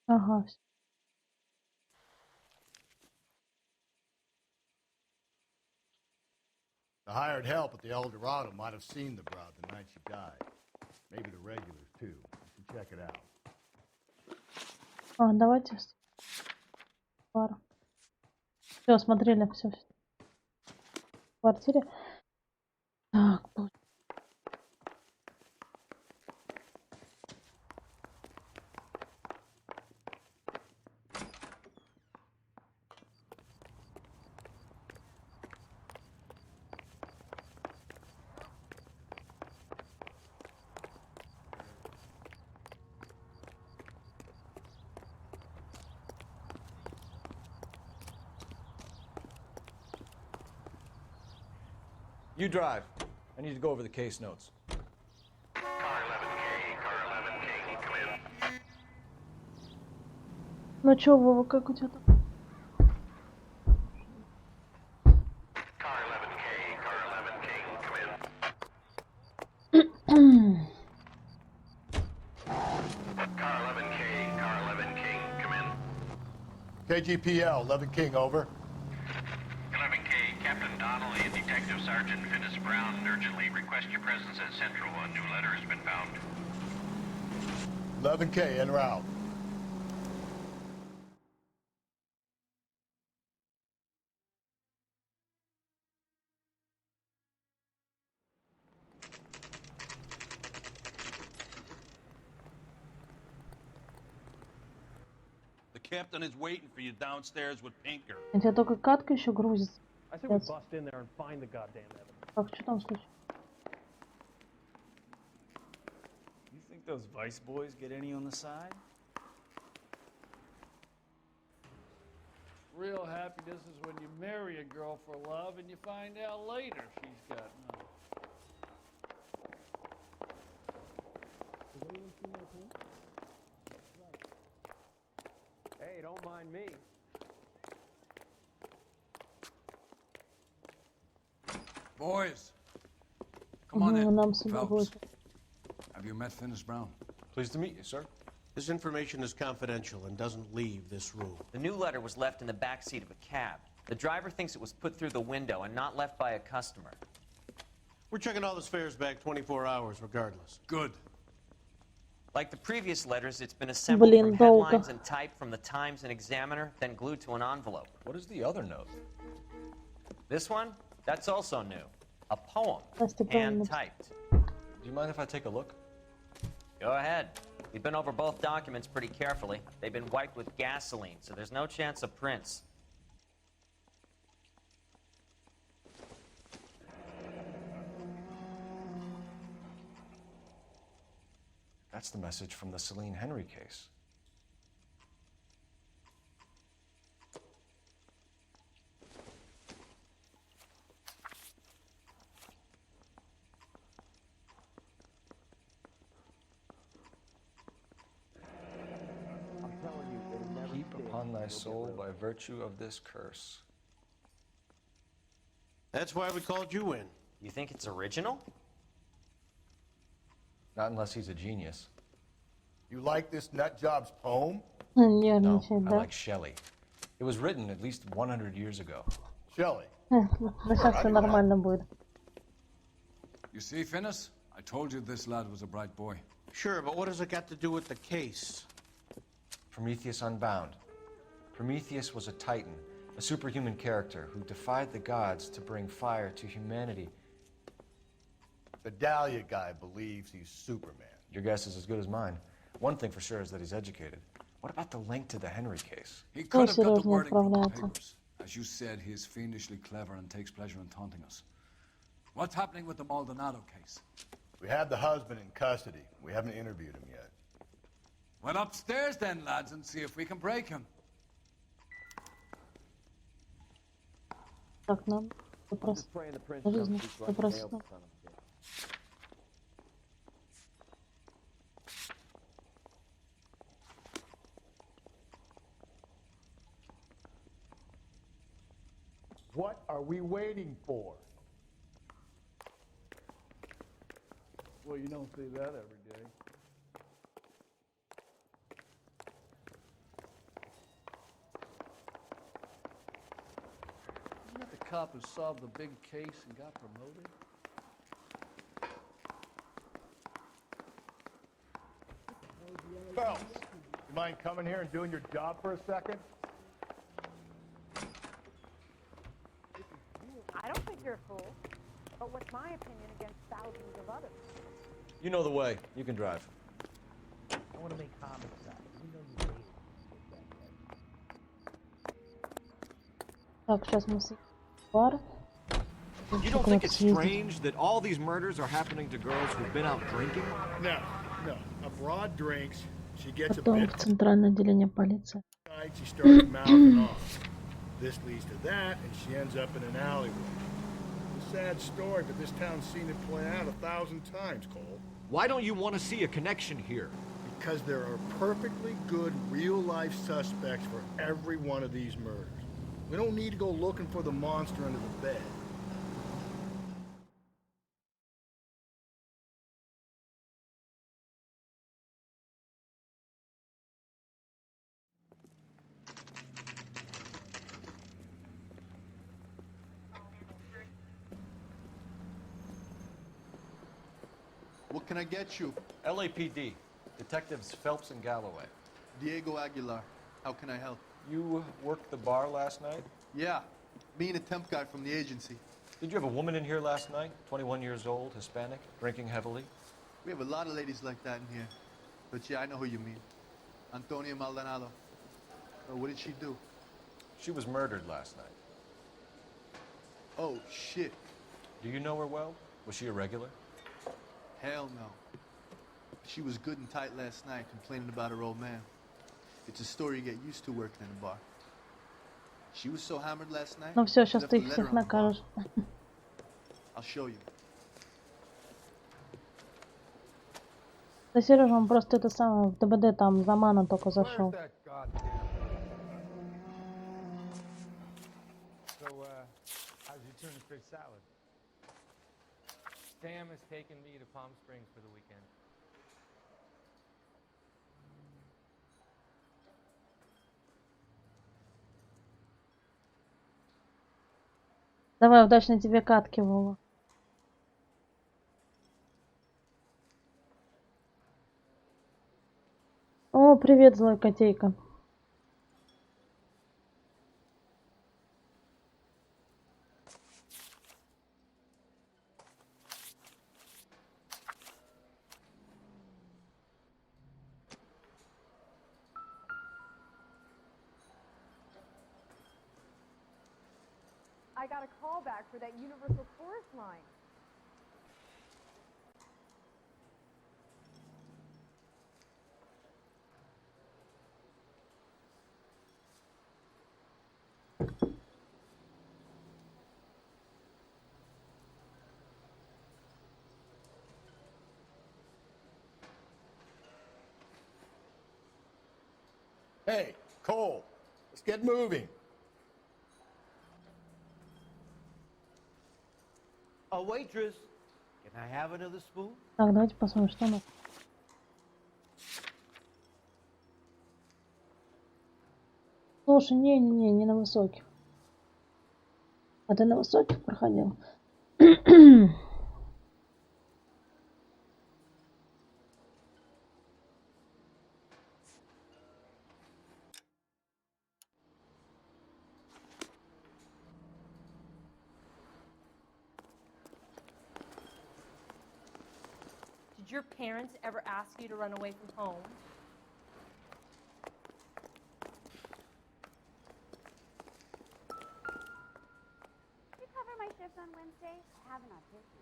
Ага. The hired help at the El Dorado might have seen the broad the night she died. Maybe the regulars, too. You should check it out. А, давайте. Пара. Все, смотрели, все. В квартире. Так, You drive. I need to go over the case notes. ну чё, Вова, как у тебя там? KGPL, 11 King, over. 11K, Captain Donnelly and Detective Sergeant Finis Brown urgently request your presence at Central. A new letter has been found. 11K, en route. The captain is waiting for you downstairs with Pinker. У тебя только катка еще грузится. I think we bust in there and find the goddamn evidence. Так, что там случилось? You think those Vice boys get any on the side? Real happiness is when you marry a girl for love and you find out later she's got none. Hey, don't mind me. Boys, come on in. Нам сюда Phelps. будет. Have you met Finis Brown? Pleased to meet you, sir. This information is confidential and doesn't leave this room. The new letter was left in the back seat of a cab. The driver thinks it was put through the window and not left by a customer. We're checking all the fares back 24 hours regardless. Good. Like the previous letters, it's been assembled from долго. headlines and typed from the Times and Examiner, then glued to an envelope. What is the other note? This one? That's also new. A poem, Настя, hand-typed. Do you mind if I take a look? Go ahead. We've been over both documents pretty carefully. They've been wiped with gasoline, so there's no chance of prints. That's the message from the Celine Henry case. Keep upon thy soul by virtue of this curse. That's why we called you in. You think it's original? Not unless he's a genius. You like this nutjob's poem? No, I like Shelley. It was written at least 100 years ago. Shelley. Ну сейчас все нормально будет. You see, Finis? I told you this lad was a bright boy. Sure, but what does it got to do with the case? Prometheus Unbound. Prometheus was a titan, a superhuman character who defied the gods to bring fire to humanity. The Dahlia guy believes he's Superman. Your guess is as good as mine. One thing for sure is that he's educated. What about the link to the Henry case? He could have got the серьезно wording from the отправляется. papers. As you said, he is fiendishly clever and takes pleasure in taunting us. What's happening with the Maldonado case? We have the husband in custody. We haven't interviewed him yet. Well, upstairs then, lads, and see if we can break him. Так, нам вопрос. Жизнь, вопрос. What are we waiting for? Well, you don't see that every day. Isn't that the cop who solved the big case and got promoted? Phelps, you mind coming here and doing your job for a second? I don't think you're a fool. But what's my opinion against thousands of others? You know the way. You can drive. I want to make comments out. You know you hate it. Так, сейчас мы с бар. You don't think it's strange that all these murders are happening to girls who've been out drinking? No, no. A broad drinks, she gets a Потом bit в центральное отделение полиции. tight, she starts mouthing off. This leads to that, and she ends up in an alleyway. It's a sad story, but this town's seen it play out 1,000 times, Cole. Why don't you want to see a connection here? Because there are perfectly good real-life suspects for every one of these murders. We don't need to go looking for the monster under the bed. What can I get you? LAPD. Detectives Phelps and Galloway. Diego Aguilar. How can I help? You worked the bar last night? Yeah. Me and a temp guy from the agency. Did you have a woman in here last night? 21 years old, Hispanic, drinking heavily? We have a lot of ladies like that in here. But yeah, I know who you mean. Antonia Maldonado. Oh, what did she do? She was murdered last night. Oh, shit. Do you know her well? Was she a regular? Hell no. She was good and tight last night, complaining about her old man. It's a story you get used to working in a bar. She was so hammered last night. Ну все, she сейчас left ты a их letter всех on the bar. накажешь. I'll show you. Да, Сережа, он просто это самое, в ДБД там Замана только зашел. So, how's your tuna fish salad? Sam has taken me to Palm Springs for the weekend. Давай, удачной тебе катки, Вова. О, привет, злой котейка. I got a call back for that Universal Chorus line. Hey, Cole, let's get moving. A waitress, can I have another spoon? Так, давайте посмотрим, что у нас. Слушай, не на высоких. А ты на высоких проходил? Did your parents ever ask you to run away from home? Did you cover my shift on Wednesday? I have an audition.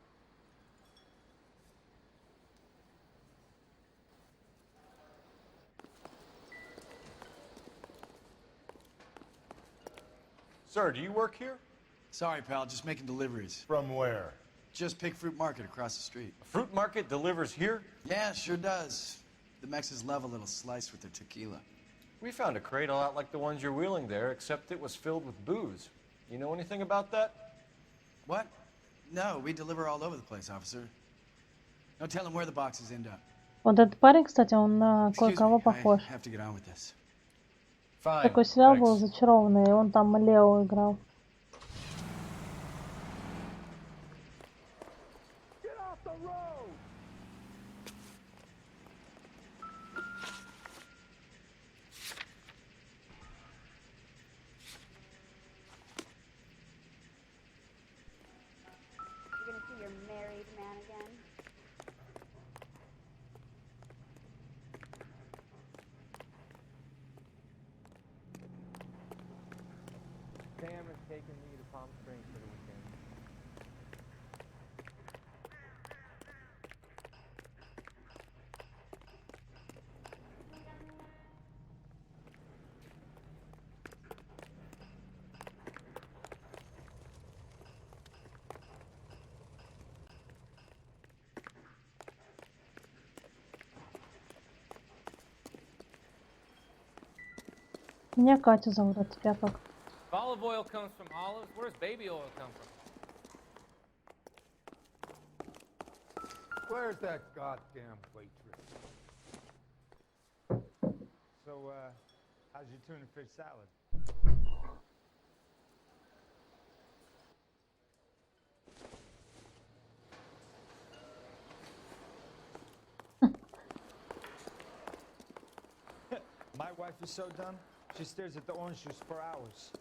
Sir, do you work here? Sorry, pal, just making deliveries. From where? Just Pig Fruit Market across the street. A fruit market delivers here? Yeah, sure does. The Mexes love a little slice with their tequila. We found a crate a lot like the ones you're wheeling there, except it was filled with booze. You know anything about that? What? No, we deliver all over the place, officer. Don't tell him where the boxes end up. Вот этот парень, кстати, он на кое-кого похож. I have to get on with this. Fine. Такой сериал был «Зачарованный», и он там Лео играл. Sam has taken me to Palm Springs for the weekend. Меня Катя зовут, а тебя как? If olive oil comes from olives, where does baby oil come from? Where's that goddamn waitress? So, how's your tuna fish salad? My wife is so dumb, she stares at the orange juice for hours.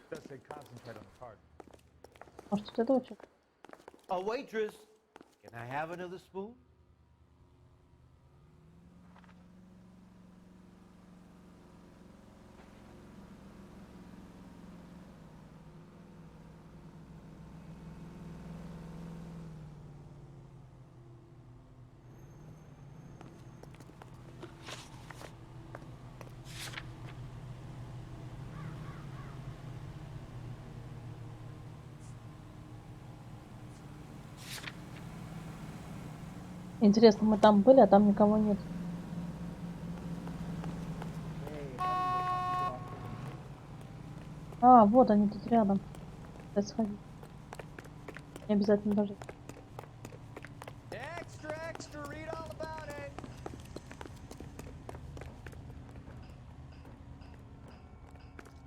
Does say concentrate on the card. Может, это учит? A waitress, can I have another spoon? Интересно, мы там были, а там никого нет. А, вот они тут рядом. Давай сходи. Не обязательно даже.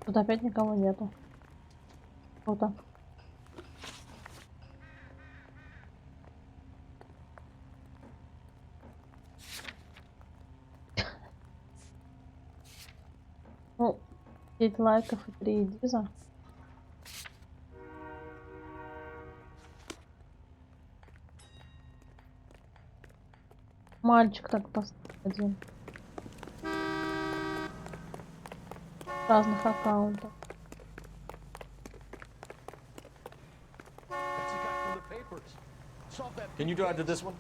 Тут опять никого нету. Круто. Ну, 9 лайков и 3 диза. Мальчик так поставил один. Разных аккаунтов. Can you drive to this one?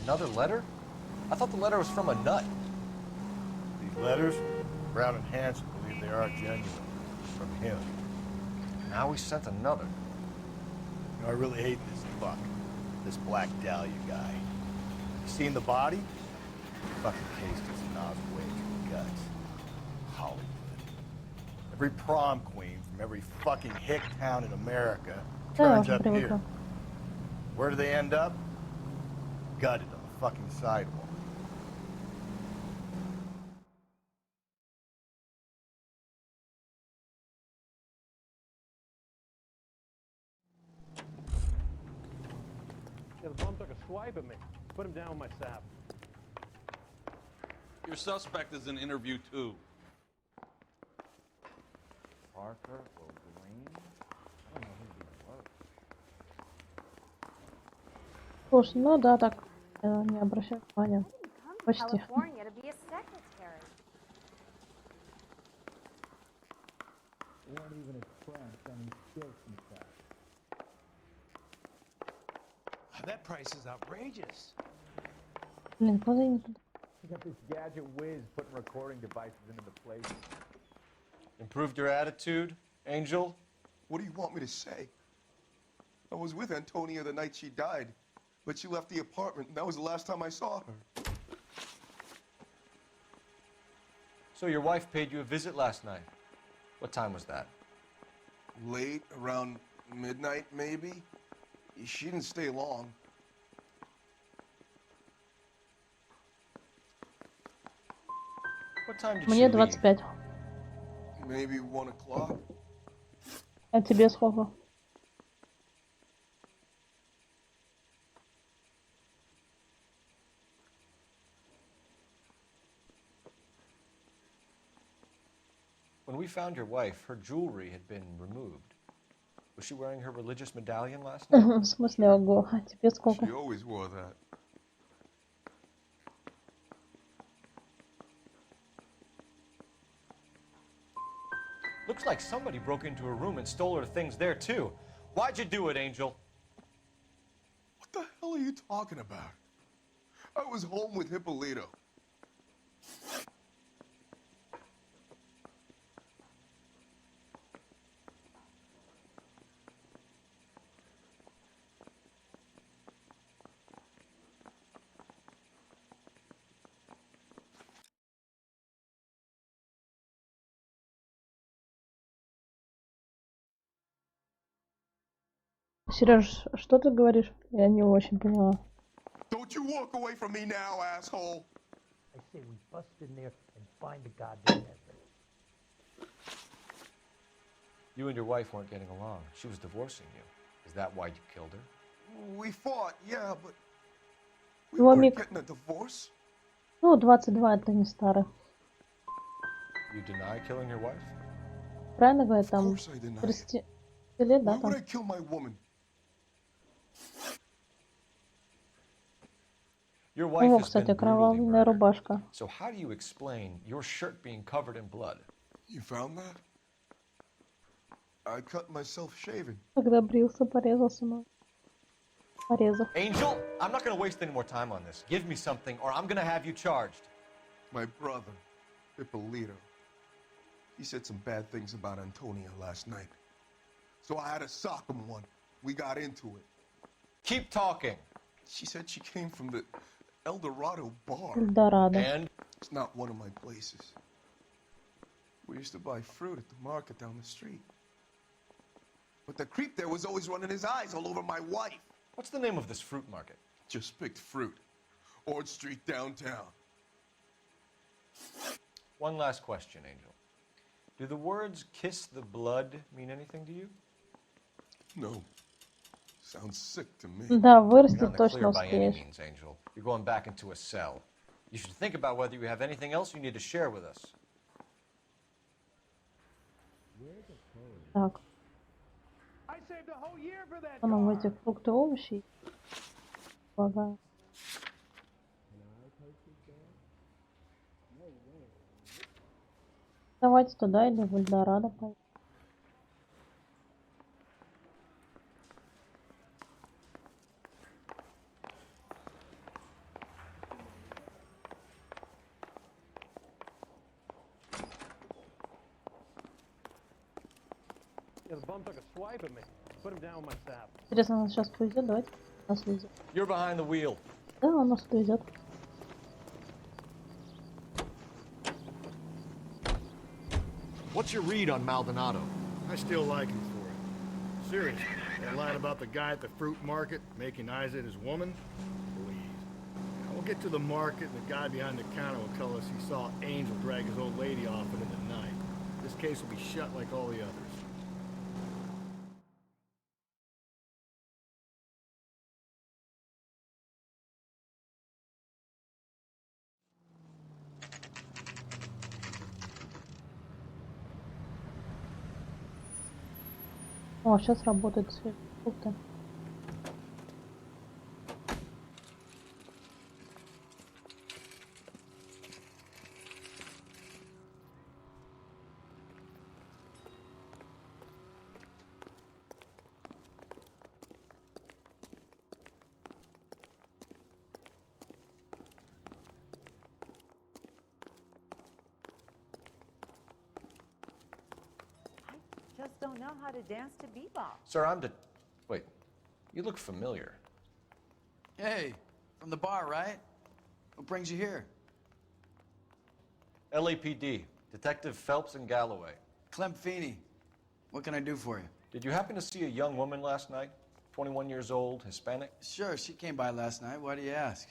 Another letter? I thought the letter was from a nut. These letters, Brown and Hanson believe they are genuine. From him. Now we sent another. You know, I really hate this fuck. This Black Dahlia guy. You seen the body? Fucking cased his nozzle way through the guts. Hollywood. Every prom queen from every fucking hick town in America turns up here. Where do they end up? Gutted on the fucking sidewalk. Yeah, the bum took a swipe at me. Put him down with my sap. Your suspect is in interview 2. Parker or Green? I don't know who'd be worse. Слушай, ну да, так, не обращай внимания. Почти. California to be a secretary. They weren't even expressed any skills and stuff. That price is outrageous. Блин, куда не туда? You got this gadget whiz putting recording devices into the place. Improved your attitude, Angel? What do you want me to say? I was with Antonia the night she died, but she left the apartment, and that was the last time I saw her. So your wife paid you a visit last night. What time was that? Late, around midnight, maybe? She didn't stay long. What time did Мне she leave? 25. Maybe 1 o'clock. А тебе сколько? When we found your wife, her jewelry had been removed. Was she wearing her religious medallion last night? В смысле, ого, а тебе сколько? She always wore that. Looks like somebody broke into her room and stole her things there too. Why'd you do it, Angel? What the hell are you talking about? I was home with Hippolito. Сереж, что ты говоришь? Я не очень поняла. Don't you walk away from me now, asshole! I say we bust in there and find the goddamn evidence. You and your wife weren't getting along. She was divorcing you. Is that why you killed her? We fought, yeah, but we Ну, weren't Мик, getting a divorce. ну, 22 это не старый. You deny killing your wife? Правильно говорят, там Of course I deny it. 30 лет, да, Why would там? I kill my woman? Your У wife него, has been кстати, brutally окровавленная murdered. рубашка. So how do you explain your shirt being covered in blood? You found that? I cut myself shaving. Когда брился, порезался, но... Порезал. Angel, I'm not going to waste any more time on this. Give me something or I'm going to have you charged. My brother, Hippolito, he said some bad things about Antonia last night. So I had to sock him one. We got into it. Keep talking. She said she came from the El Dorado bar. Эльдорадо. And? It's not one of my places. We used to buy fruit at the market down the street. But the creep there was always running his eyes all over my wife. What's the name of this fruit market? Just picked fruit. Ord Street downtown. One last question, Angel. Do the words kiss the blood mean anything to you? No. Sounds sick to me. Да, You're вырастет not точно clear by any успеешь. means, Angel. You're going back into a cell. You should think about whether you have anything else you need to share with us. Так. I saved a whole year for that Потом car. эти фрукты, овощи. Полагаю. Давайте туда или в Эльдорадо пойдем. Yeah, the bum took a swipe at me. Put him down with my saddle. Интересно, он нас сейчас повезет? Давайте. Нас везет. You're behind the wheel. Да, он нас повезет. What's your read on Maldonado? I still like him for it. Seriously, that line about the guy at the fruit market making eyes at his woman? Please. Now, we'll get to the market and the guy behind the counter will tell us he saw Angel drag his old lady off into the night. This case will be shut like all the others. О, сейчас работает свет. Фрукты. Just don't know how to dance to bebop. Sir, Wait. You look familiar. Hey, from the bar, right? What brings you here? LAPD, Detective Phelps and Galloway. Clem Feeney. What can I do for you? Did you happen to see a young woman last night? 21 years old, Hispanic? Sure, she came by last night. Why do you ask?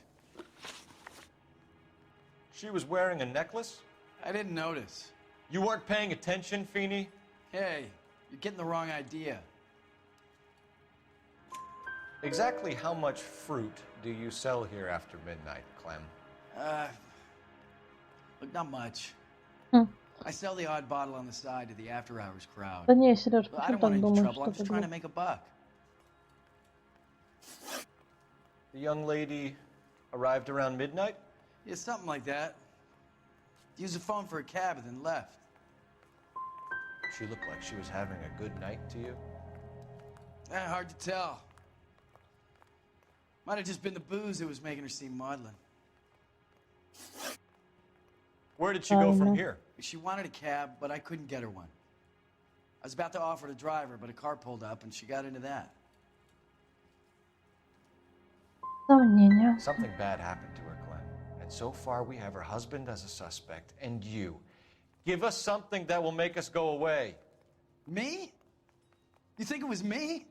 She was wearing a necklace? I didn't notice. You weren't paying attention, Feeney? Hey, you're getting the wrong idea. Exactly how much fruit do you sell here after midnight, Clem? Look, not much. I sell the odd bottle on the side to the after-hours crowd. Да не, Сереж, But I почему don't want так any думаешь, trouble. что I'm ты just trying to глуп? make a buck. The young lady arrived around midnight? Yeah, something like that. Used the phone for a cab and then left. She looked like she was having a good night to you. Hard to tell. Might have just been the booze that was making her seem maudlin. Where did she go from here? She wanted a cab, but I couldn't get her one. I was about to offer to drive her, but a car pulled up and she got into that. Сомнения. Something bad happened to her, Clem. And so far we have her husband as a suspect and you. Give us something that will make us go away. Me? You think it was me?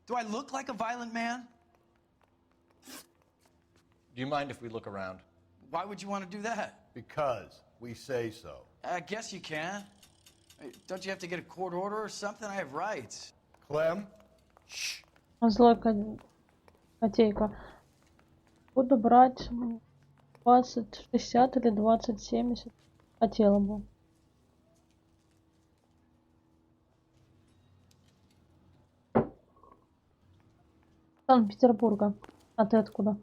Do I look like a violent man? Do you mind if we look around? Why would you want to do that? Because we say so. I guess you can. Don't you have to get a court order or something? I have rights. Clem? Злой котейка. Буду брать 20-60 или 20-70. Хотела бы. Санкт-Петербурга. А ты откуда?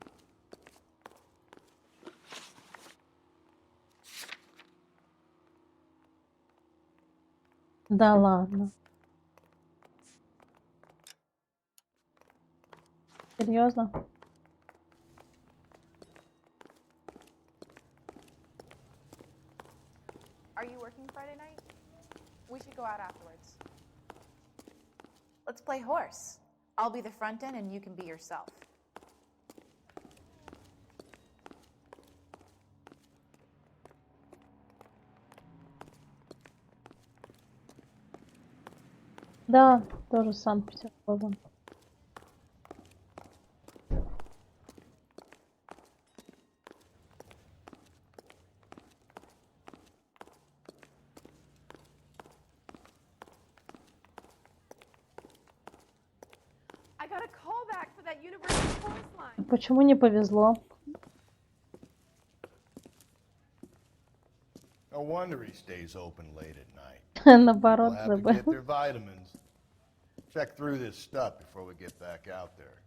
Да ладно. Серьезно? Are you working Friday night? We should go out afterwards. Let's play horse. I'll be the front end and you can be yourself. Да, тоже Санкт-Петербург. I got a call back for that Universal Chorus line. Почему не повезло? No wonder he stays open late at night. Наоборот, We'll have to забыл. get their vitamins. Check through this stuff before we get back out there.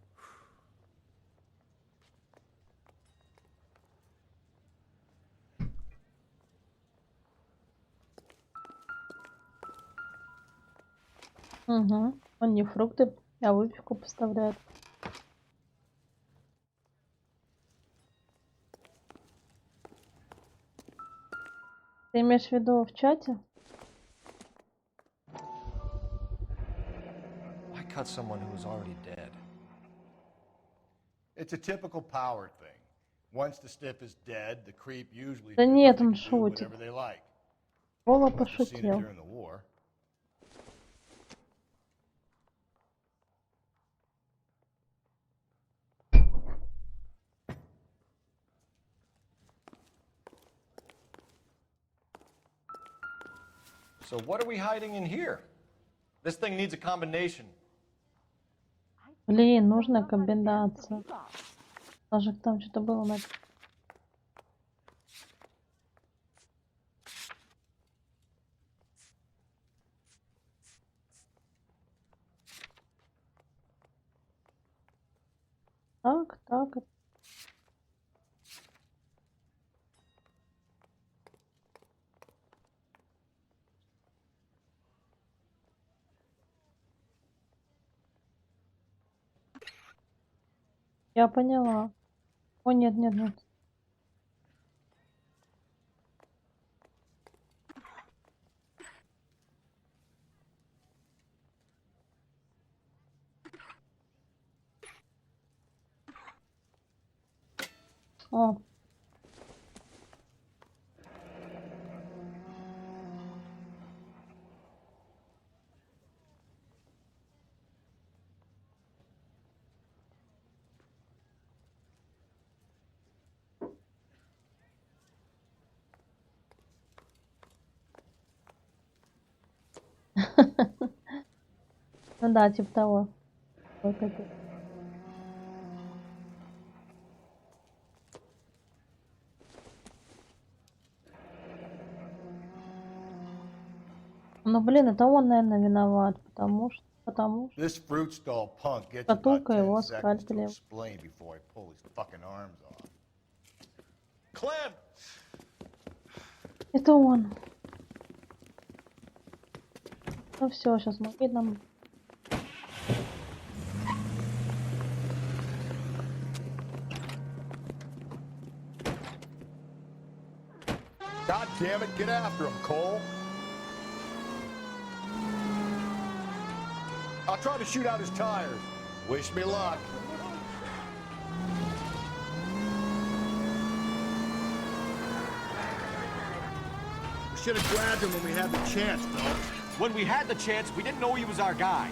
Угу. Он не фрукты, а выпивку поставляет. Ты имеешь в виду в чате? Why cut someone who is already dead? It's a typical power thing. Once the stiff is dead, the creep usually Да do нет, он шутит. whatever they like. Вова Must have seen it пошутил. during the war. So what are we hiding in here? This thing needs a combination. Блин, нужна комбинация. Даже там что-то было на... Так, так. Я поняла. О, нет, нет, нет. О. Ну да, типа того. Вот это. Ну блин, это он, наверное, виноват, потому что This fruit stall punk gets about шкатулка 10 его seconds to скальпелем. explain before I pull his fucking arms off. Clem! Это он. Ну все, сейчас мы видим. God damn it, get after him, Cole. I'll try to shoot out his tires. Wish me luck. We should have grabbed him when we had the chance, though. When we had the chance, we didn't know he was our guy.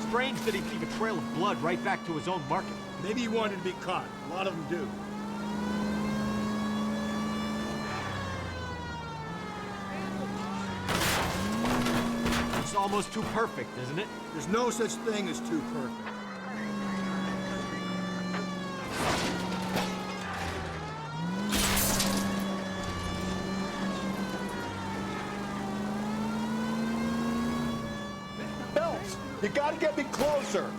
Strange that he'd leave a trail of blood right back to his own market. Maybe he wanted to be caught. A lot of them do. It's almost too perfect, isn't it? There's no such thing as too perfect. Phelps, you gotta get me closer.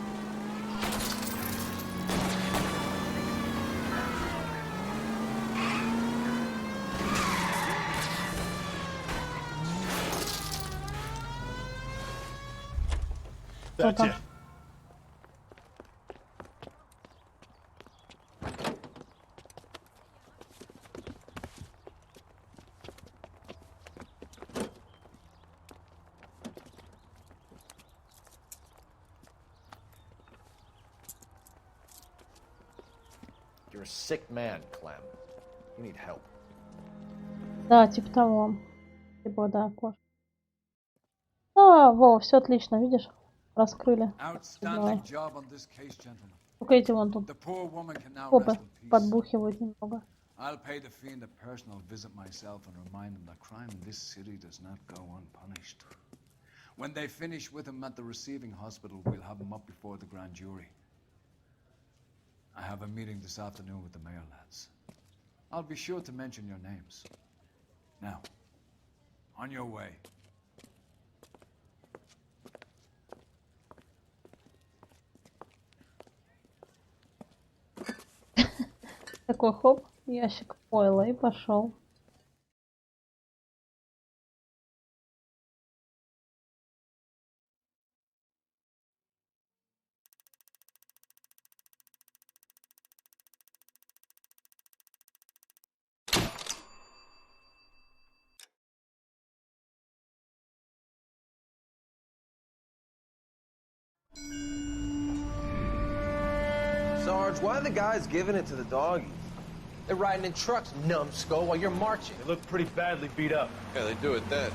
That's it. You're a sick man, Clem. You need help. Да, типа того. Типа, да, кошка. А, во, все отлично, видишь? Раскрыли. Outstanding job on this case, gentlemen. Только эти вон тут The poor woman can now копы rest in peace. подбухивают немного. I'll pay the fiend a personal visit myself and remind him that crime in this city does not go unpunished. When they finish with him at the receiving hospital, we'll have him up before the grand jury. I have a meeting this afternoon with the mayor lads. I'll be sure to mention your names. Now, on your way. Такой хоп, ящик пойла и пошел. Sarge, why are the guys giving it to the doggies? They're riding in trucks, numbskull, while you're marching. They look pretty badly beat up. Yeah, they do at that.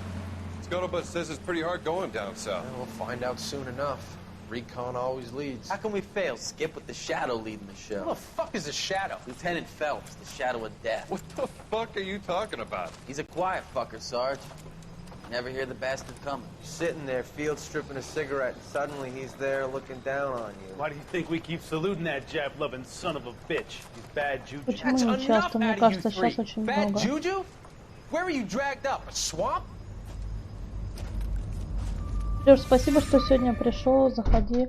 Scuttlebutt says it's pretty hard going down south. Well, we'll find out soon enough. Recon always leads. How can we fail, Skip, with the Shadow leading the show? Who the fuck is the Shadow? Lieutenant Phelps, the Shadow of Death. What the fuck are you talking about? He's a quiet fucker, Sarge. Never hear the bastard coming. You're sitting there, field stripping a cigarette, and suddenly he's there looking down on you. Why do you think we keep saluting that Jap-loving son of a bitch? He's bad juju. Почему не часто? Мне кажется, сейчас очень Bad много. juju? Where were you dragged up? A swamp? Лёш, спасибо, что сегодня пришел. Заходи.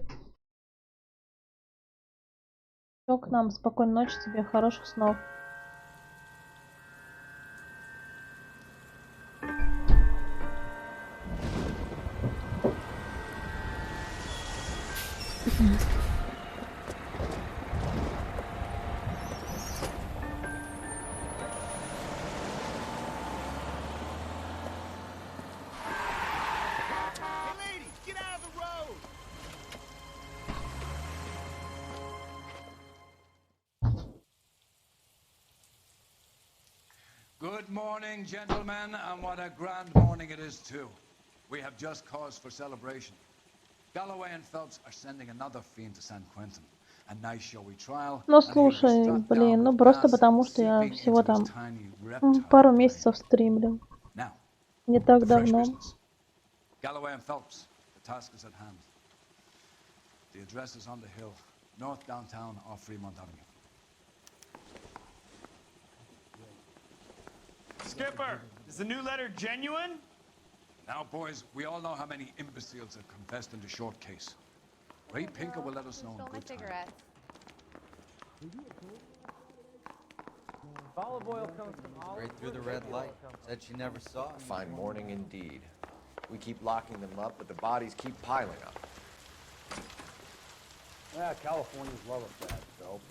Всё к нам. Спокойной ночи тебе, хороших снов. Good morning, gentlemen, and what a grand morning it is, too. We have just cause for celebration. Galloway and Phelps are sending another fiend to San Quentin. A nice showy trial. Ну слушай, блин, ну просто потому что я всего там пару месяцев стримлю. Не так давно. Galloway and Phelps, the task is at hand. The address is on the hill, north downtown off Fremont Avenue. Skipper, is the new letter genuine? Now, boys, we all know how many imbeciles have confessed in the short case. Ray Pinker will let us know in good time. Olive oil comes from olive. Right through the red light. Said she never saw it. A fine morning indeed. We keep locking them up, but the bodies keep piling up. Yeah, Californians love a fat dope.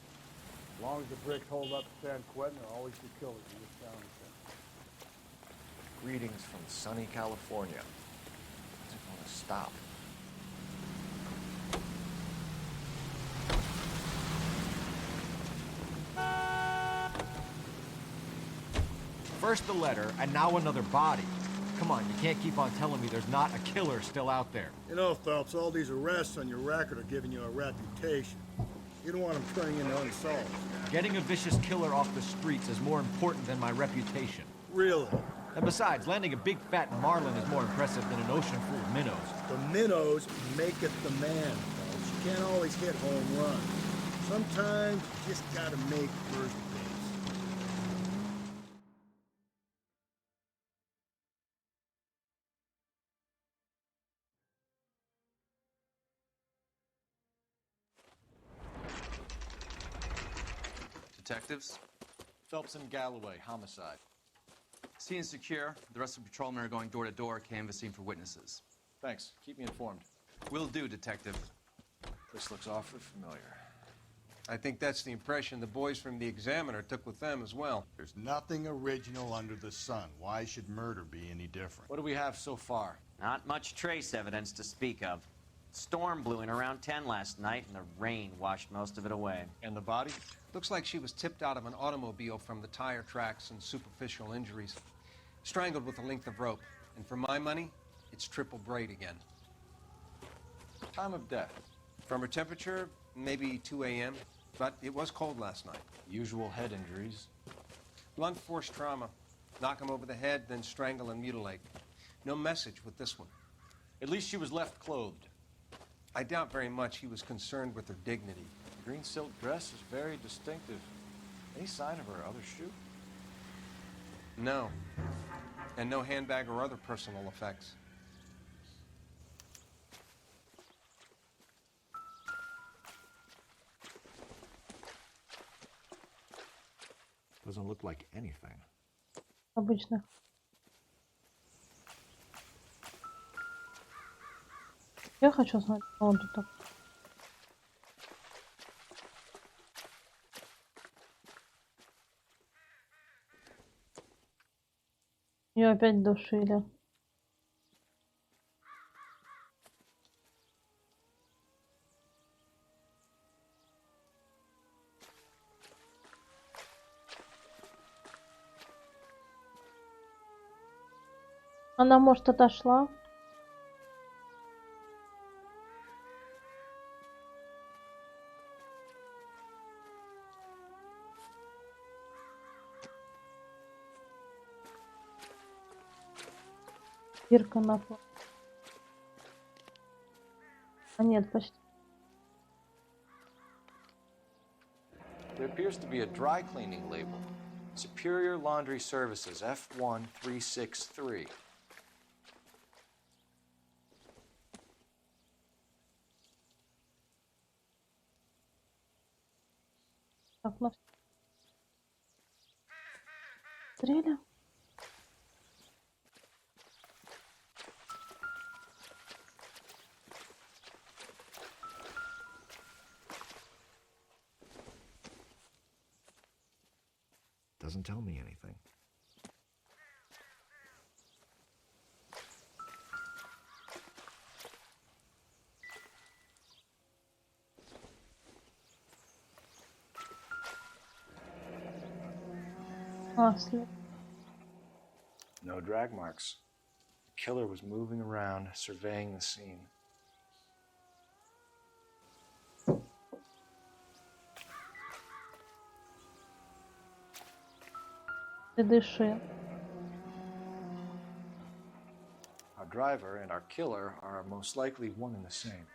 As long as the bricks hold up to San Quentin, they'll always be killers in this town. Greetings from sunny California. I just want to stop. First the letter, and now another body. Come on, you can't keep on telling me there's not a killer still out there. You know, Phelps, all these arrests on your record are giving you a reputation. You don't want them turning into unsolved. Getting a vicious killer off the streets is more important than my reputation. Really? And besides, landing a big fat marlin is more impressive than an ocean full of minnows. The minnows make it the man, Phelps. You can't always hit home runs. Sometimes you just gotta make first base. Detectives? Phelps and Galloway, homicide. Scene secure. The rest of the patrolmen are going door to door, canvassing for witnesses. Thanks. Keep me informed. Will do, Detective. This looks awfully familiar. I think that's the impression the boys from the Examiner took with them as well. There's nothing original under the sun. Why should murder be any different? What do we have so far? Not much trace evidence to speak of. Storm blew in around 10 last night, and the rain washed most of it away. And the body? Looks like she was tipped out of an automobile from the tire tracks and superficial injuries. Strangled with a length of rope. And for my money, it's triple braid again. Time of death? From her temperature, maybe 2 a.m., but it was cold last night. Usual head injuries. Blunt force trauma. Knock him over the head, then strangle and mutilate. No message with this one. At least she was left clothed. I doubt very much he was concerned with her dignity. The green silk dress is very distinctive. Any sign of her other shoe? No. And no handbag or other personal effects. Doesn't look like anything. Обычно. Я хочу знать, что он тут так. Ее опять душили. Она, может, отошла? Бирка на пол. А нет, почти. There appears to be a dry cleaning label. Superior Laundry Services, F1363. Так, ну. Смотрели? Doesn't tell me anything. А, след. drag marks. The killer was moving around, surveying the scene. Дыши. Our driver and our killer are most likely one and the same.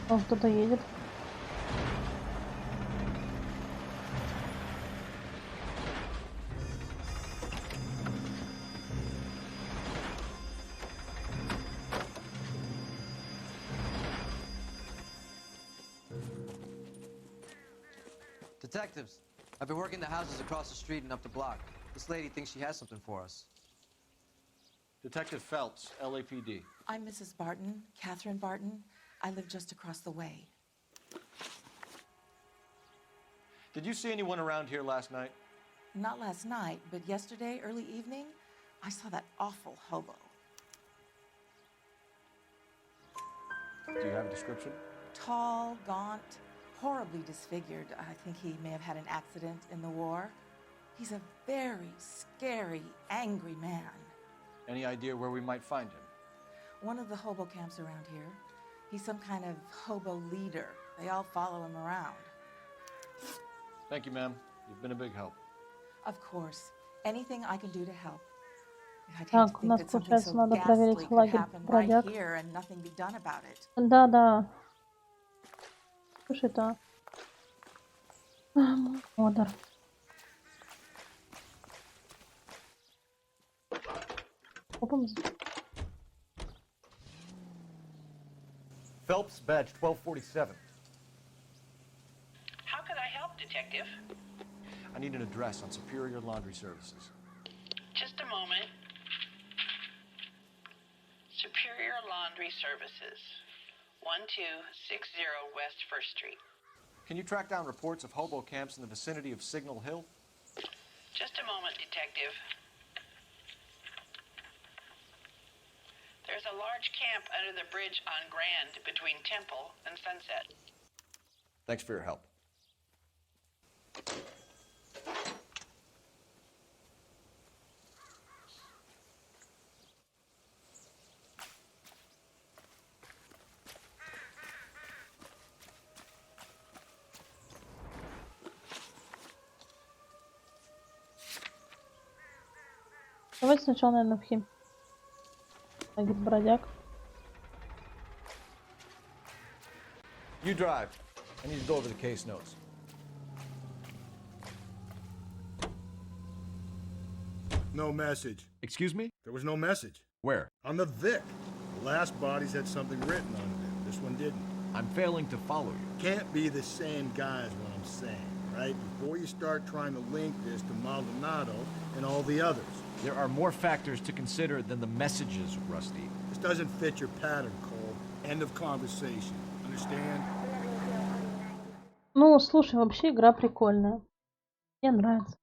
Вон кто-то едет. Detectives, I've been working the houses across the street and up the block. This lady thinks she has something for us. Detective Phelps, LAPD. I'm Mrs. Barton, Catherine Barton. I live just across the way. Did you see anyone around here last night? Not last night, but yesterday, early evening, I saw that awful hobo. Do you have a description? Tall, gaunt, horribly disfigured. I think he may have had an accident in the war. He's a very scary, angry man. Any idea where we might find him? One of the hobo camps around here. He's some kind of hobo leader. They all follow him around. Thank you, ma'am. You've been a big help. Of course. Anything I can do to help. I'd hate Так, to у think нас, that something получается, so надо ghastly проверить could лагерь happen right бродяг. here and nothing be done about it. Да, да. Слушай, это... Модер. Опа. Phelps, badge 1247. How could I help, Detective? I need an address on Superior Laundry Services. Just a moment. Superior Laundry Services, 1260 West 1st Street. Can you track down reports of hobo camps in the vicinity of Signal Hill? Just a moment, Detective. There's a large camp under the bridge on Grand between Temple and Sunset. Thanks for your help. Давайте сначала, наверное, в хим. Лагерь бродяг. You drive. I need to go over the case notes. No message. Excuse me? There was no message. Where? On the Vic. The last bodies had something written on them. This one didn't. I'm failing to follow you. Can't be the same guy is what I'm saying, right? Before you start trying to link this to Maldonado and all the others. There are more factors to consider than the messages, Rusty. This doesn't fit your pattern, Cole. End of conversation. Understand? Ну, слушай, вообще игра прикольная. Мне нравится.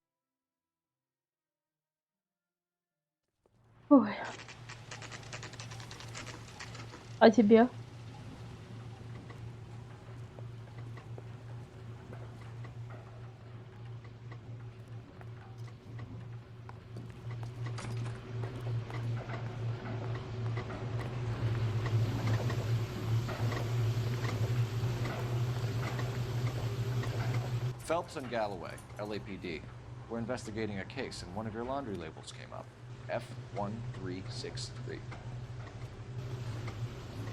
Ой. А тебе? Phelps and Galloway, LAPD. We're investigating a case and one of your laundry labels came up. F1363.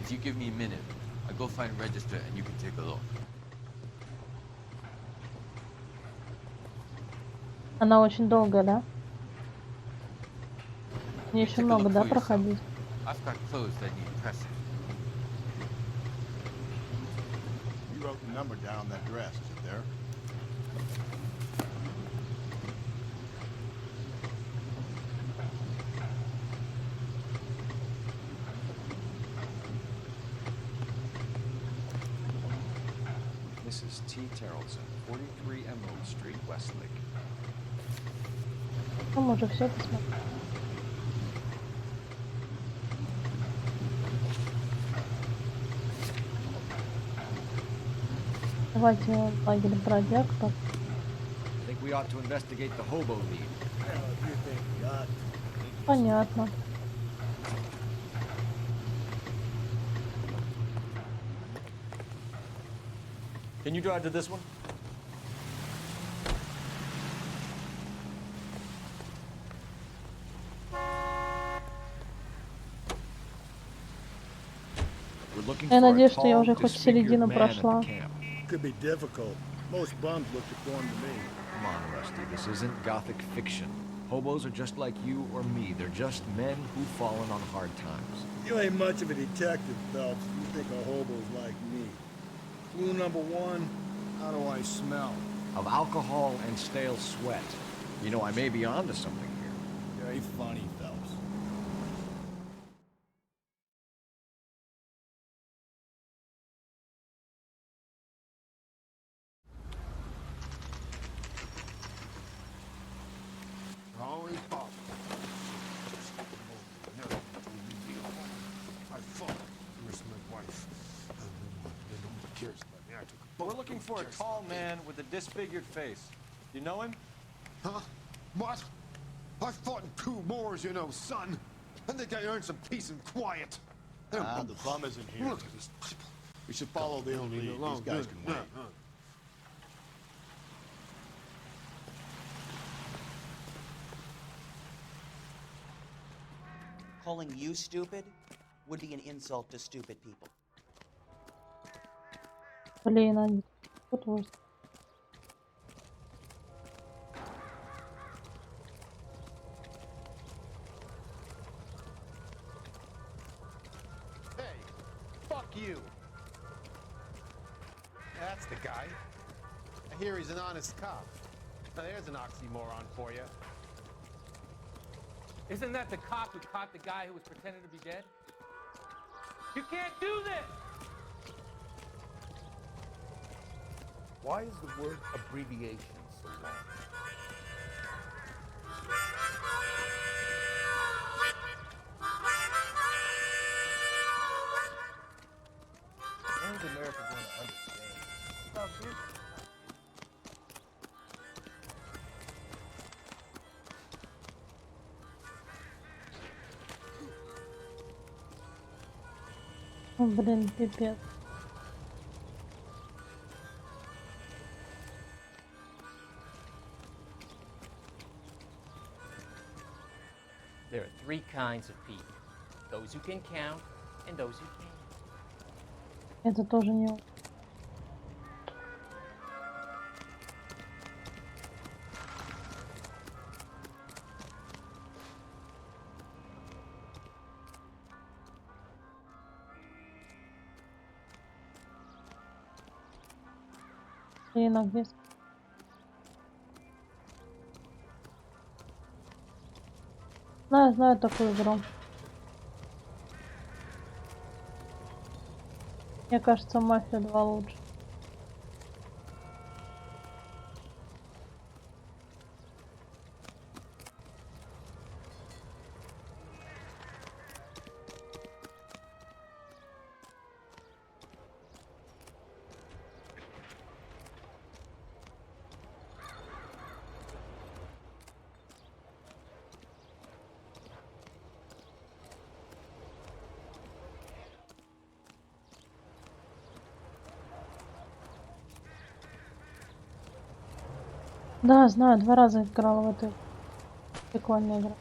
If you give me a minute, I'll go find a register and you can take a look. Она очень долгая, да? Мне еще Take a много, look да, for yourself. проходить? I've got clothes that need pressing. You wrote the number down on that dress, is it there? Mrs. T. Terrellson, 43 Emerald Street, Westlake. Ну, мы уже все посмотрели. Давайте лагерь бродяг. I think we ought to investigate the hobo lead. Понятно. Can you drive to this one? Я надеюсь, что я уже хоть середину прошла. Could be difficult. Most bums look deformed to me. Come on, Rusty, this isn't gothic fiction. Hobos are just like you or me. They're just men who've fallen on hard times. You ain't much of a detective, Phelps. You think a hobo's like me. Clue number one, how do I smell? Of alcohol and stale sweat. You know, I may be onto something here. Very funny, Phelps. Holy fuck. I fought with my wife. No one cares about me. I took a We're looking for a tall man with a disfigured face. You know him? Huh? What? I fought in 2 wars, you know, son. I think I earned some peace and quiet. The bum isn't here. Look at these people. We should follow the lead. These guys can wait. Calling you stupid would be an insult to stupid people. Блин, они тут вот. Hey, fuck you. That's the guy. I hear he's an honest cop. Now there's an oxymoron for you. Isn't that the cop who caught the guy who was pretending to be dead? You can't do this! Why is the word abbreviation so long? When is America going to understand? Stop this. О, блин, пипец. There are 3 kinds of people. Those who can count and those who can't. Это тоже не он. Блин, а где? Знаю такую игру. Мне кажется, Мафия 2 лучше. Да, знаю, 2 раза играла в эту прикольную игру.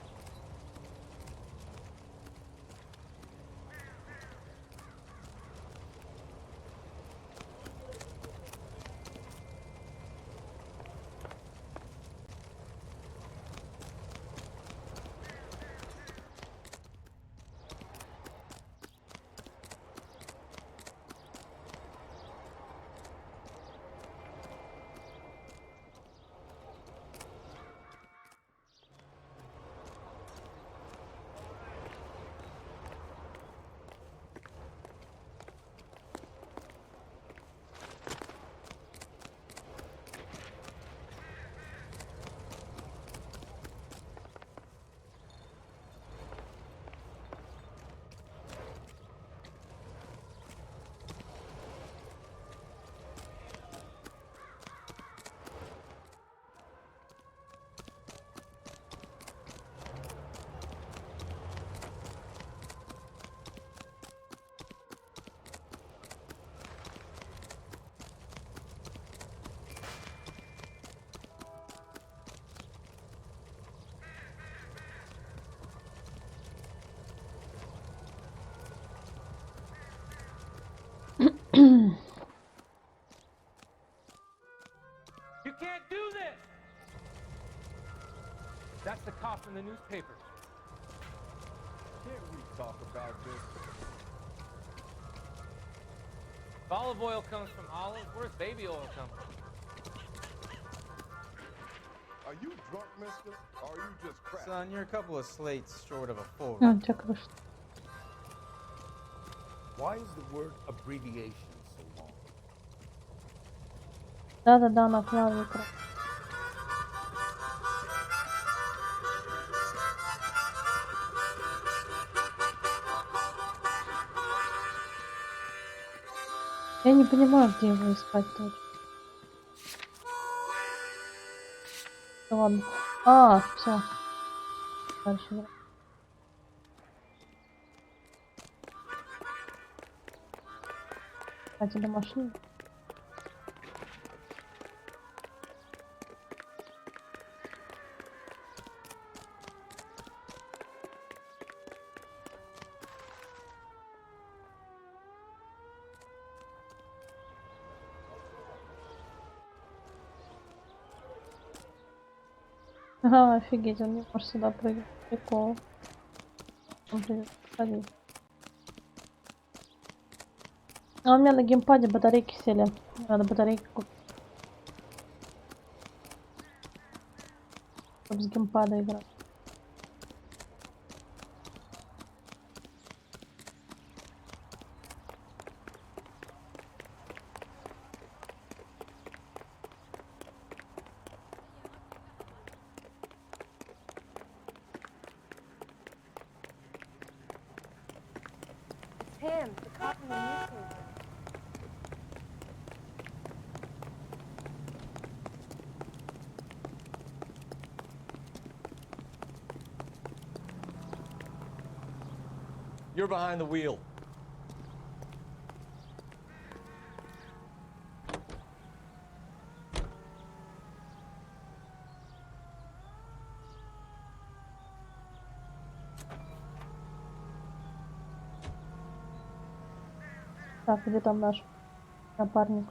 newspapers. Can't we talk about this? If olive oil comes from olives, where's baby oil come from? Are you drunk, mister? Or are you just crap? Son, you're a couple of slates short of a full. А, тебя крышит. Why is the word abbreviation so long? Да-да-да, на клавиатуре. Я не понимаю, где его искать тут. Ладно. А, все. Дальше. Катя, до машины. Ага, офигеть, он не может сюда прыгать. Прикол. Он придет ходить. А у меня на геймпаде батарейки сели. Надо батарейки купить. Чтобы с геймпада играть. Him, the cop in the newspaper. You're behind the wheel. Так, где там наш напарник?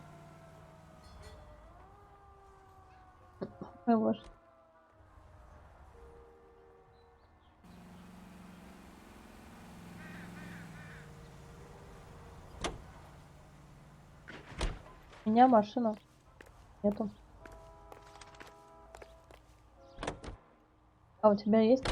Ой, боже. У меня машина нету. А у тебя есть?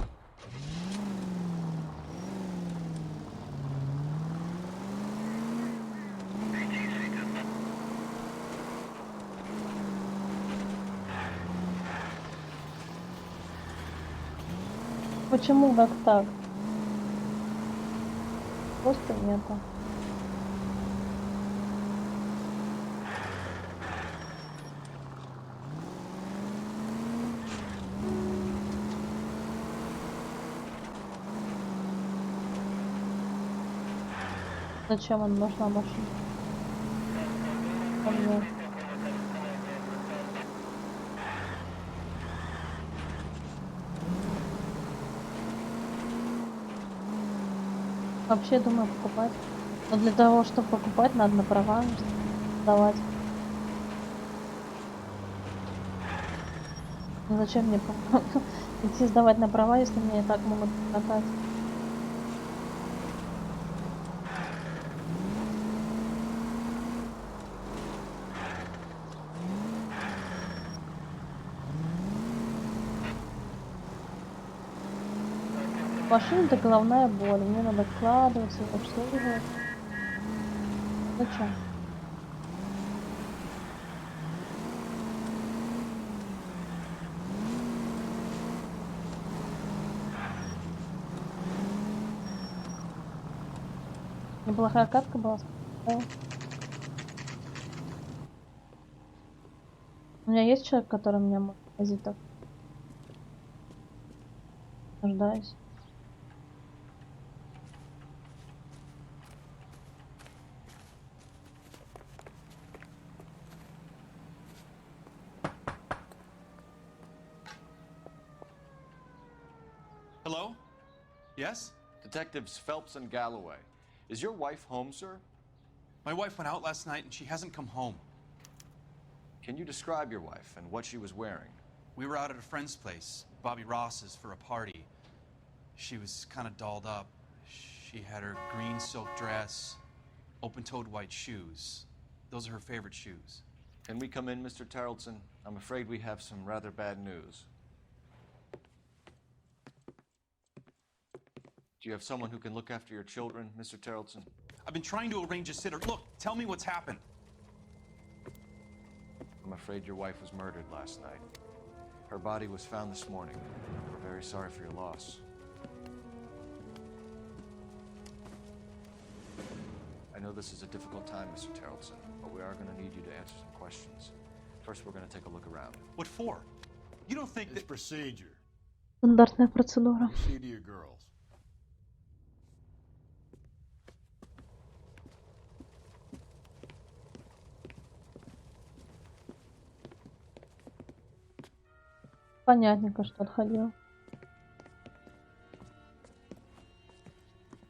Почему как так? Просто нету. Зачем он нужна машина? Мне. Вообще думаю покупать. Но для того, чтобы покупать, надо на права сдавать. Ну зачем мне идти сдавать на права, если мне и так могут катать? Машина — это головная боль. Мне надо вкладываться, обслуживать. Зачем? Неплохая катка была. Да. У меня есть человек, который меня может возить так? Нуждаюсь. Hello? Yes? Detectives Phelps and Galloway. Is your wife home, sir? My wife went out last night and she hasn't come home. Can you describe your wife and what she was wearing? We were out at a friend's place, Bobby Ross's, for a party. She was kind of dolled up. She had her green silk dress, open-toed white shoes. Those are her favorite shoes. Can we come in, Mr. Tarleton? I'm afraid we have some rather bad news. Do you have someone who can look after your children, Mr. Tarleton? I've been trying to arrange a sitter. Look, tell me what's happened. I'm afraid your wife was murdered last night. Her body was found this morning. We're very sorry for your loss. I know this is a difficult time, Mr. Tarleton, but we are going to need you to answer some questions. First, we're going to take a look around. What for? You don't think It's that... procedure. Стандартная процедура. See to your girls. Понятненько, что отходил.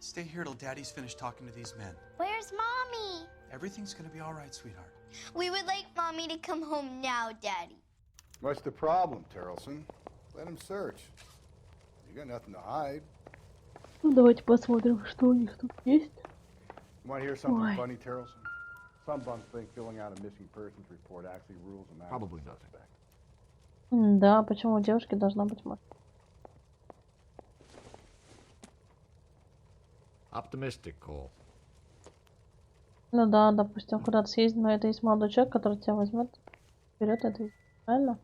Stay here till Daddy's finished talking to these men. Where's Mommy? Everything's gonna be all right, sweetheart. We would like Mommy to come home now, Daddy. What's the problem, Tarleton? Let him search. You got nothing to hide. Ну, давайте посмотрим, что у них тут есть. Want to hear something Ой. funny, Tarleton? Some bunks think filling out a missing persons report actually rules them out. Probably nothing. Да, почему у девушки должна быть машина? Optimistic, Cole. Ну да, допустим, куда-то съездить, но это есть молодой человек, который тебя возьмет вперед, это правильно?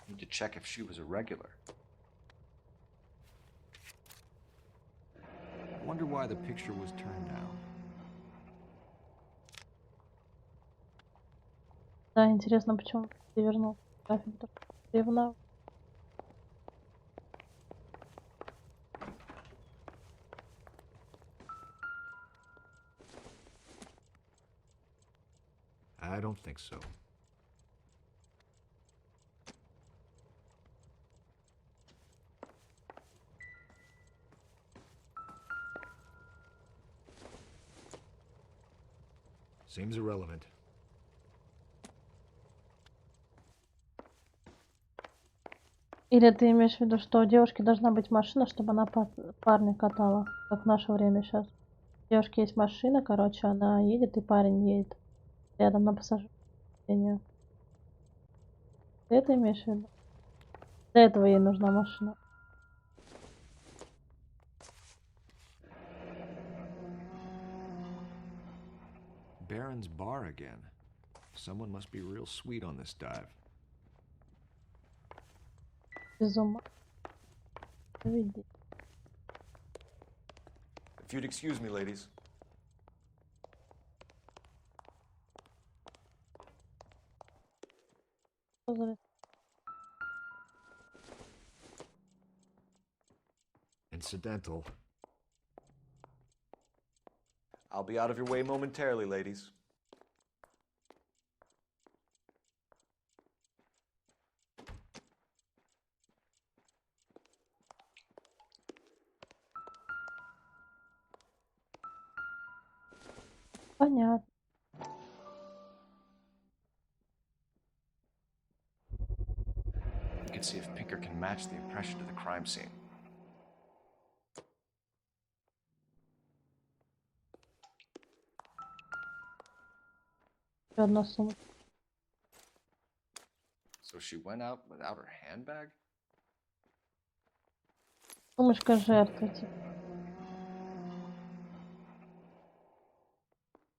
Need to check if she was a regular. I wonder why the picture was turned down. Да, интересно, почему ты вернул фотографию, ревновал. I don't think so. Seems irrelevant. Или ты имеешь в виду, что у девушки должна быть машина, чтобы она парня катала, как в наше время сейчас. У девушки есть машина, короче, она едет, и парень едет рядом на пассажирском сиденье. Ты это имеешь в виду? Для этого ей нужна машина. Baron's bar again. Someone must be real sweet on this dive. Без ума. Види. If you'd excuse me, ladies. Incidental. I'll be out of your way momentarily, ladies. Понятно. You can see if Pinker can match the impression to the crime scene. Одна сумма. So she went out without her handbag? Сумочка жертвы, типа.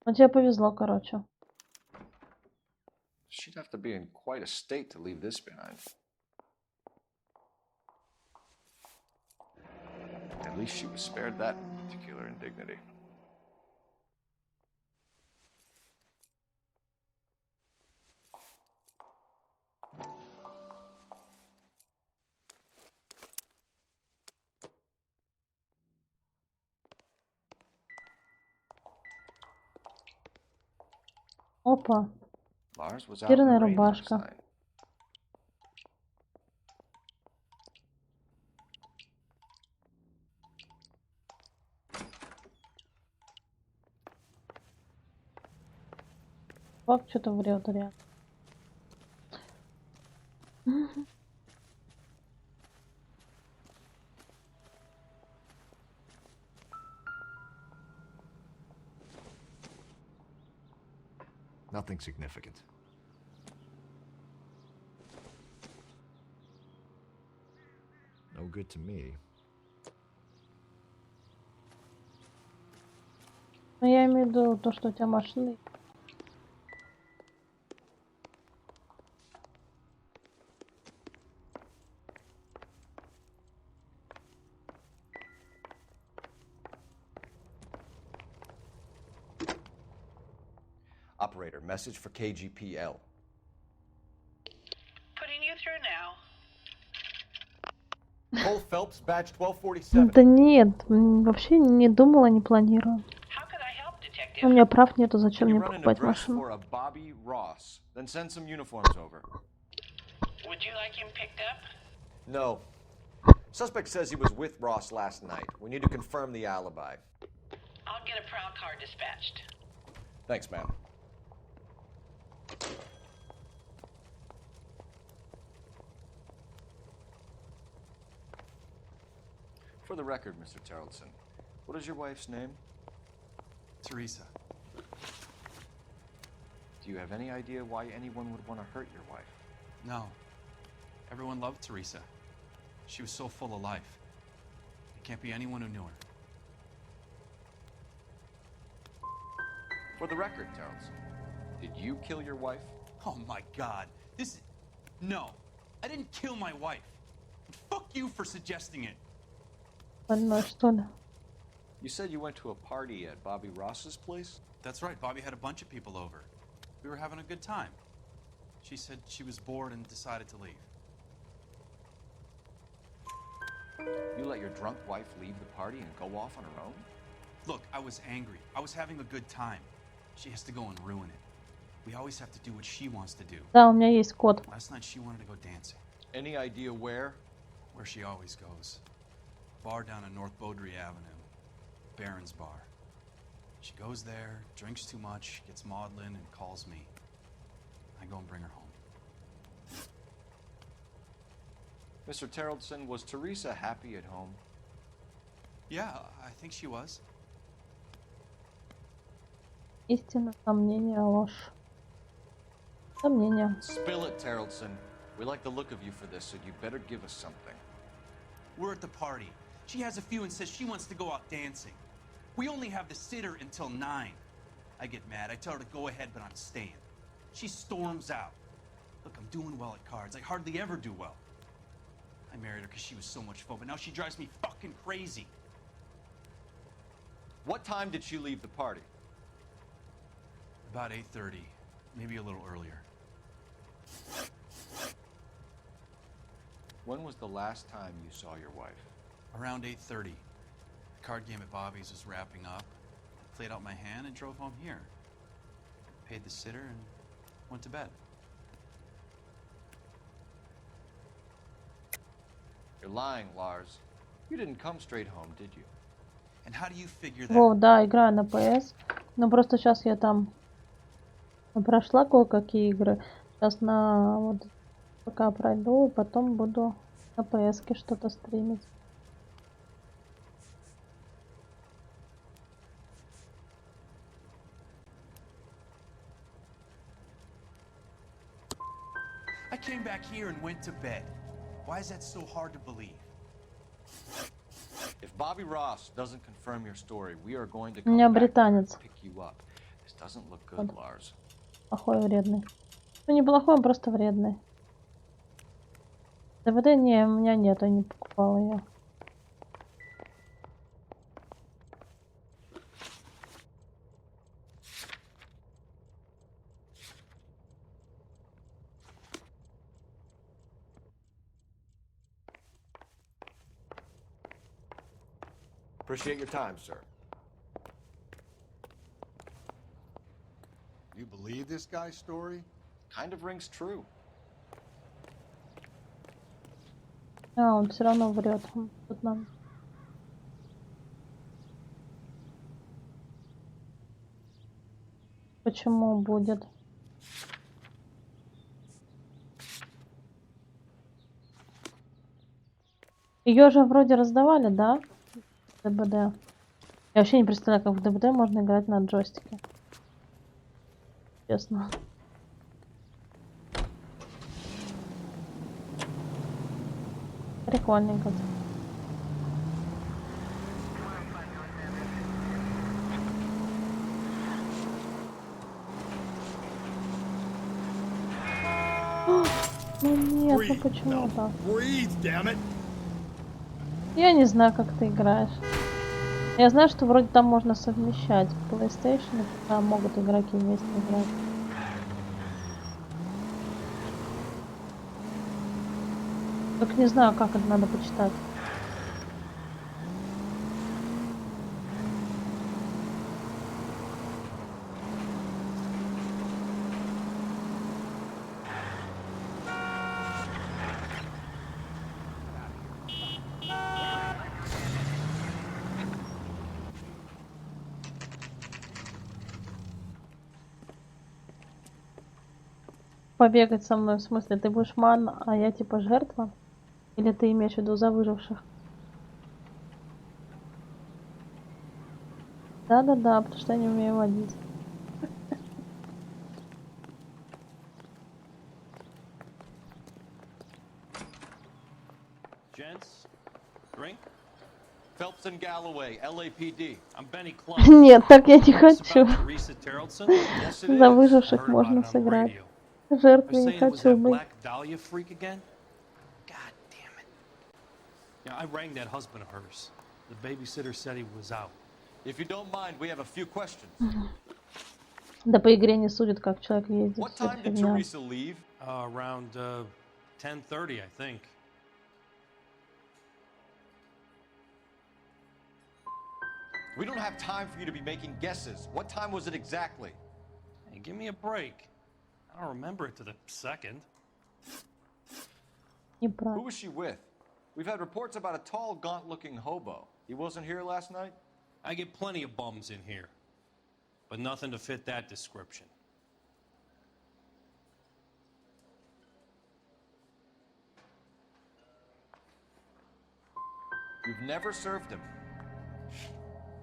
Ну тебе повезло, короче. She'd have to be in quite a state to leave this behind. At least she was spared that particular indignity. Опа. Lars was out in the Стиранная rain last рубашка. night. Факт что-то врет, реально. Nothing significant. No good to me. Но я имею в виду то, что у тебя машины. Operator, message for KGPL. Putting you through now. Cole Phelps, badge 1247. Да нет, вообще не думала, не планирую. У меня прав нету, зачем мне покупать машину? For a Bobby Ross, then send some uniforms over. Would you like him picked up? No. Suspect says he was with Ross last night. We need to confirm the alibi. I'll get a prowl car dispatched. Thanks, ma'am. For the record, Mr. Terrellson, what is your wife's name? Teresa. Do you have any idea why anyone would want to hurt your wife? No. Everyone loved Teresa. She was so full of life. There can't be anyone who knew her. For the record, Terrellson, did you kill your wife? Oh my God. No. I didn't kill my wife. And fuck you for suggesting it. Больной, что ли? You said you went to a party at Bobby Ross's place? That's right. Bobby had a bunch of people over. We were having a good time. She said she was bored and decided to leave. You let your drunk wife leave the party and go off on her own? Look, I was angry. I was having a good time. She has to go and ruin it. We always have to do what she wants to do. Да, у меня есть код. Last night she wanted to go dancing. Any idea where? Where she always goes. Bar down on North Beaudry Avenue. Baron's Bar. She goes there, drinks too much, gets maudlin, and calls me. I go and bring her home. Mr. Terrellson, was Teresa happy at home? Yeah, I think she was. Истина, сомнение, ложь. Сомнение. Spill it, Terrellson. We like the look of you for this, so you better give us something. We're at the party. She has a few and says she wants to go out dancing. We only have the sitter until 9. I get mad. I tell her to go ahead, but I'm staying. She storms out. Look, I'm doing well at cards. I hardly ever do well. I married her because she was so much fun, but now she drives me fucking crazy. What time did she leave the party? About 8:30, maybe a little earlier. When was the last time you saw your wife? Around 8:30. The card game at Bobby's was wrapping up. I played out my hand and drove home here. Paid the sitter and went to bed. You're lying, Lars. You didn't come straight home, did you? And how do you figure that? Вов, да, играю на PS. Но просто сейчас я там прошла кое-какие игры. Сейчас на вот пока пройду, и потом буду на PS-ке что-то стримить. I came back here and went to bed. Why is that so hard to believe? If Bobby Ross doesn't confirm your story, we are going to У меня come back британец. and pick you up. This doesn't look good, Lars. Плохой, вредный. Ну не плохой, он просто вредный. ДВД не, у меня нет, я не покупала ее. Appreciate your time, sir. You believe this guy's story? Kind of rings true. А, он все равно врет. Тут нам. Почему будет? Ее же вроде раздавали, да? ДБД. Я вообще не представляю, как в ДБД можно играть на джойстике. Честно. Прикольненько. Ну нет, ну почему так? Я не знаю, как ты играешь. Я знаю, что вроде там можно совмещать PlayStation, и там могут игроки вместе играть. Только не знаю, как это надо почитать. Побегать со мной, в смысле, ты будешь ман, а я типа жертва? Или ты имеешь в виду за выживших? Да-да-да, потому что я не умею водить. Gents, drink? Phelps and Galloway, LAPD. I'm Benny Clump. Нет, так я не хочу. За выживших можно сыграть. Жертвы не хочу быть. Yeah, I rang that husband of hers. The babysitter said he was out. If you don't mind, we have a few questions. Да по игре не судят, как человек ездит. What time did Teresa leave? Around 10:30, I think. We don't have time for you to be making guesses. What time was it exactly? Hey, give me a break. I don't remember it to the second. Who was she with? We've had reports about a tall, gaunt-looking hobo. He wasn't here last night? I get plenty of bums in here, but nothing to fit that description. You've never served him?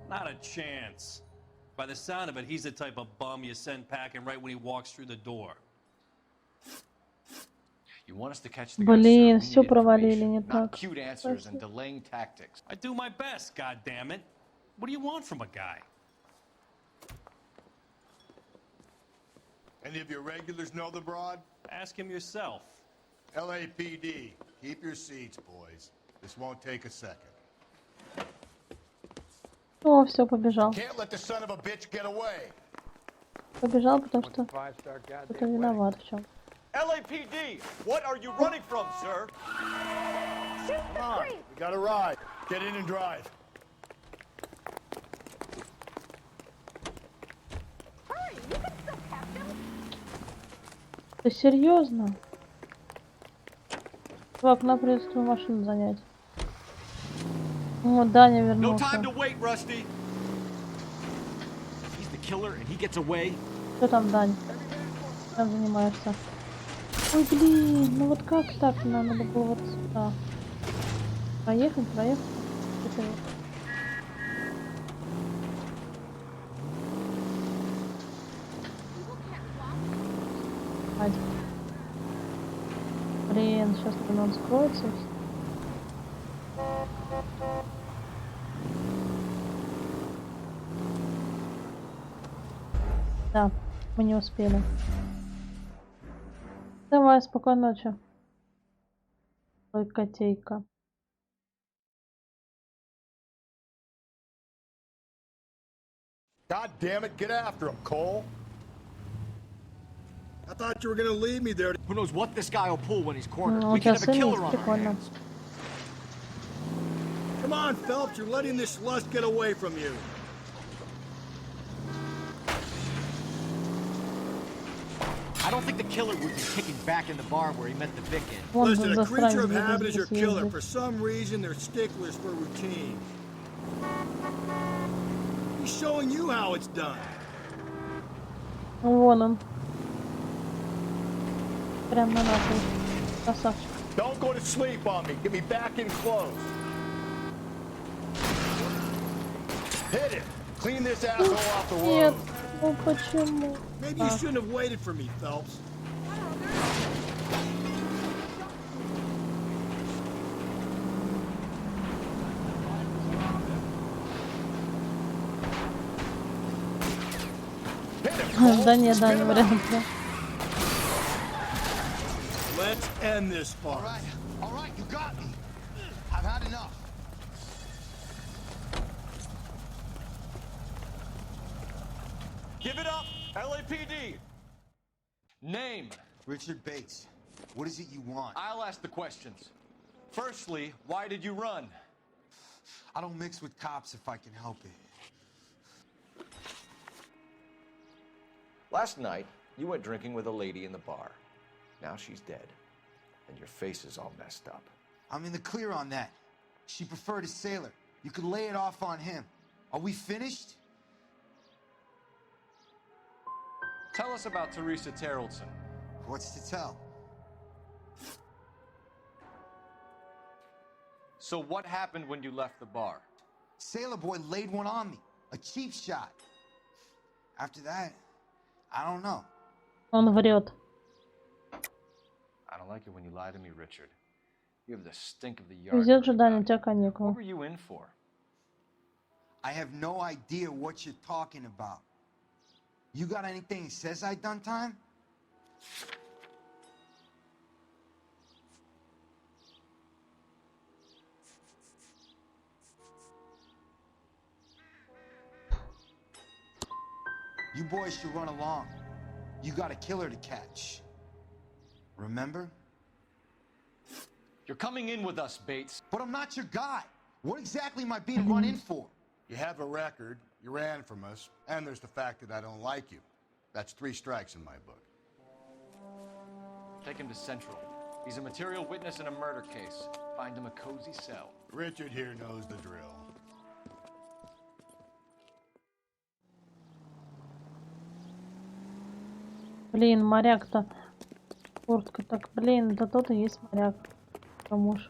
Not a chance. By the sound of it, he's the type of bum you send packing right when he walks through the door. You want us to catch the Блин, все провалили не так. Cute answers and delaying tactics. I do my best, goddammit. What do you want from a guy? Any of your regulars know the broad? Ask him yourself. LAPD, keep your seats, boys. This won't take a second. О, все, побежал. Can't let the son of a bitch get away. Побежал, потому что кто-то виноват в чем. LAPD, what are you running from, sir? Come on, we got a ride. Get in and drive. Ты серьезно? Чувак, надо придется твою машину занять. Вот Даня вернулся. Что там, Дань? Чем занимаешься? Ой, блин, ну вот как так? Надо было вот сюда. Проехать. Блин, сейчас он скроется. Да, мы не успели. Давай, спокойной ночи. Ой, котейка. God damn it, get after him, Cole. I thought you were gonna leave me there. Who knows what this guy will pull when he's cornered? Ну, We can have a сын killer on our прикольно. hands. Come on, Phelps, you're letting this lust get away from you. I don't think the killer would be kicking back in the bar where he met the victim. Listen, a creature of habit is your killer. For some reason, they're sticklers for routine. He's showing you how it's done. Вон он. Прям на нас. Красавчик. Don't go to sleep on me. Get me back in close. Hit it. Clean this asshole off the Нет, road. ну почему? Maybe you shouldn't have waited for me, Phelps. Да не, да, не вариант. Да. Let's end this farce. All right, you got me. I've had enough. Give it up, LAPD. Name. Richard Bates. What is it you want? I'll ask the questions. Firstly, why did you run? I don't mix with cops if I can help it. Last night, you went drinking with a lady in the bar. Now she's dead, and your face is all messed up. I'm in the clear on that. She preferred a sailor. You could lay it off on him. Are we finished? Tell us about Teresa Terrellson. What's to tell? So what happened when you left the bar? Sailor boy laid one on me. A cheap shot. After that, I don't know. Он врет. I don't like it when you lie to me, Richard. You have the stink of the yard. Везет же, Даня, у тебя каникулы. What were you in for? I have no idea what you're talking about. You got anything that says I done time? You boys should run along. You got a killer to catch. Remember? You're coming in with us, Bates. But I'm not your guy. What exactly am I being run in for? You have a record, you ran from us, and there's the fact that I don't like you. That's 3 strikes in my book. Take him to Central. He's a material witness in a murder case. Find him a cozy cell. Richard here knows the drill. Блин, моряк-то. Куртка так, блин, да тот и есть моряк. Муж.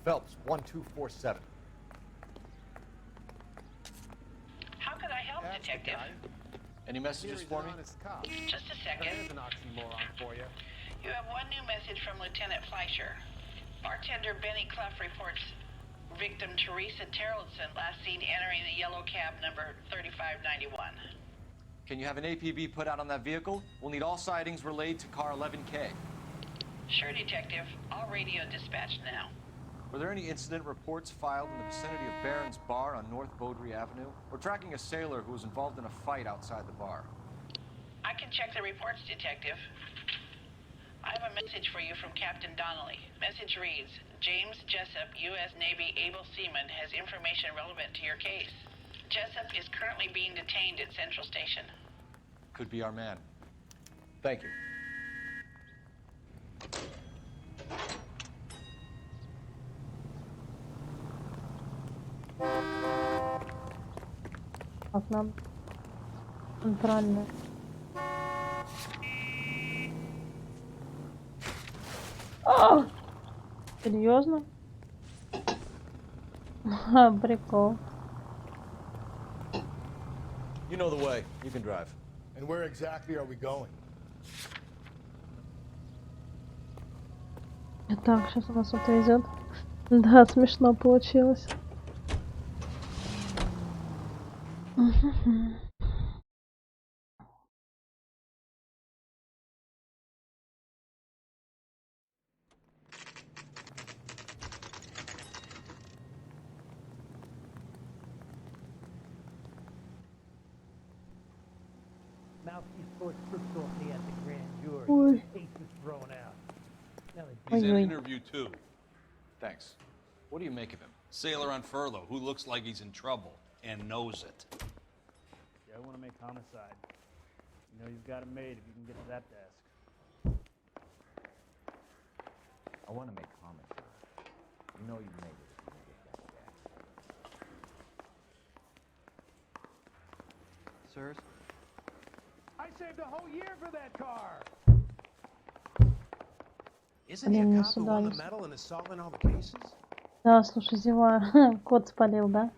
Phelps, 1247. How could I help, Detective? Any messages for me? Just a second. There's an oxymoron for you. You have one new message from Lieutenant Fleischer. Bartender Benny Clough reports victim Teresa Terrellson last seen entering the yellow cab number 3591. Can you have an APB put out on that vehicle? We'll need all sightings relayed to car 11K. Sure, Detective. I'll radio dispatch now. Were there any incident reports filed in the vicinity of Barron's Bar on North Beaudry Avenue? We're tracking a sailor who was involved in a fight outside the bar. I can check the reports, Detective. I have a message for you from Captain Donnelly. Message reads, James Jessup, U.S. Navy able seaman, has information relevant to your case. Jessup is currently being detained at Central Station. Could be our man. Thank you. Так, нам центральная. А! Серьезно? Прикол. You know the way. You can drive. And where exactly are we going? Так, сейчас у нас вот везет. Да, смешно получилось. Mouthpiece forced trips off me at the grand jury. Ой. Case was thrown out. Now He's in Ой-ой. interview too. Thanks. What do you make of him? Sailor on furlough who looks like he's in trouble and knows it. Yeah, I want to make homicide. You know you've got it made if you can get to that desk. I want to make homicide. You know you made it if you can get that back. Sirs, I saved a whole year for that car. Isn't he a cop who won the medal in assaulting all the cases? Да, слушай, зеваю. Кот спалил, да?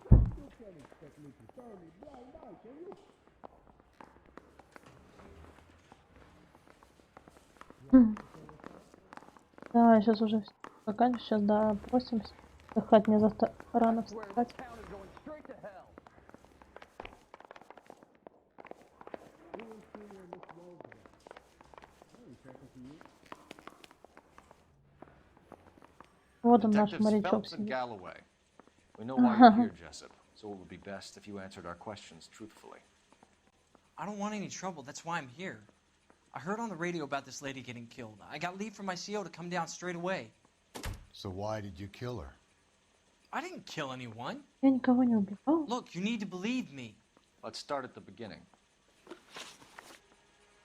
Да, сейчас уже заканчиваю, сейчас допросимся. Отдыхать мне завтра рано встать. Вот он, наш Detectives морячок Phelps and сидит. Galloway. We know why you're here, Jessup, so it would be best if you answered our questions truthfully. I don't want any trouble. That's why I'm here. I heard on the radio about this lady getting killed. I got leave from my CO to come down straight away. So why did you kill her? I didn't kill anyone. Я никого не убивал. Look, you need to believe me. Let's start at the beginning.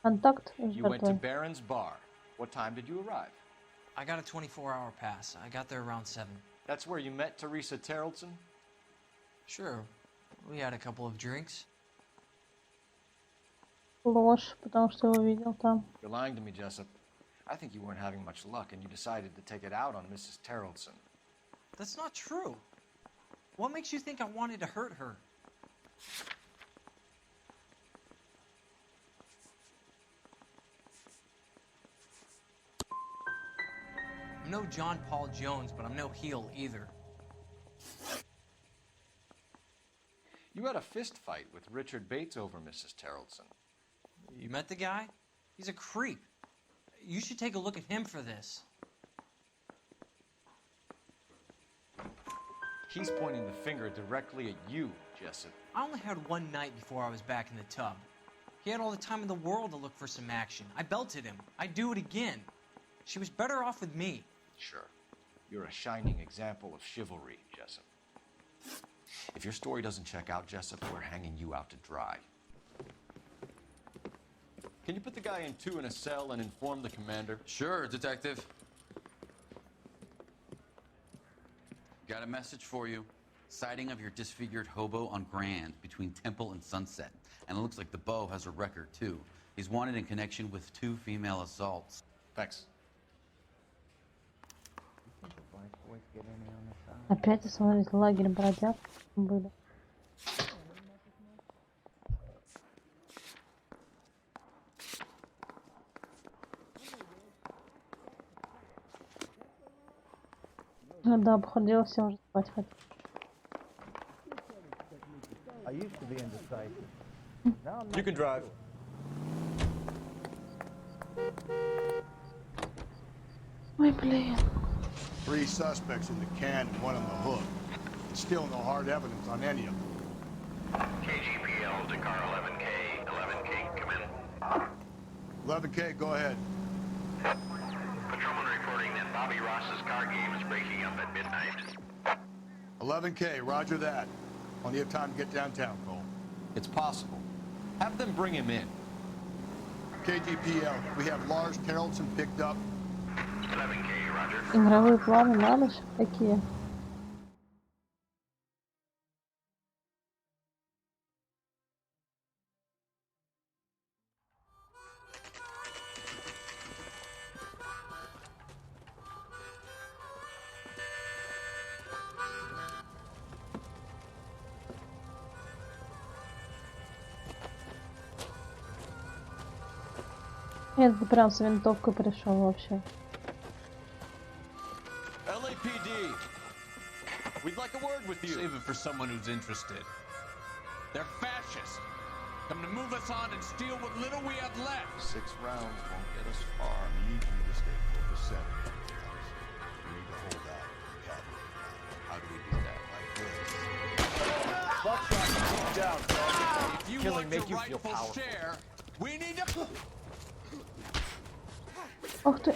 Контакт с You went to жертвой. Barron's bar. What time did you arrive? I got a 24-hour pass. I got there around 7. That's where you met Teresa Terrellson? Sure. We had a couple of drinks. Ложь, потому что его видел там. You're lying to me, Jessup. I think you weren't having much luck and you decided to take it out on Mrs. Terrellson. That's not true. What makes you think I wanted to hurt her? I'm no John Paul Jones, but I'm no heel either. You had a fist fight with Richard Bates over Mrs. Terrellson. You met the guy? He's a creep. You should take a look at him for this. He's pointing the finger directly at you, Jessup. I only had one night before I was back in the tub. He had all the time in the world to look for some action. I belted him. I'd do it again. She was better off with me. Sure. You're a shining example of chivalry, Jessup. If your story doesn't check out, Jessup, we're hanging you out to dry. Can you put the guy in 2 in a cell and inform the commander? Sure, Detective. Got a message for you. Sighting of your disfigured hobo on Grand between Temple and Sunset. And it looks like the Beau has a record, too. He's wanted in connection with 2 female assaults. Thanks. Опять, смотрите, лагерь бродяг были. Да, обходил, все уже спать хотел. I used to be indecisive. Now I'm You not can drive. Ой, блин. 3 suspects in the can and 1 on the hook. And still no hard evidence on any of them. KGPL to car 11K. 11K, come in. 11K, go ahead. Patrolman reporting that Bobby Ross's car game is breaking up at midnight. 11K, roger that. Only have time to get downtown, Cole. It's possible. Have them bring him in. KGPL, we have Lars Terrellson picked up. 11K, roger. Игровые планы на ночь какие? Это прям с винтовкой пришел вообще. LAPD, we'd like a word with you. Save it for someone who's interested. They're fascists. Come to move us on and steal what little we have left. 6 rounds won't get us far. I need you to stay copacetic. We need to hold out. How do we do that? Like this. Buckshot, down, Sergeant. If you Killing want make your you feel rightful powerful. share, we need to... Ух ты.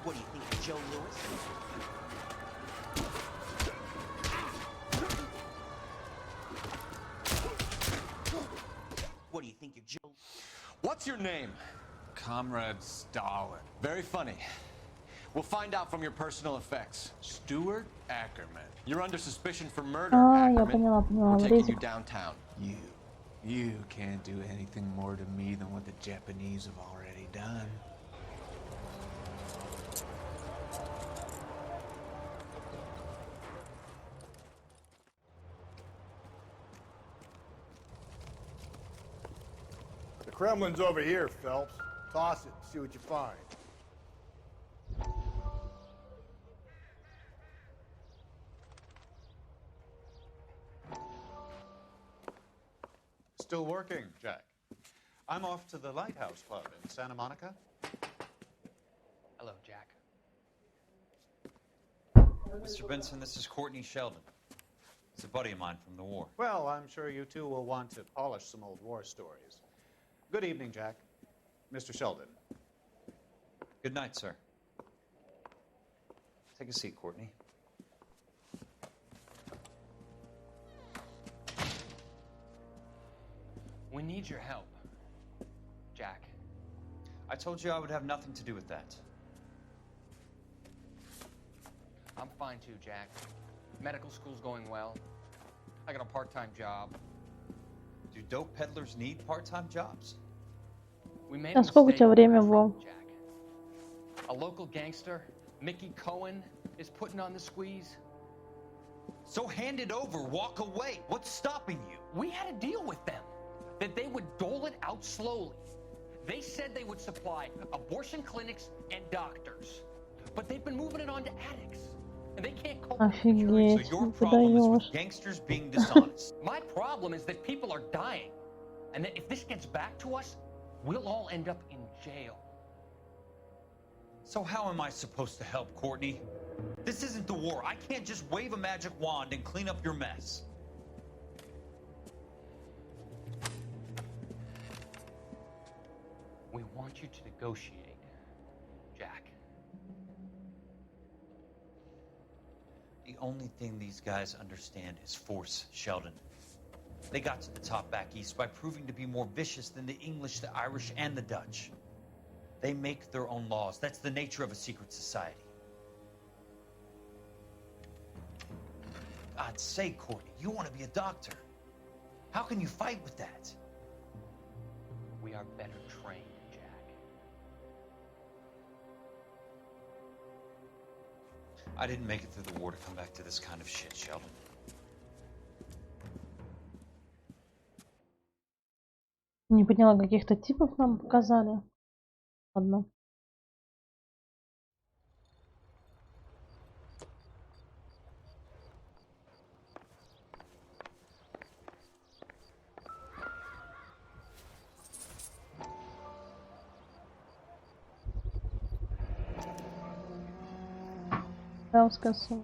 What do you think of Joe Lewis? What do you think, you're Joe? What's your name? Comrade Stalin. Very funny. We'll find out from your personal effects. Stuart Ackerman. You're under suspicion for murder, А, я Ackerman. поняла. We're taking you Резик. downtown. You can't do anything more to me than what the Japanese have already done. The Kremlin's over here, Phelps. Toss it, see what you find. Still working, Jack. I'm off to the Lighthouse Club in Santa Monica. Hello, Jack. Mr. Benson, this is Courtney Sheldon. He's a buddy of mine from the war. Well, I'm sure you two will want to polish some old war stories. Good evening, Jack. Mr. Sheldon. Good night, sir. Take a seat, Courtney. We need your help, Jack. I told you I would have nothing to do with that. I'm fine too, Jack. Medical school's going well. I got a part-time job. Do dope peddlers need part-time jobs? We made А сколько у тебя время, Вов? A local gangster, Mickey Cohen, is putting on the squeeze. So hand it over, walk away. What's stopping you? We had a deal with them that they would dole it out slowly. They said they would supply abortion clinics and doctors, but they've been moving it on to addicts, and they can't cope with Офигеть, So your не problem is with подаешь. gangsters being dishonest. My problem is that people are dying, and that if this gets back to us, we'll all end up in jail. So how am I supposed to help, Courtney? This isn't the war. I can't just wave a magic wand and clean up your mess. We want you to negotiate, Jack. The only thing these guys understand is force, Sheldon. They got to the top back east by proving to be more vicious than the English, the Irish, and the Dutch. They make their own laws. That's the nature of a secret society. God's sake, Courtney, you want to be a doctor. How can you fight with that? We are better trained, Jack. I didn't make it through the war to come back to this kind of shit, Sheldon. Не поняла, каких-то типов нам показали. Ладно. Раускасу.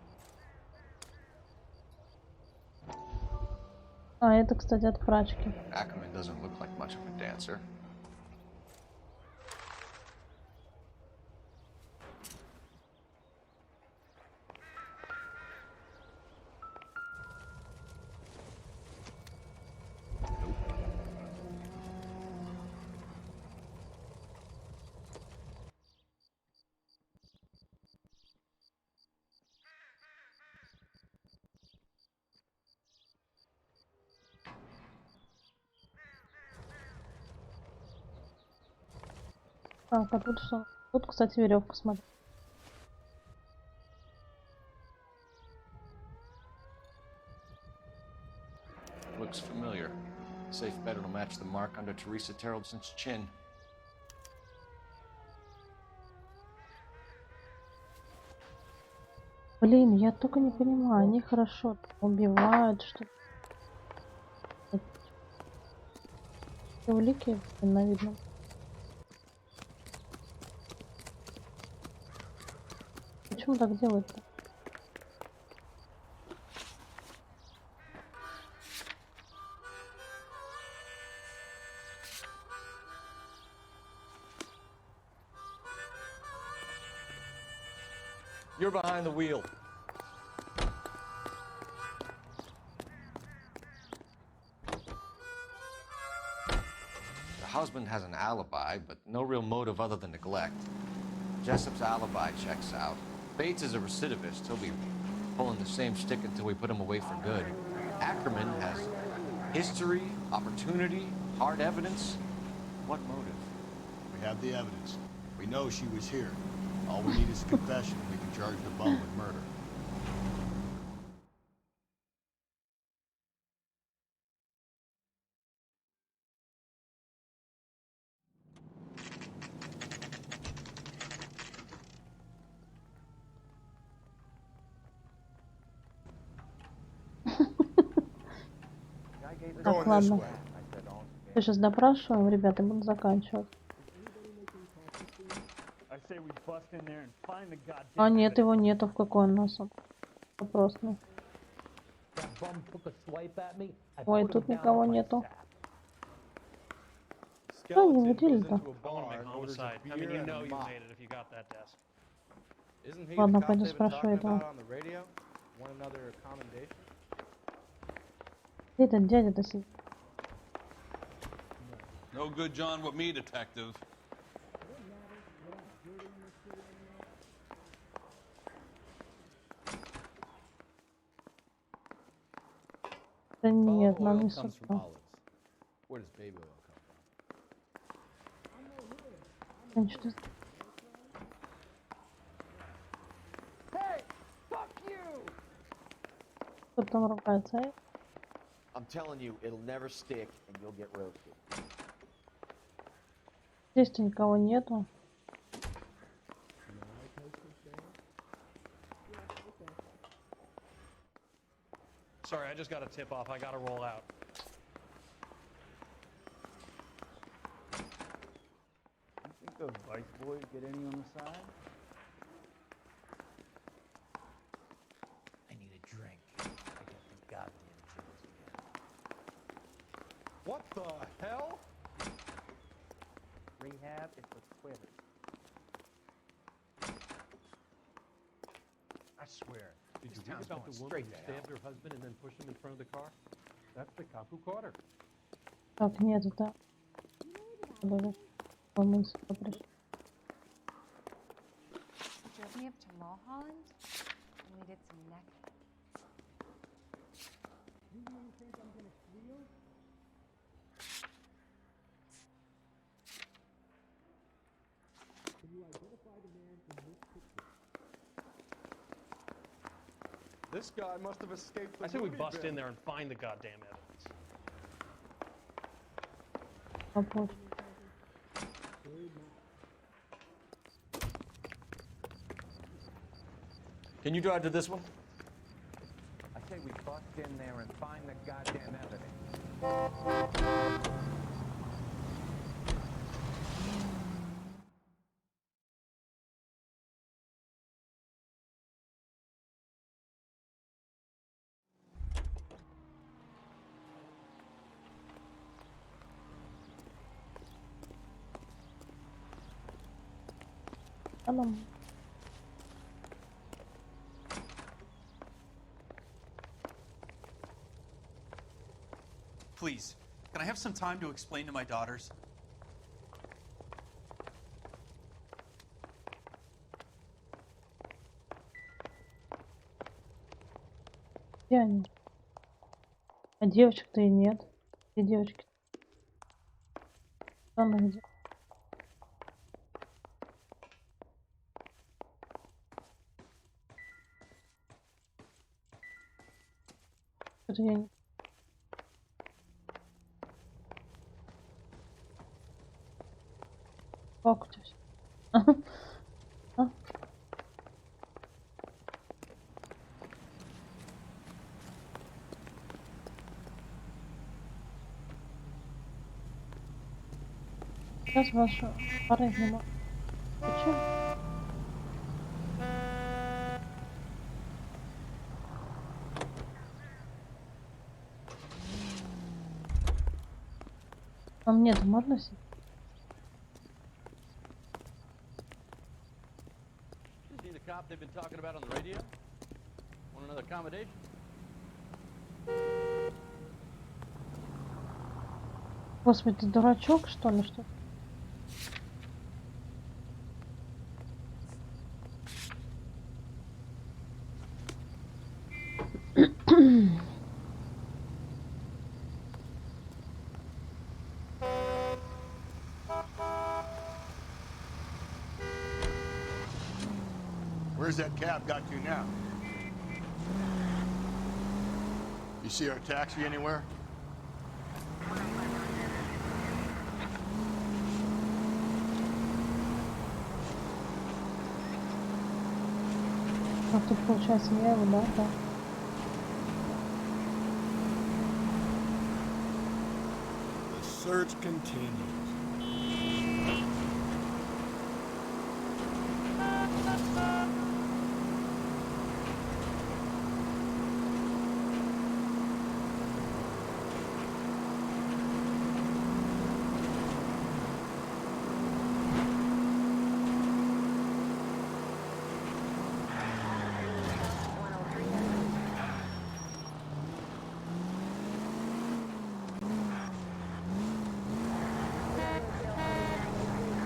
А, это, кстати, от прачки. Ackerman doesn't look like much of a dancer. Так, а тут что? Тут, кстати, веревка, смотри. Looks familiar. Safe bet it'll match the mark under Teresa Terrelson's chin. Блин, я только не понимаю, они хорошо убивают, что... Улики, видно. Почему так делают-то? You're behind the wheel. husband has an alibi, but no real motive other than neglect. Jessup's alibi checks out. Bates is a recidivist. He'll be pulling the same stick until we put him away for good. Ackerman has history, opportunity, hard evidence. What motive? We have the evidence. We know she was here. All we need is a confession. We can charge the bum with murder. Так, ладно. Я сейчас допрашиваем, ребята, буду заканчивать. А нет, его нету, в какой он нас. Просто. Ой, тут никого нету. Что они выделили-то? Ладно, пойду спрошу этого. Где этот дядя-то сидит? No good John with me, detective. Да нет, нам не супер. Where does baby oil come from? Кто там ругается, а? I'm telling you, it'll never stick, and you'll get roasted. Здесь-то никого нету. Sorry, I just got a tip off. I gotta roll out. You think those vice boys get any on the side? I need a drink. I got the goddamn jizz again. What the hell? Rehab is for quitters. I swear. Did you read about the woman who stabbed her husband and then pushed him in front of the car? That's the cop who caught her. Так, нет, это... Помыть. She drove me up to Mulholland, and we did some necking. You really think I'm gonna squeal? Can you identify the man in this picture? This guy must have escaped the I say we bust in there and find the goddamn evidence. Can you drive to this one? I say we bust in there and find the goddamn evidence. Please, can I have some time to explain to my daughters? Где они? А девочек-то и нет. Где девочки? Там где? Что-то я не... Как у тебя всё? А? Сейчас вашу пары не могу. Почему? А мне-то можно сидеть? See the cop they've been talking about on the radio? Want another accommodation? Господи, ты дурачок, что ли, что? Where's that cab got to now? You see our taxi anywhere? А тут получается я его, да? Да. The search continues.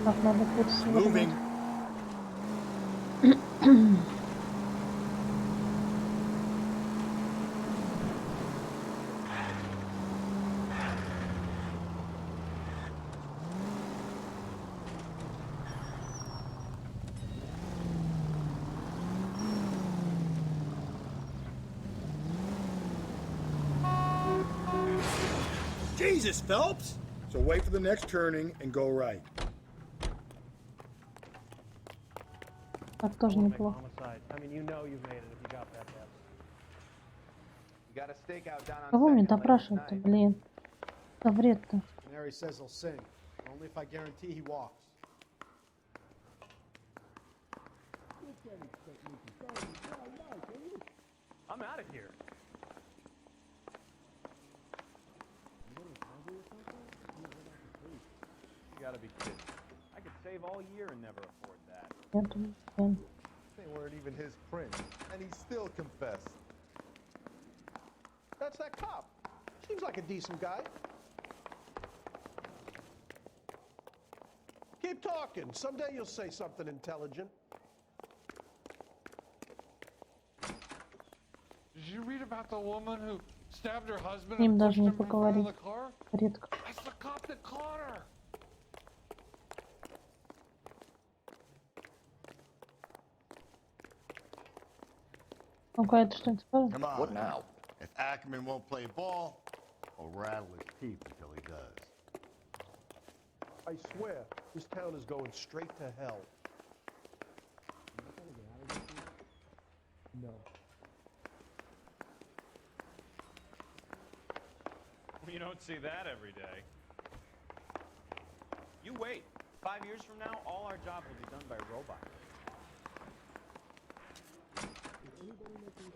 Так, надо курс Moving. Jesus, Phelps! So wait for the next turning and go right. Так тоже неплохо. I mean, you know you've made it if you got that depth. You got a stakeout down on Кого мне Second later допрашивать-то, tonight. блин? Это вред-то. Canary says he'll sing, only if I guarantee he walks. I'm out of here. You gotta be kidding. I could save all year and never afford that. Я думаю, блин. They weren't even his print, and he still confessed. That's that cop. Seems like a decent guy. Keep talking. Someday you'll say something intelligent. Did you read about the woman who stabbed her husband С ним and даже pushed не him in front of поговорить. the car? Редко. That's the cop that caught her. Ну-ка, это что-нибудь скажет? Come on. What now? If Ackerman won't play ball, we'll rattle his teeth until he does. I swear, this town is going straight to hell. No. You don't see that every day. You wait. 5 years from now, all our jobs will be done by robots.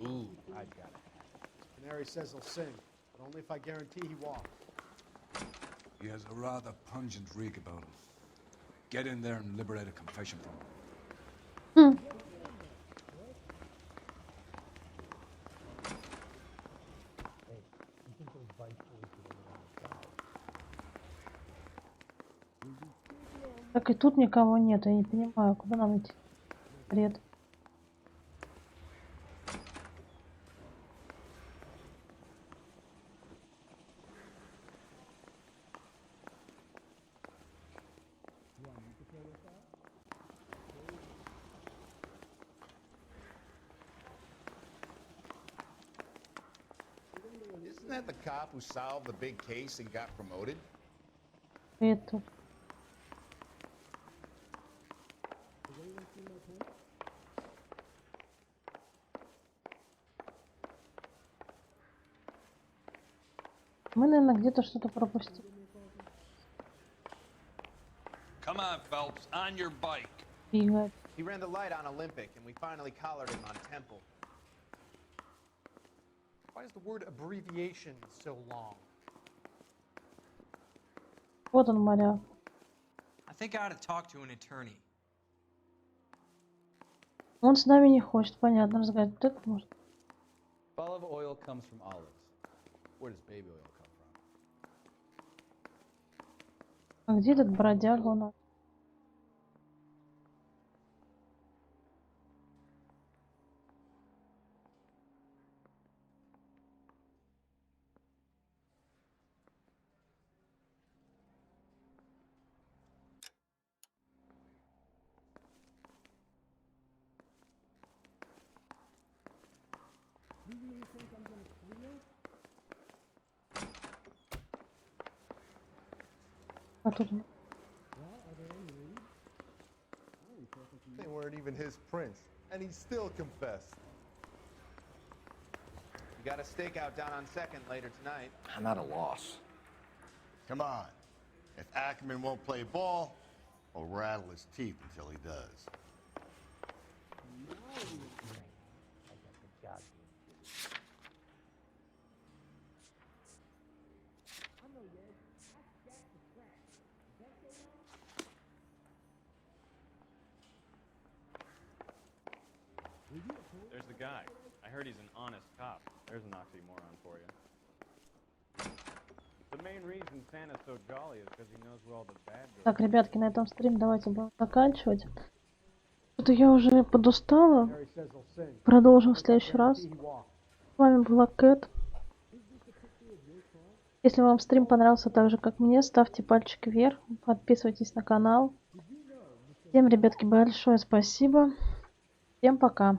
Ooh, I got it. Canary says he'll sing, but only if I guarantee he walks. He has a rather pungent reek about him. Get in there and liberate a confession from him. Так и тут никого нет, я не понимаю, куда нам идти. Бред. Isn't that the cop who solved the big case and got promoted? Это. Мы, наверное, где-то что-то пропустили. Come on, Phelps, on your bike. Фига. He ran the light on Olympic, and we finally collared him on Temple. Why is the word abbreviation so long? Вот он, моряк. I think I ought to talk to an attorney. Он с нами не хочет, понятно, разговаривать. Вот это может. Olive oil comes from olives. Where does baby oil come from? А где этот бродяга у нас? А тут... They weren't even his prints, and he still confessed. You got a stakeout down on 2nd later tonight. I'm at a loss. Come on. If Ackerman won't play ball, I'll rattle his teeth until he does. There's the guy. I heard he's an honest cop. There's an oxymoron for you. The main reason Santa's so jolly is because he knows where all the bad guys. Так, ребятки, на этом стрим давайте будем заканчивать. Что-то я уже подустала. Продолжим в следующий раз. С вами была Кэт. Если вам стрим понравился так же, как мне, ставьте пальчик вверх, подписывайтесь на канал. Всем, ребятки, большое спасибо. Всем пока.